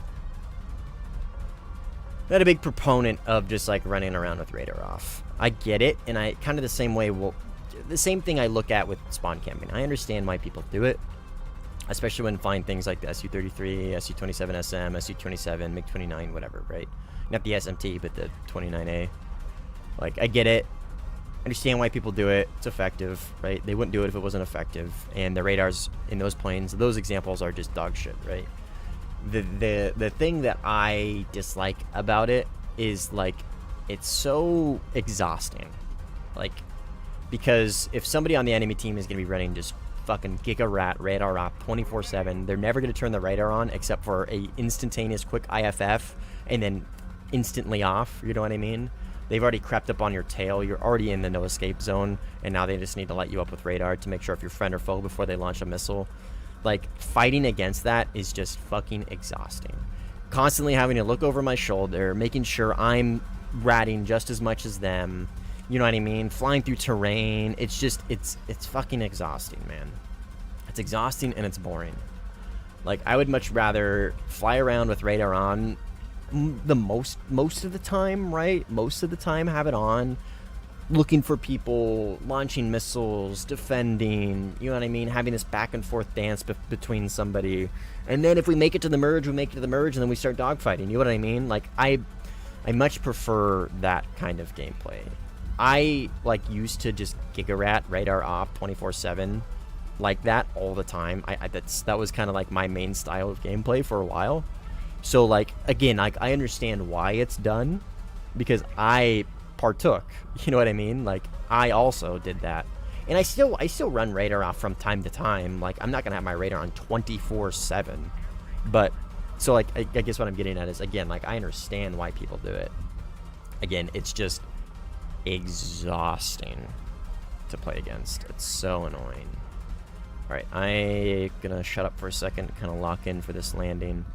big proponent of just like running around with radar off. I get it, and I kind of the same way. Well, the same thing I look at with spawn camping. I understand why people do it, especially when flying things like the Su-33, Su-27 SM, Su-27, MiG-29, whatever, right? Not the SMT, but the 29A. Like, I get it. Understand why people do it. It's effective, right? They wouldn't do it if it wasn't effective. And the radars in those planes, those examples are just dog shit, right? The thing that I dislike about it is, like, it's so exhausting. Like, because if somebody on the enemy team is going to be running just fucking Giga Rat radar off 24/7. They're never going to turn the radar on except for a instantaneous quick IFF and then instantly off. You know what I mean? They've already crept up on your tail. You're already in the no escape zone, and now they just need to light you up with radar to make sure if you're friend or foe before they launch a missile. Like, fighting against that is just fucking exhausting. Constantly having to look over my shoulder, making sure I'm ratting just as much as them. You know what I mean? Flying through terrain. It's just, it's fucking exhausting, man. It's exhausting and it's boring. Like, I would much rather fly around with radar on the most of the time, right? Most of the time have it on, looking for people, launching missiles, defending, you know what I mean? Having this back and forth dance between somebody. And then if we make it to the merge, we make it to the merge, and then we start dogfighting. You know what I mean? Like, I much prefer that kind of gameplay. I, like, used to just Giga Rat radar off 24/7 like that all the time. That was kind of like my main style of gameplay for a while. So, like, again, like, I understand why it's done, because I partook. You know what I mean? Like, I also did that. And I still run radar off from time to time. Like, I'm not going to have my radar on 24/7. But, so, like, I guess what I'm getting at is, again, like, I understand why people do it. Again, it's just exhausting to play against. It's so annoying. Alright, I'm going to shut up for a second, kind of lock in for this landing.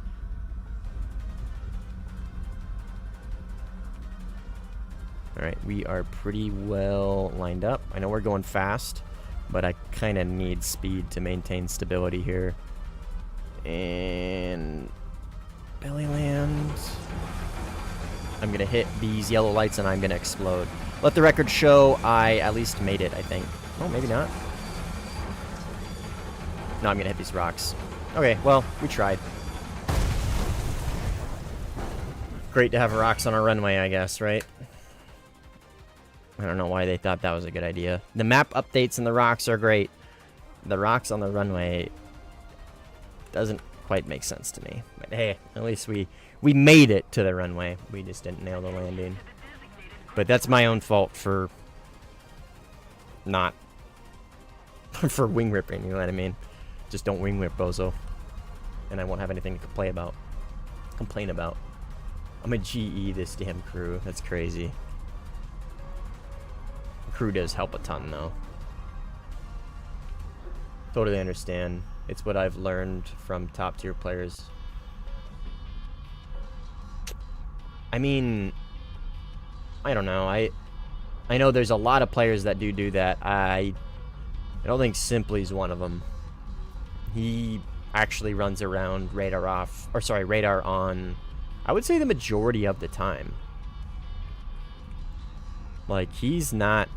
Alright, we are pretty well lined up. I know we're going fast, but I kind of need speed to maintain stability here. And belly land. I'm going to hit these yellow lights and I'm going to explode. Let the record show I at least made it, I think. Oh, maybe not. No, I'm going to hit these rocks. Okay, well, we tried. Great to have rocks on our runway, I guess, right? I don't know why they thought that was a good idea. The map updates and the rocks are great. The rocks on the runway doesn't quite make sense to me. But hey, at least we made it to the runway. We just didn't nail the landing. But that's my own fault for not for wing ripping, you know what I mean? Just don't wing whip, bozo. And I won't have anything to complain about. I'm a GE this damn crew. That's crazy. Crew does help a ton, though. Totally understand. It's what I've learned from top tier players. I mean, I don't know. I know there's a lot of players that do that. I don't think Simply's one of them. He actually runs around radar off, or sorry, radar on, I would say the majority of the time. Like, he's not,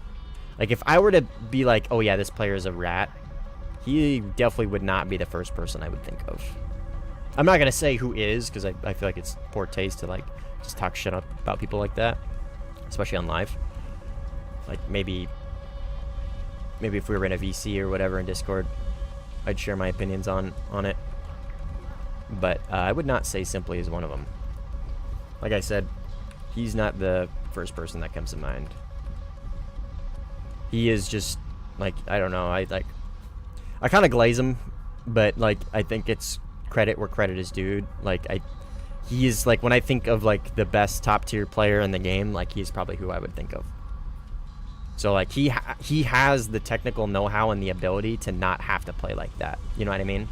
like, if I were to be like, oh yeah, this player is a rat, he definitely would not be the first person I would think of. I'm not going to say who is, because I feel like it's poor taste to, like, just talk shit up about people like that, especially on live. Like, maybe if we were in a VC or whatever in Discord, I'd share my opinions on it. But I would not say Simply is one of them. Like I said, he's not the first person that comes to mind. He is just, like, I don't know, I kind of glaze him, but, like, I think it's credit where credit is due. Like, he is, like, when I think of, like, the best top tier player in the game, like, he's probably who I would think of. So, like, he has the technical know-how and the ability to not have to play like that. You know what I mean?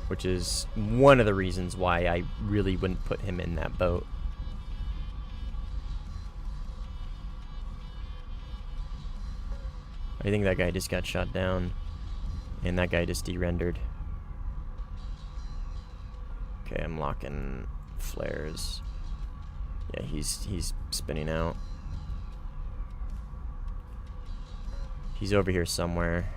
Which is one of the reasons why I really wouldn't put him in that boat. I think that guy just got shot down. And that guy just de-rendered. Okay, I'm locking flares. Yeah, he's spinning out. He's over here somewhere.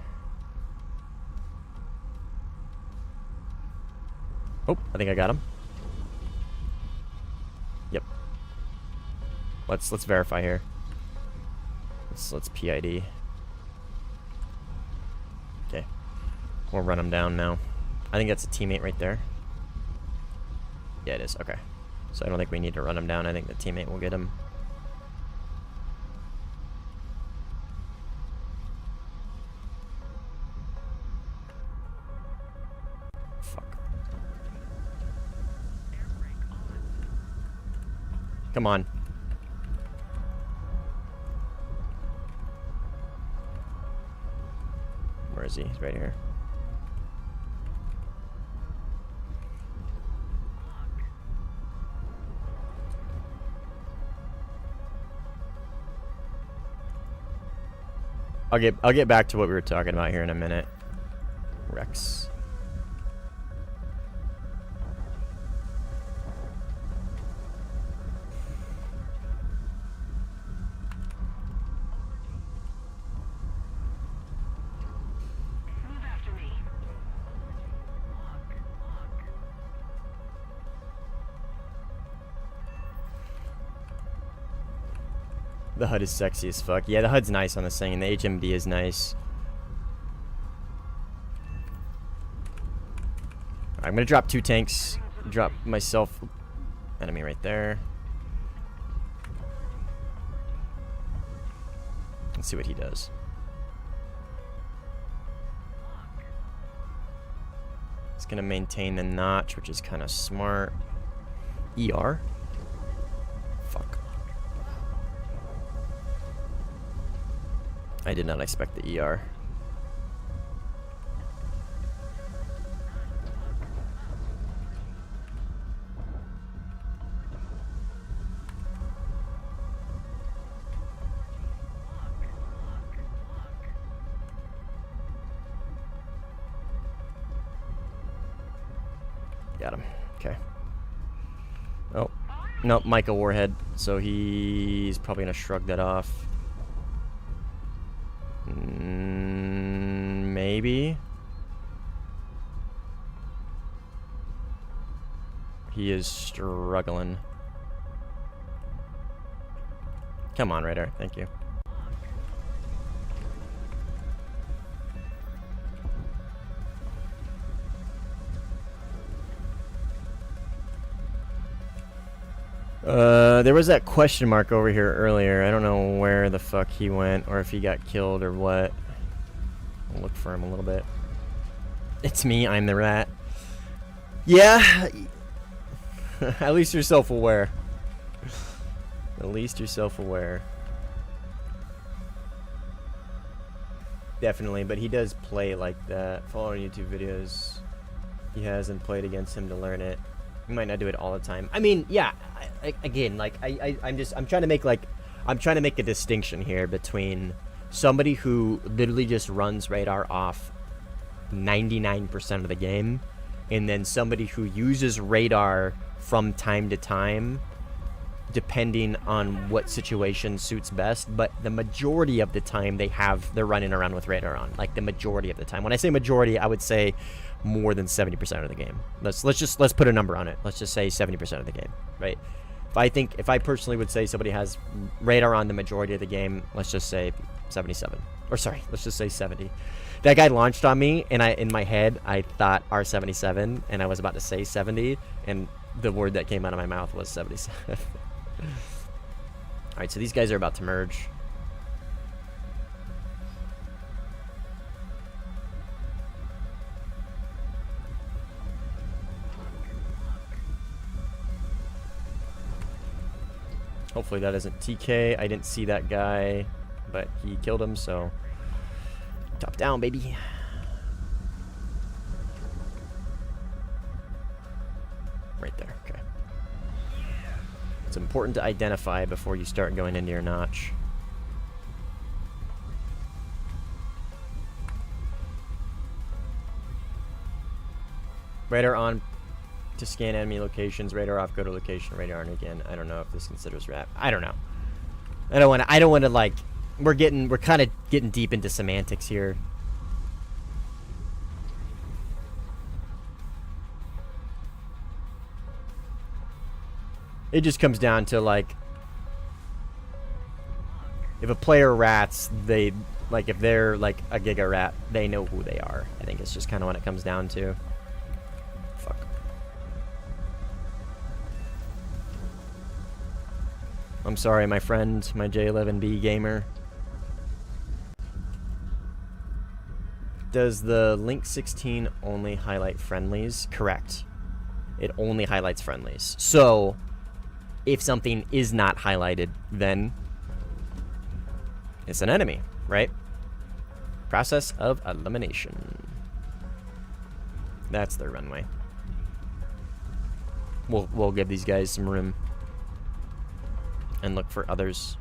Oh, I think I got him. Yep. Let's verify here. Let's PID. Okay. We'll run him down now. I think that's a teammate right there. Yeah, it is. Okay. So I don't think we need to run him down. I think the teammate will get him. Come on. Where is he? He's right here. I'll get back to what we were talking about here in a minute. Rex. Move after me. The HUD is sexy as fuck. Yeah, the HUD's nice on this thing, and the HMD is nice. Alright, I'm gonna drop 2 tanks. Drop myself. Enemy right there. Let's see what he does. It's gonna maintain the notch, which is kind of smart. ER? Fuck. I did not expect the ER. Got him. Okay. Oh. Nope, Micah Warhead. So he's probably going to shrug that off. Maybe. He is struggling. Come on, radar. Thank you. There was that question mark over here earlier. I don't know where the fuck he went, or if he got killed or what. I'll look for him a little bit. It's me, I'm the rat. Yeah. At least you're self-aware. At least you're self-aware. Definitely, but he does play like that. Follow YouTube videos. He hasn't played against him to learn it. You might not do it all the time. I mean, yeah. Again, like I'm trying to make a distinction here between somebody who literally just runs radar off 99% of the game, and then somebody who uses radar from time to time, depending on what situation suits best. But the majority of the time, they're running around with radar on. Like the majority of the time. When I say majority, I would say more than 70% of the game. Let's put a number on it. Let's just say 70% of the game, right? If I personally would say somebody has radar on the majority of the game, let's just say 77. Or sorry, let's just say 70. That guy launched on me, and in my head, I thought R77, and I was about to say 70, and the word that came out of my mouth was 77. Alright, so these guys are about to merge. Hopefully that isn't TK. I didn't see that guy, but he killed him, so top down, baby. Right there, okay. It's important to identify before you start going into your notch. Radar on to scan enemy locations, radar off, go to location, radar on again. I don't know if this considers rap. I don't know. I don't want to like, we're kind of getting deep into semantics here. It just comes down to like, if a player rats, they like, if they're like a giga rat, they know who they are. I think it's just kind of what it comes down to. Fuck. I'm sorry, my friend, my J11B gamer. Does the Link 16 only highlight friendlies? Correct. It only highlights friendlies. So, if something is not highlighted, then it's an enemy, right? Process of elimination. That's their runway. We'll give these guys some room and look for others.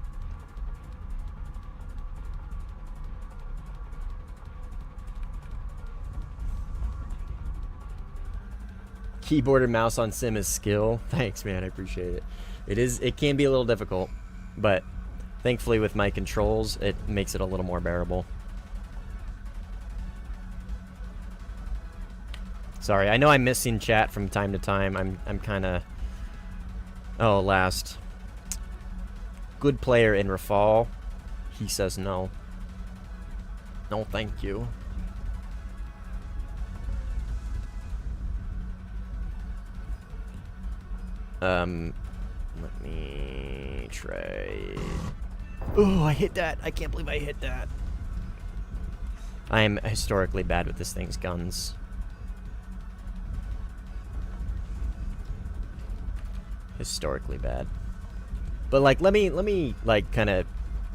Keyboard and mouse on sim is skill. Thanks, man. I appreciate it. It can be a little difficult, but thankfully with my controls, it makes it a little more bearable. Sorry, I know I'm missing chat from time to time. I'm kind of... Oh, last. Good player in Rafal. He says no. No, thank you. Let me try. Oh, I hit that. I can't believe I hit that. I am historically bad with this thing's guns. Historically bad. But like, let me like kind of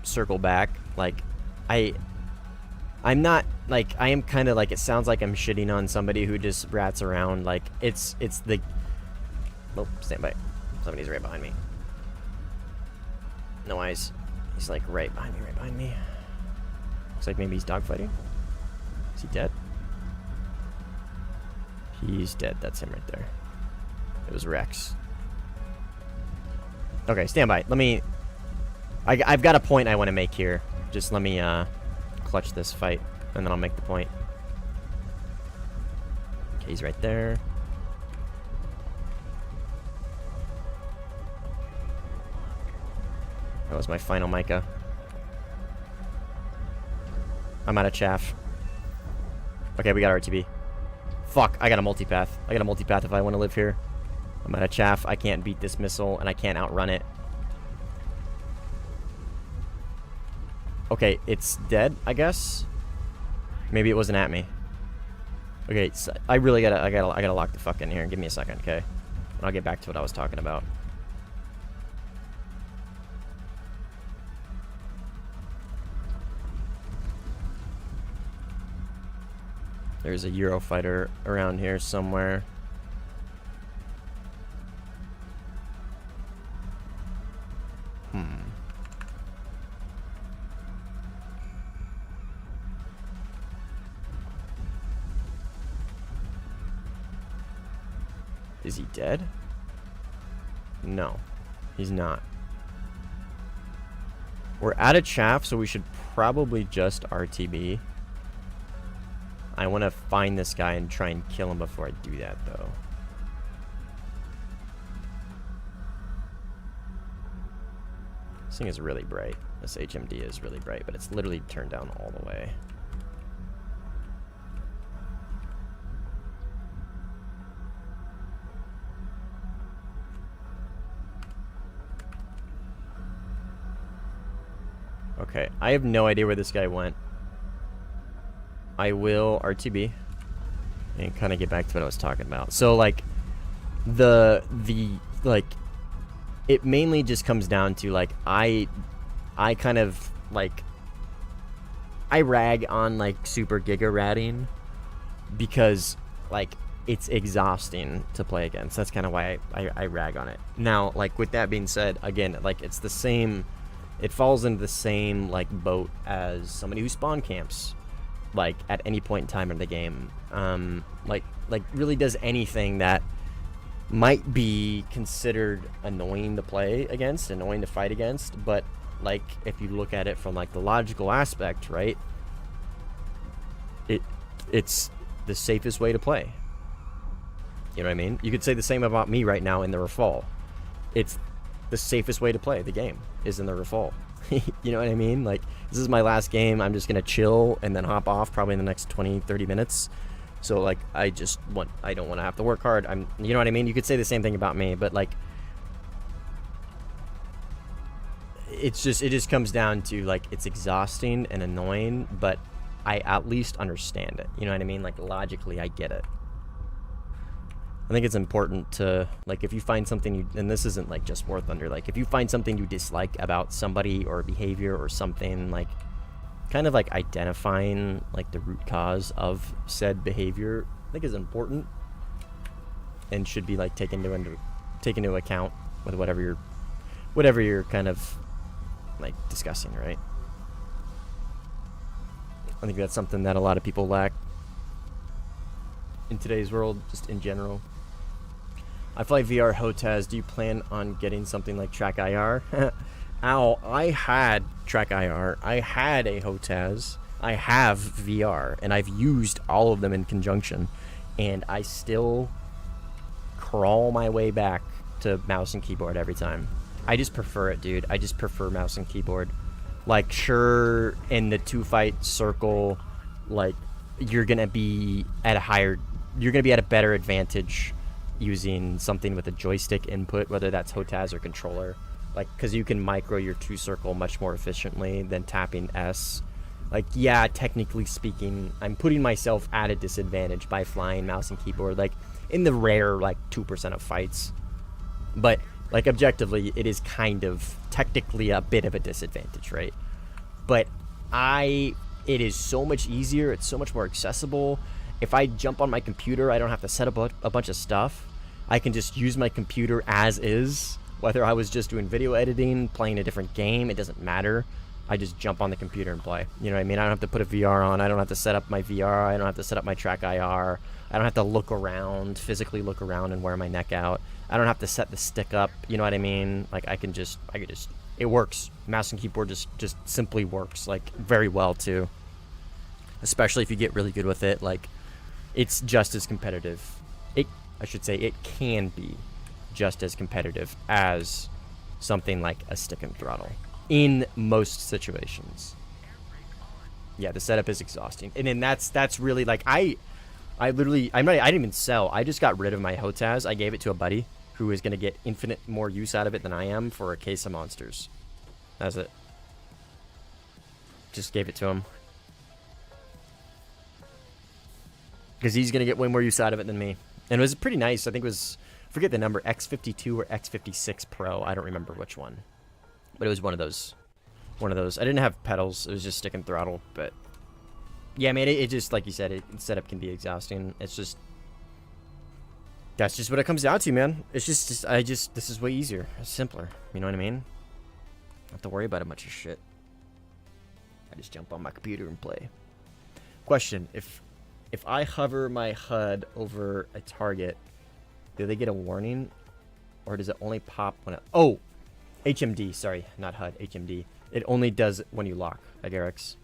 circle back. Like, I'm not like, I am kind of like, it sounds like I'm shitting on somebody who just rats around. Like, it's the... Oh, stand by. Somebody's right behind me. No eyes. He's like right behind me, right behind me. Looks like maybe he's dogfighting. Is he dead? He's dead. That's him right there. It was Rex. Okay, stand by. Let me... I've got a point I want to make here. Just let me clutch this fight, and then I'll make the point. Okay, he's right there. That was my final Micah. I'm out of chaff. Okay, we got RTB. Fuck, I got a multipath. I got a multipath if I want to live here. I'm out of chaff. I can't beat this missile, and I can't outrun it. Okay, it's dead, I guess. Maybe it wasn't at me. Okay, so I really gotta lock the fuck in here. Give me a second, okay? And I'll get back to what I was talking about. There's a Eurofighter around here somewhere. Is he dead? No, he's not. We're out of chaff, so we should probably just RTB. I want to find this guy and try and kill him before I do that, though. This thing is really bright. This HMD is really bright, but it's literally turned down all the way. Okay, I have no idea where this guy went. I will RTB and kind of get back to what I was talking about. So like like it mainly just comes down to like I kind of like I rag on like super giga ratting because like it's exhausting to play against. That's kind of why I rag on it. Now, like with that being said, again, like it's the same, it falls into the same like boat as somebody who spawn camps like at any point in time in the game. Like really does anything that might be considered annoying to play against, annoying to fight against, but like if you look at it from like the logical aspect, right, it's the safest way to play. You know what I mean? You could say the same about me right now in the Rafal. It's the safest way to play the game is in the Rafal. You know what I mean? Like, this is my last game. I'm just gonna chill and then hop off probably in the next 20-30 minutes. So like I don't want to have to work hard. You know what I mean? You could say the same thing about me, but like it just comes down to like it's exhausting and annoying, but I at least understand it. You know what I mean? Like logically I get it. I think it's important to, like, if you find something you, and this isn't like just Warthunder, like if you find something you dislike about somebody or behavior or something, like kind of like identifying like the root cause of said behavior, I think is important and should be like taken into account with whatever you're kind of like discussing, right? I think that's something that a lot of people lack in today's world, just in general. I fly VR HOTAS. Do you plan on getting something like Track IR? Ow, I had Track IR. I had a HOTAS. I have VR, and I've used all of them in conjunction, and I still crawl my way back to mouse and keyboard every time. I just prefer it, dude. I just prefer mouse and keyboard. Like, sure, in the 2-fight circle, like, you're gonna be at a better advantage using something with a joystick input, whether that's HOTAS or controller, like, because you can micro your 2-circle much more efficiently than tapping S. Like, yeah, technically speaking, I'm putting myself at a disadvantage by flying mouse and keyboard, like, in the rare, like, 2% of fights. But, like, objectively, it is kind of technically a bit of a disadvantage, right? But it is so much easier, it's so much more accessible. If I jump on my computer, I don't have to set up a bunch of stuff. I can just use my computer as is. Whether I was just doing video editing, playing a different game, it doesn't matter. I just jump on the computer and play. You know what I mean? I don't have to put a VR on. I don't have to set up my VR. I don't have to set up my Track IR. I don't have to look around, physically look around and wear my neck out. I don't have to set the stick up. You know what I mean? Like, I could just, it works. Mouse and keyboard just simply works, like, very well, too. Especially if you get really good with it. Like, it's just as competitive. It can be just as competitive as something like a stick and throttle in most situations. Yeah, the setup is exhausting. And then that's really, like, I didn't even sell. I just got rid of my HOTAS. I gave it to a buddy who is going to get infinite more use out of it than I am for a case of monsters. That's it. Just gave it to him. Because he's going to get way more use out of it than me. And it was pretty nice. I think it was, forget the number, X52 or X56 Pro. I don't remember which one. But it was one of those. I didn't have pedals. It was just stick and throttle. But yeah, man, it just, like you said, setup can be exhausting. It's just, that's just what it comes down to, man. It's just this is way easier. It's simpler. You know what I mean? Don't have to worry about a bunch of shit. I just jump on my computer and play. Question, if I hover my HUD over a target, do they get a warning? Or does it only pop when it... Oh! HMD, sorry. Not HUD, HMD. It only does it when you lock, Agarix.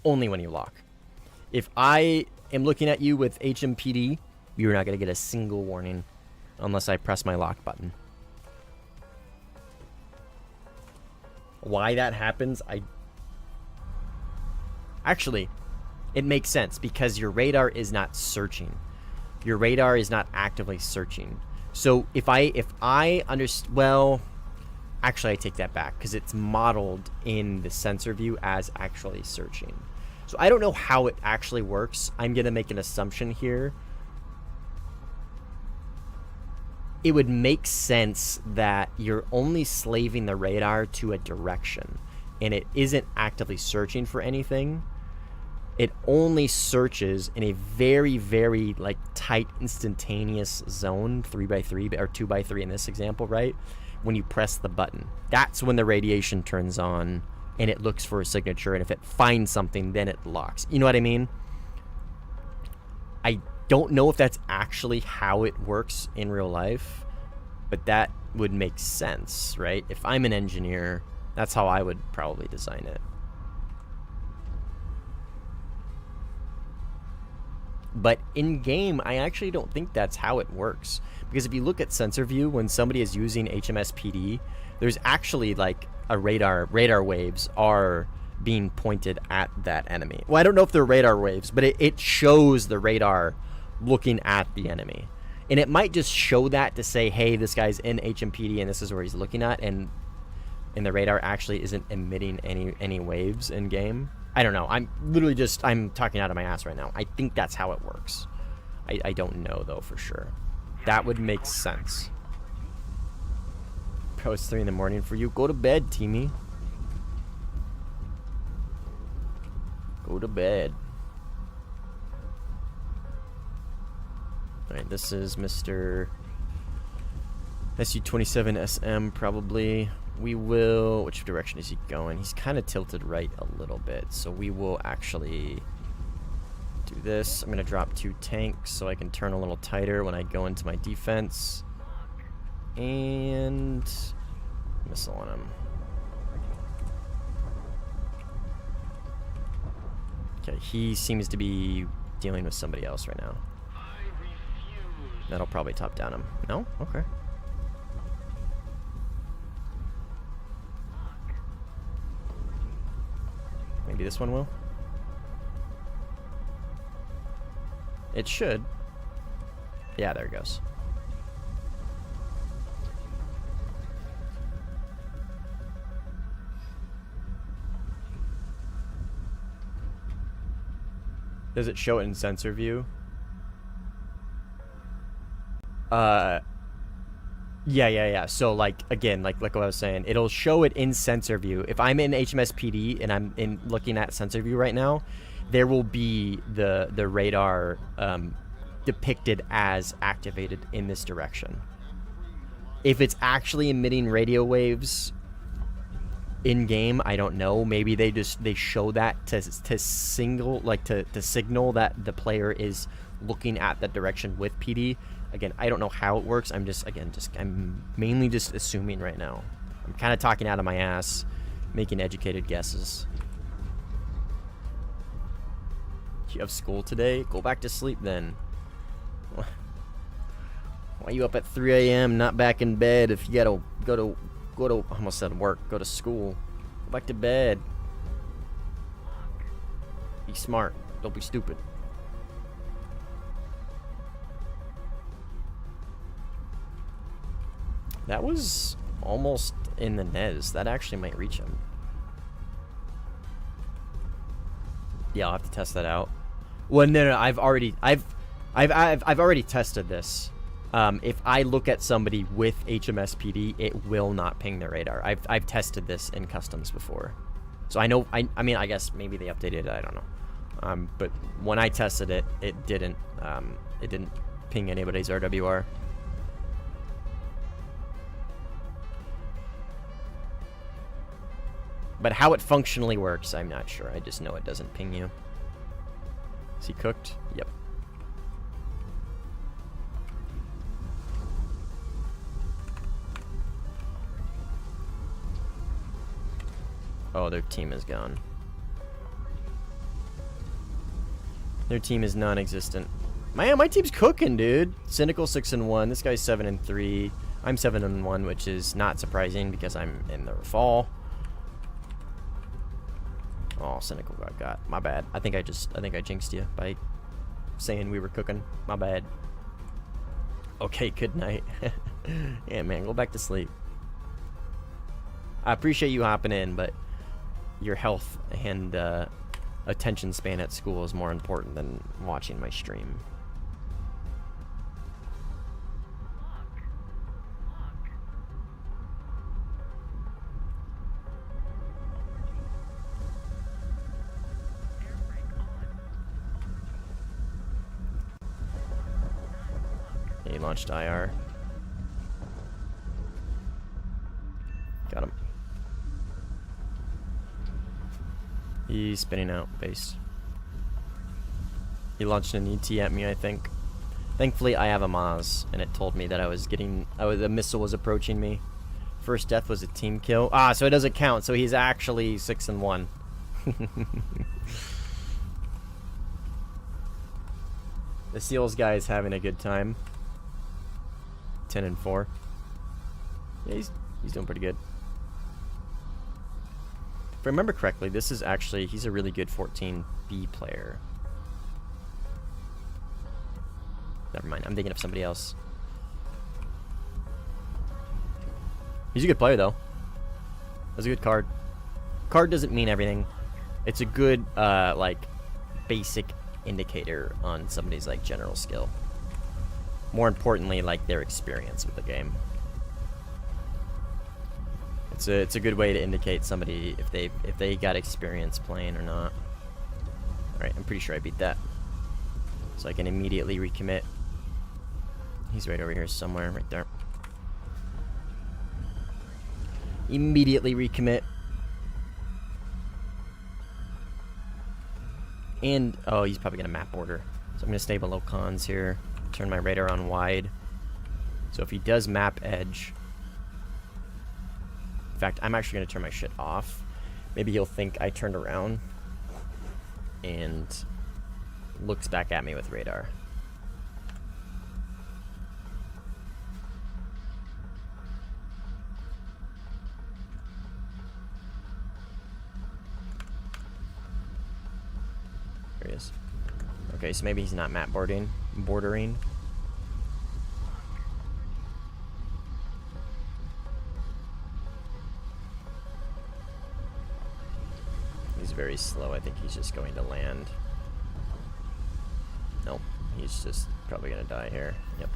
Only when you lock. If I am looking at you with HMPD, you're not going to get a single warning unless I press my lock button. Why that happens, Actually, it makes sense because your radar is not searching. Your radar is not actively searching. So if I understand, well, actually I take that back because it's modeled in the sensor view as actually searching. So I don't know how it actually works. I'm going to make an assumption here. It would make sense that you're only slaving the radar to a direction and it isn't actively searching for anything. It only searches in a very, very, like, tight, instantaneous zone, 3x3, or 2x3 in this example, right? When you press the button. That's when the radiation turns on, and it looks for a signature, and if it finds something, then it locks. You know what I mean? I don't know if that's actually how it works in real life, but that would make sense, right? If I'm an engineer, that's how I would probably design it. But in-game, I actually don't think that's how it works. Because if you look at sensor view, when somebody is using HMSPD, there's actually, like, a radar waves are being pointed at that enemy. Well, I don't know if they're radar waves, but it shows the radar looking at the enemy. And it might just show that to say, hey, this guy's in HMPD and this is where he's looking at, and the radar actually isn't emitting any waves in-game. I don't know. I'm literally I'm talking out of my ass right now. I think that's how it works. I don't know, though, for sure. That would make sense. Bro, it's 3 in the morning for you. Go to bed, Teamy. Go to bed. Alright, this is Mr. SU-27SM, probably. We will... Which direction is he going? He's kind of tilted right a little bit, so we will actually do this. I'm going to drop 2 tanks so I can turn a little tighter when I go into my defense. And... missile on him. Okay, he seems to be dealing with somebody else right now. That'll probably top down him. No? Okay. Maybe this one will? It should. Yeah, there it goes. Does it show it in sensor view? Yeah. So, like, again, like what I was saying, it'll show it in sensor view. If I'm in HMS PD and I'm looking at sensor view right now, there will be the radar depicted as activated in this direction. If it's actually emitting radio waves in game, I don't know. Maybe they show that to signal that the player is looking at that direction with PD. Again, I don't know how it works. I'm mainly just assuming right now. I'm kind of talking out of my ass, making educated guesses. You have school today? Go back to sleep then. Why are you up at 3 a.m. not back in bed if you gotta go to I almost said work, go to school. Go back to bed. Be smart. Don't be stupid. That was almost in the Nez. That actually might reach him. Yeah, I'll have to test that out. Well, no, I've already tested this. If I look at somebody with HMS PD, it will not ping their radar. I've tested this in customs before, so I know. I mean, I guess maybe they updated it. I don't know. But when I tested it, it didn't ping anybody's RWR. But how it functionally works, I'm not sure. I just know it doesn't ping you. Is he cooked? Yep. Oh, their team is gone. Their team is non-existent. Man, my team's cooking, dude. Cynical 6-1. This guy's 7-3. I'm 7-1, which is not surprising because I'm in the fall. Oh, Cynical got. My bad. I think I jinxed you by saying we were cooking. My bad. Okay, good night. Yeah, man, go back to sleep. I appreciate you hopping in, but your health and attention span at school is more important than watching my stream. He launched IR. Got him. He's spinning out base. He launched an ET at me, I think. Thankfully, I have a Maz, and it told me that the missile was approaching me. First death was a team kill. Ah, so it doesn't count. So he's actually 6-1. The Seals guy is having a good time. 10-4. Yeah, he's doing pretty good. If I remember correctly, this is actually, he's a really good 14B player. Never mind, I'm thinking of somebody else. He's a good player, though. That's a good card. Card doesn't mean everything. It's a good, like, basic indicator on somebody's, like, general skill. More importantly, like their experience with the game. It's a good way to indicate somebody if they got experience playing or not. All right, I'm pretty sure I beat that, so I can immediately recommit. He's right over here somewhere, right there. Immediately recommit. And, oh, he's probably going to map order. So I'm going to stay below cons here. Turn my radar on wide. So if he does map edge... In fact, I'm actually going to turn my shit off. Maybe he'll think I turned around. And looks back at me with radar. There he is. Okay, so maybe he's not map bordering. He's very slow. I think he's just going to land. Nope. He's just probably going to die here. Yep.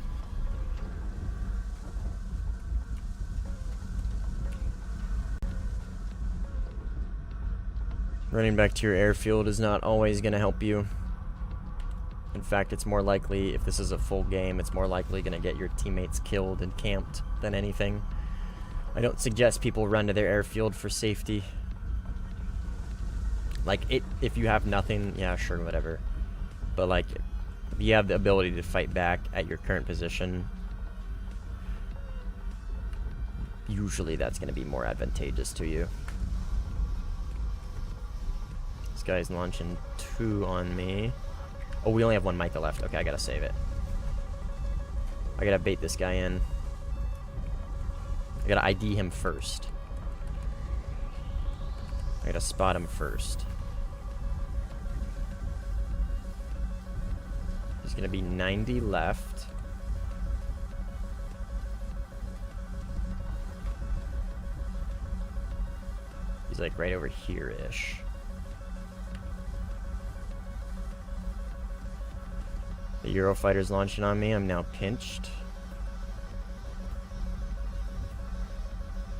Running back to your airfield is not always going to help you. In fact, it's more likely, if this is a full game, it's more likely going to get your teammates killed and camped than anything. I don't suggest people run to their airfield for safety. Like, if you have nothing, yeah, sure, whatever. But, like, if you have the ability to fight back at your current position, usually that's going to be more advantageous to you. This guy's launching 2 on me. Oh, we only have 1 Micah left. Okay, I gotta save it. I gotta bait this guy in. I gotta ID him first. I gotta spot him first. There's gonna be 90 left. He's like right over here-ish. The Eurofighter's launching on me. I'm now pinched.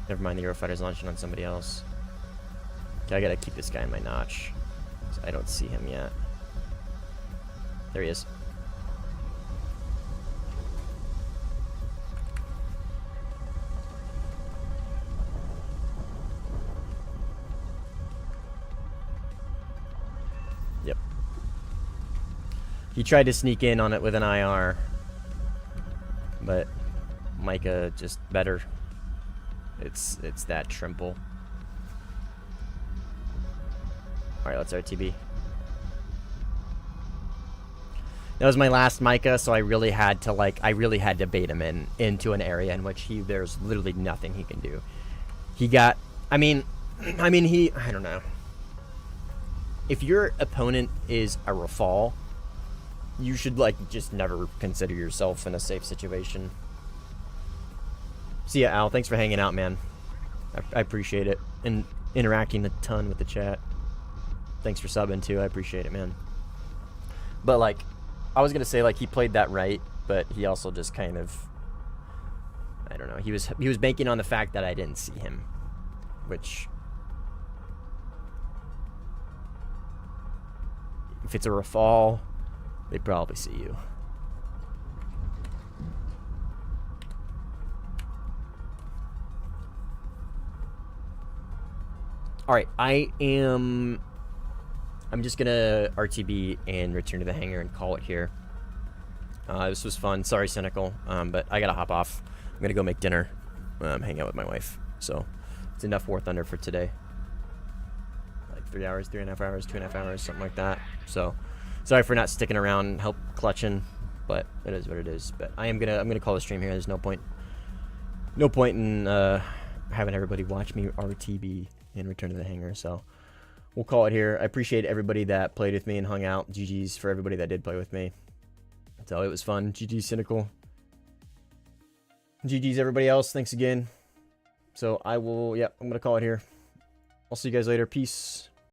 Never mind, the Eurofighter's launching on somebody else. Okay, I gotta keep this guy in my notch. So I don't see him yet. There he is. Yep. He tried to sneak in on it with an IR. But Micah just better. It's that trimple. Alright, let's RTB. That was my last Micah, so I really had to bait him into an area in which there's literally nothing he can do. He got, I don't know. If your opponent is a Rafal, you should just never consider yourself in a safe situation. See ya, Al. Thanks for hanging out, man. I appreciate it. And interacting a ton with the chat. Thanks for subbing, too. I appreciate it, man. But, I was going to say, he played that right, but he also just kind of... I don't know. He was banking on the fact that I didn't see him. Which... If it's a Rafal, they probably see you. Alright, I'm just gonna RTB and return to the hangar and call it here. This was fun. Sorry, Cynical, but I gotta hop off. I'm gonna go make dinner, hang out with my wife. So, it's enough Warthunder for today. 3 hours, 3.5 hours, 2.5 hours, something like that. So, sorry for not sticking around, help clutching, but it is what it is. But I'm gonna call the stream here. There's no point in having everybody watch me RTB and return to the hangar. So, we'll call it here. I appreciate everybody that played with me and hung out. GG's for everybody that did play with me. So, it was fun. GG's Cynical. GG's everybody else. Thanks again. So, I'm gonna call it here. I'll see you guys later. Peace.